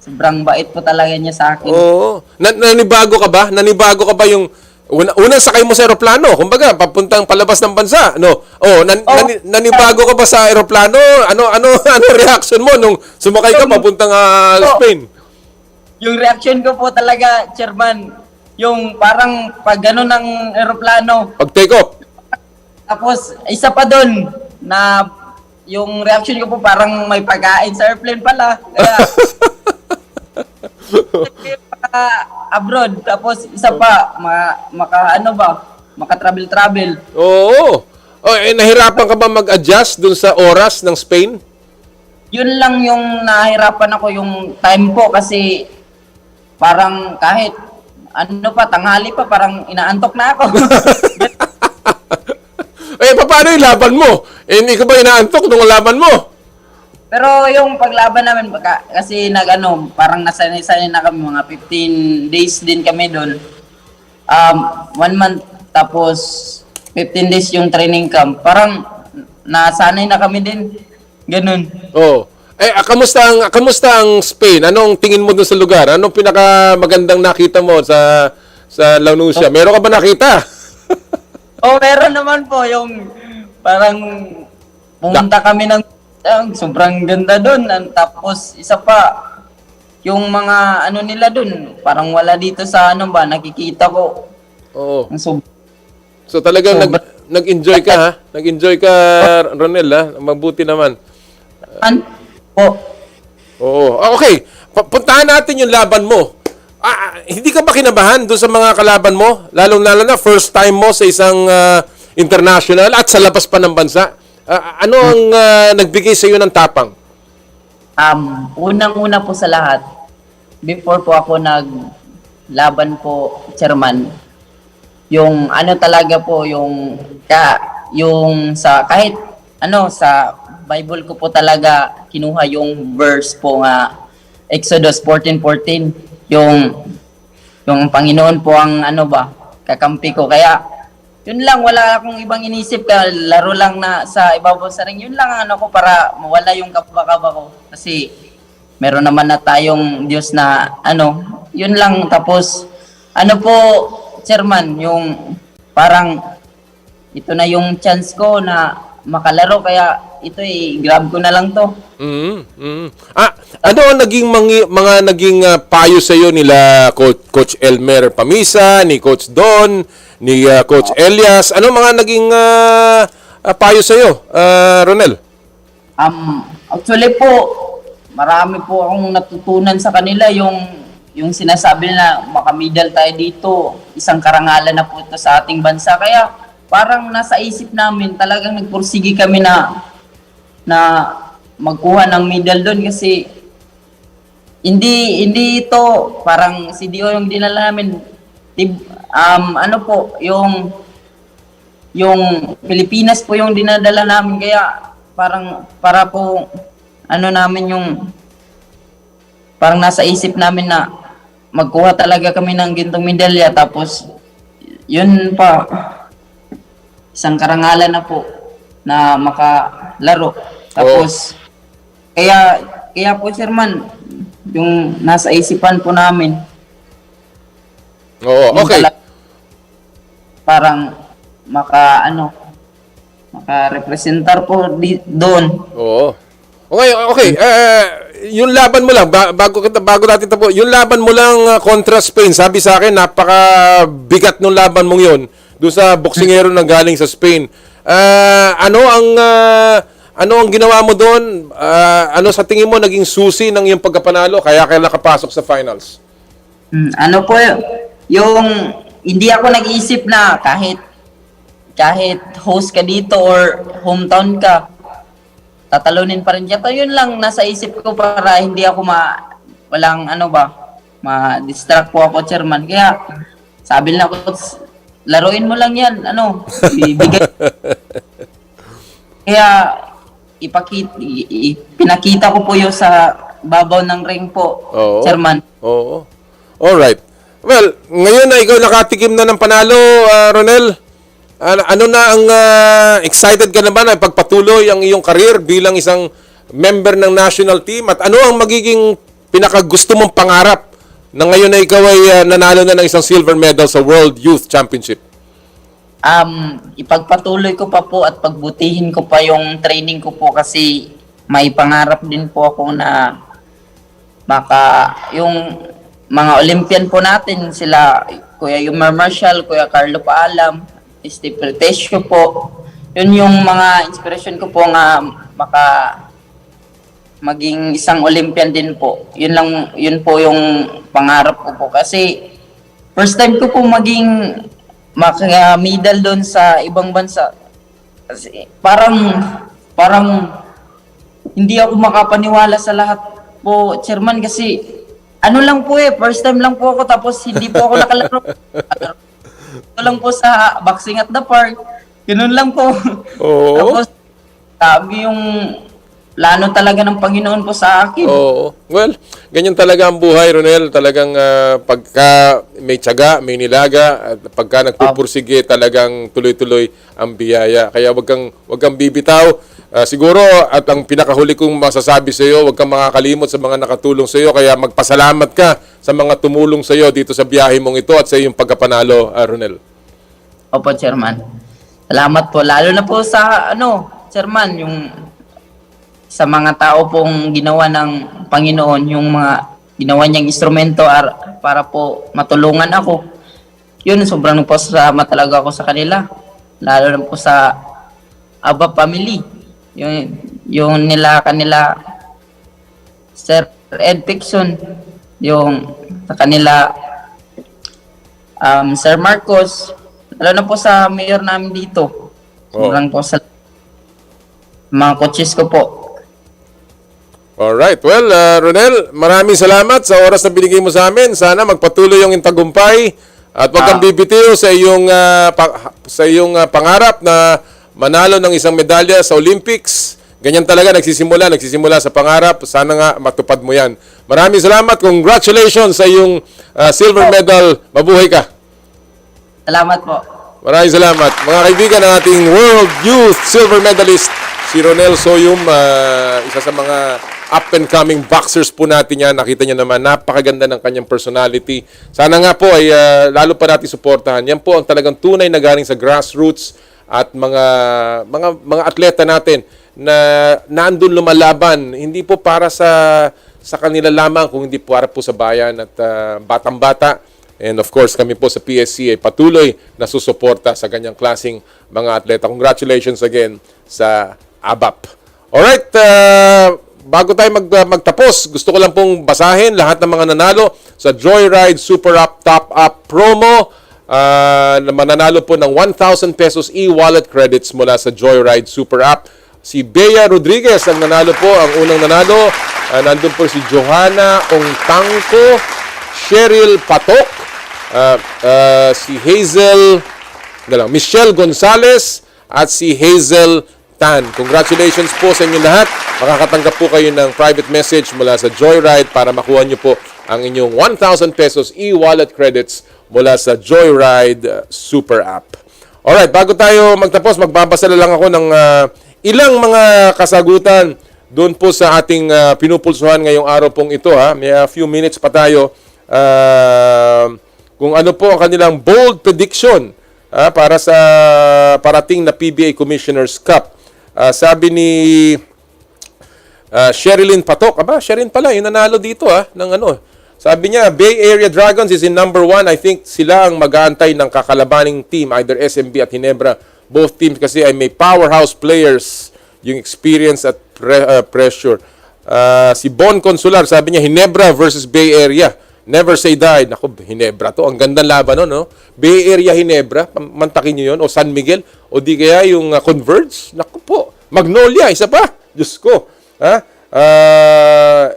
S20: Sobrang bait po talaga niya sa akin.
S3: Oo. Nanibago ka ba? Nanibago ka ba yung unang sakay mo sa eroplano? Kumbaga, papuntang palabas ng bansa, no? Nanibago ka ba sa eroplano? Ano reaction mo nung sumakay ka papuntang Spain?
S20: Yung reaction ko po talaga, Chairman, yung parang pag gano'n ng eroplano.
S3: Pag take off.
S20: Tapos, isa pa doon, na yung reaction ko po parang may pagkain sa airplane pala. Kaya, abroad. Tapos, isa pa, maka-travel.
S3: Oo. Nahirapan ka ba mag-adjust dun sa oras ng Spain?
S20: Yun lang yung nahirapan ako, yung time po, kasi parang kahit tanghali pa, parang inaantok na ako.
S3: Paano yung laban mo? Hindi ka ba inaantok nung laban mo?
S20: Pero yung paglaban namin, kasi parang nasanay-sanay na kami, mga 15 days din kami doon. 1 month, tapos 15 days yung training camp. Parang nasanay na kami din. Ganun.
S3: Oo. Kamusta ang Spain? Anong tingin mo doon sa lugar? Anong pinakamagandang nakita mo sa La Nucia? Meron ka ba nakita?
S20: Meron naman po yung parang pumunta kami ng sobrang ganda doon. Tapos isa pa yung mga nila doon, parang wala dito sa nakikita ko.
S3: Oo. So talagang nag-enjoy ka ha? Nag-enjoy ka, Ronel ha? Mabuti naman. Oo. Okay. Puntahan natin yung laban mo. Hindi ka ba kinabahan doon sa mga kalaban mo? Lalong-lalo na first time mo sa isang international at sa labas pa ng bansa. Ano ang nagbigay sa iyo ng tapang?
S20: Unang-una po sa lahat, before po ako naglaban po, Chairman, yung talaga po, yung sa kahit sa Bible ko po talaga kinuha yung verse po nga Exodus 14:14, yung Panginoon po ang kakampi ko. Kaya yun lang, wala akong ibang inisip, laro lang na sa ibabaw sa ring. Yun lang ko para mawala yung kaba-kaba ko. Kasi meron naman na tayong Diyos na yun lang. Tapos po, Chairman, yung parang ito na yung chance ko na makalaro, kaya ito grab ko na lang to.
S3: Ano ang naging mga naging payo sa iyo nila Coach Elmer Pamisa, ni Coach Don, ni Coach Elias? Ano mga naging payo sa iyo, Ronel?
S20: Actually po, marami po akong natutunan sa kanila, yung sinasabi na makamedal tayo dito, isang karangalan na po ito sa ating bansa. Kaya parang nasa isip namin, talagang nagpursige kami na magkuha ng medal doon, kasi hindi ito parang CDO yung dinala namin. Yung Pilipinas po yung dinadala namin, kaya parang para po namin yung parang nasa isip namin na magkuha talaga kami ng gintong medalya. Tapos yun pa, isang karangalan na po na makalaro. Tapos kaya po, Chairman, yung nasa isipan po namin.
S3: Oo, okay.
S20: Parang maka-representar po doon.
S3: Oo. Okay. Yung laban mo lang, bago natin tapo, yung laban mo lang kontra Spain, sabi sa akin, napaka-bigat nung laban mong yun, doon sa boksingero na galing sa Spain. Ano ang ginawa mo doon? Ano sa tingin mo naging susi ng iyong pagkapanalo kaya nakapasok sa finals?
S20: Yung hindi ako nag-iisip na kahit host ka dito or hometown ka, tatalunin pa rin dito. Yun lang nasa isip ko para hindi ako ma-distract po ako, Chairman. Kaya sabi na ako, laruin mo lang yan, ibigay. Kaya pinakita ko po yun sa babaw ng ring po, Chairman.
S3: Oo. Alright. Well, ngayon na ikaw nakatikim na ng panalo, Ronel. Ano na ang excited ka na ba na pagpatuloy ang iyong career bilang isang member ng national team? At ano ang magiging pinakagusto mong pangarap na ngayon na ikaw ay nanalo na ng isang silver medal sa World Youth Championship?
S20: Ipagpatuloy ko pa po at pagbutihin ko pa yung training ko po kasi may pangarap din po ako na yung mga Olympian po natin, sila Kuya Yumar Marshall, Kuya Carlo Paalam, Steve Pretesio po. Yun yung mga inspiration ko po nga maging isang Olympian din po. Yun po yung pangarap ko po. Kasi first time ko po maging maka-medal doon sa ibang bansa. Kasi parang hindi ako makapaniwala sa lahat po, Chairman, kasi ano lang po first time lang po ako tapos hindi po ako nakalaro. Ito lang po sa boxing at the park. Ganun lang po.
S3: Oo.
S20: Tapos sabi yung plano talaga ng Panginoon po sa akin.
S3: Oo. Well, ganyan talaga ang buhay, Ronel. Talagang pagka may tiyaga, may nilaga, at pagka nagpupursige, talagang tuloy-tuloy ang biyaya. Kaya wag kang bibitaw. Siguro, at ang pinakahuli kong masasabi sa iyo, wag kang makakalimot sa mga nakatulong sa iyo. Kaya magpasalamat ka sa mga tumulong sa iyo dito sa biyahe mong ito at sa iyong pagkapanalo, Ronel.
S20: Opo, Chairman. Salamat po. Lalo na po sa, Chairman, yung sa mga tao pong ginawa ng Panginoon, yung mga ginawa niyang instrumento para po matulungan ako. Yun, sobrang po salamat talaga ako sa kanila. Lalo na po sa Aba family. Yung kanila Sir Ed Pixon, yung sa kanila Sir Marcos, lalo na po sa mayor namin dito. Sobrang po sa mga coaches ko po.
S3: Alright. Well, Ronel, maraming salamat sa oras na binigay mo sa amin. Sana magpatuloy yung tagumpay at wag kang bibitiw sa iyong pangarap na manalo ng isang medalya sa Olympics. Ganyan talaga, nagsisimula sa pangarap. Sana nga matupad mo yan. Maraming salamat. Congratulations sa iyong silver medal. Mabuhay ka.
S20: Salamat po.
S3: Maraming salamat. Mga kaibigan, ng ating World Youth Silver Medalist, si Ronel Soyum, isa sa mga up-and-coming boxers po natin yan. Nakita niyo naman, napakaganda ng kanyang personality. Sana nga po ay lalo pa natin suportahan. Yan po ang talagang tunay na galing sa grassroots at mga atleta natin na naandun lumalaban. Hindi po para sa kanila lamang, kung hindi para po sa bayan at batang-bata. And of course, kami po sa PSC ay patuloy na susuporta sa ganyang klaseng mga atleta. Congratulations again sa ABAP. Alright, bago tayo magtapos, gusto ko lang pong basahin lahat ng mga nanalo sa Joyride Super App Top Up promo. Na mananalo po ng 1,000 pesos e-wallet credits mula sa Joyride Super App. Si Bea Rodriguez ang nanalo po, ang unang nanalo. Nandun po si Johanna Ongtangko, Cheryl Patok, si Hazel, Michelle Gonzalez, at si Hazel Tan. Congratulations po sa inyo lahat. Makakatanggap po kayo ng private message mula sa Joyride para makuha nyo po ang inyong 1,000 pesos e-wallet credits mula sa Joyride Super App. Alright, bago tayo magtapos, magbabasa lang ako ng ilang mga kasagutan doon po sa ating pinupulsuhan ngayong araw pong ito. May a few minutes pa tayo. Kung ano po ang kanilang bold prediction para sa parating na PBA Commissioner's Cup. Sabi ni Sherilyn Patok, Sherilyn pala, yung nanalo dito ng Sabi niya, Bay Area Dragons is in number 1. I think sila ang mag-aantay ng kakalabaning team, either SMB at Ginebra. Both teams kasi ay may powerhouse players, yung experience at pressure. Si Bon Consular, sabi niya, Ginebra versus Bay Area. Never say die. Naku, Ginebra to. Ang gandang laban, no? Bay Area, Ginebra. Mantakin nyo yun. O San Miguel. O di kaya yung Converge. Naku po. Magnolia, isa pa. Diyos ko.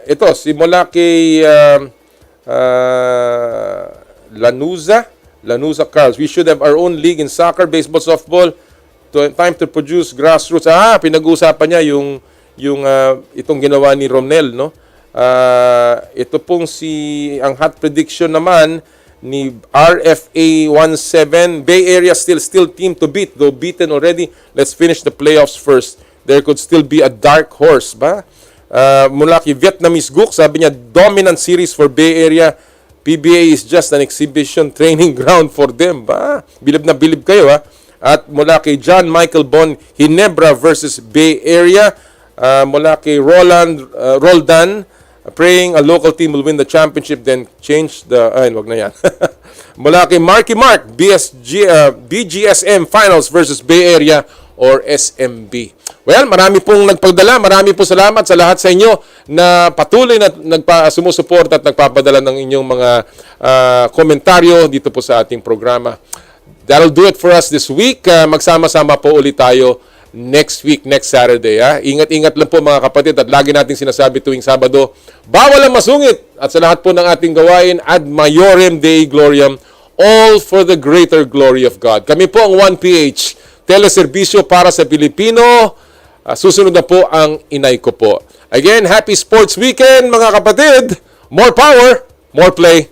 S3: Ito, simula kay Lanuza Carls. We should have our own league in soccer, baseball, softball. Time to produce grassroots. Pinag-uusapan niya yung itong ginawa ni Romnel, no? Ito pong ang hot prediction naman ni RFA 17. Bay Area still team to beat, though beaten already. Let's finish the playoffs first. There could still be a dark horse ba? Mula kay Vietnamese Gook, sabi niya, dominant series for Bay Area. PBA is just an exhibition training ground for them ba? Bilib na bilib kayo ha. At mula kay John Michael Bon, Ginebra versus Bay Area. Mula kay Roldan, praying a local team will win the championship, then change the... wag na yan. Mula kay Marky Mark, BGSM Finals versus Bay Area or SMB. Well, marami pong nagpagdala. Marami pong salamat sa lahat sa inyo na patuloy na sumusuporta at nagpapadala ng inyong mga komentaryo dito po sa ating programa. That'll do it for us this week. Magsama-sama po ulit tayo next week, next Saturday. Ingat-ingat lang po mga kapatid at lagi nating sinasabi tuwing Sabado, bawal ang masungit. At sa lahat po ng ating gawain, ad maiorem Dei gloriam, all for the greater glory of God. Kami po ang 1PH, teleserbisyo para sa Pilipino. Susunod na po ang inay ko po. Again, happy sports weekend mga kapatid. More power, more play.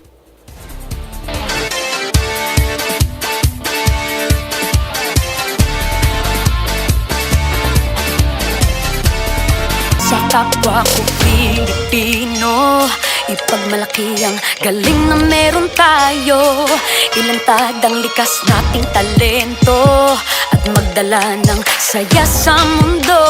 S4: Sa kapwa ko Pilipino, ipagmalaki ang galing na meron tayo. Ilantad ang likas nating talento at magdala ng saya sa mundo.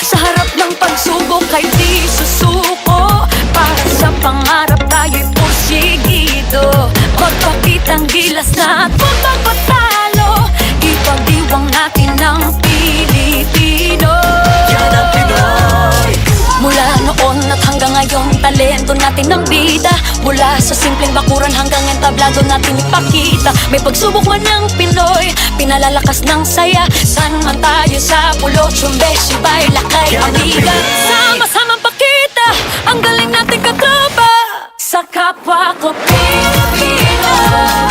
S4: Sa harap ng pagsubok ay di susuko, para sa pangarap tayo'y porsigido. Magpakitang gilas na at huwag magpatalo, ipagdiwang natin ang Pilipino. Yan ang Pinoy. Mula noon at hanggang ngayon, talento natin ang bida. Mula sa simpleng bakuran hanggang entablado natin ipakita. May pagsubok man ng Pinoy, pinalalakas ng saya. San man tayo sa pulo, Chumbe, Sibay, Lakay, Amiga. Sama-samang pakita ang galing natin katropa. Sa kapwa ko Pilipino.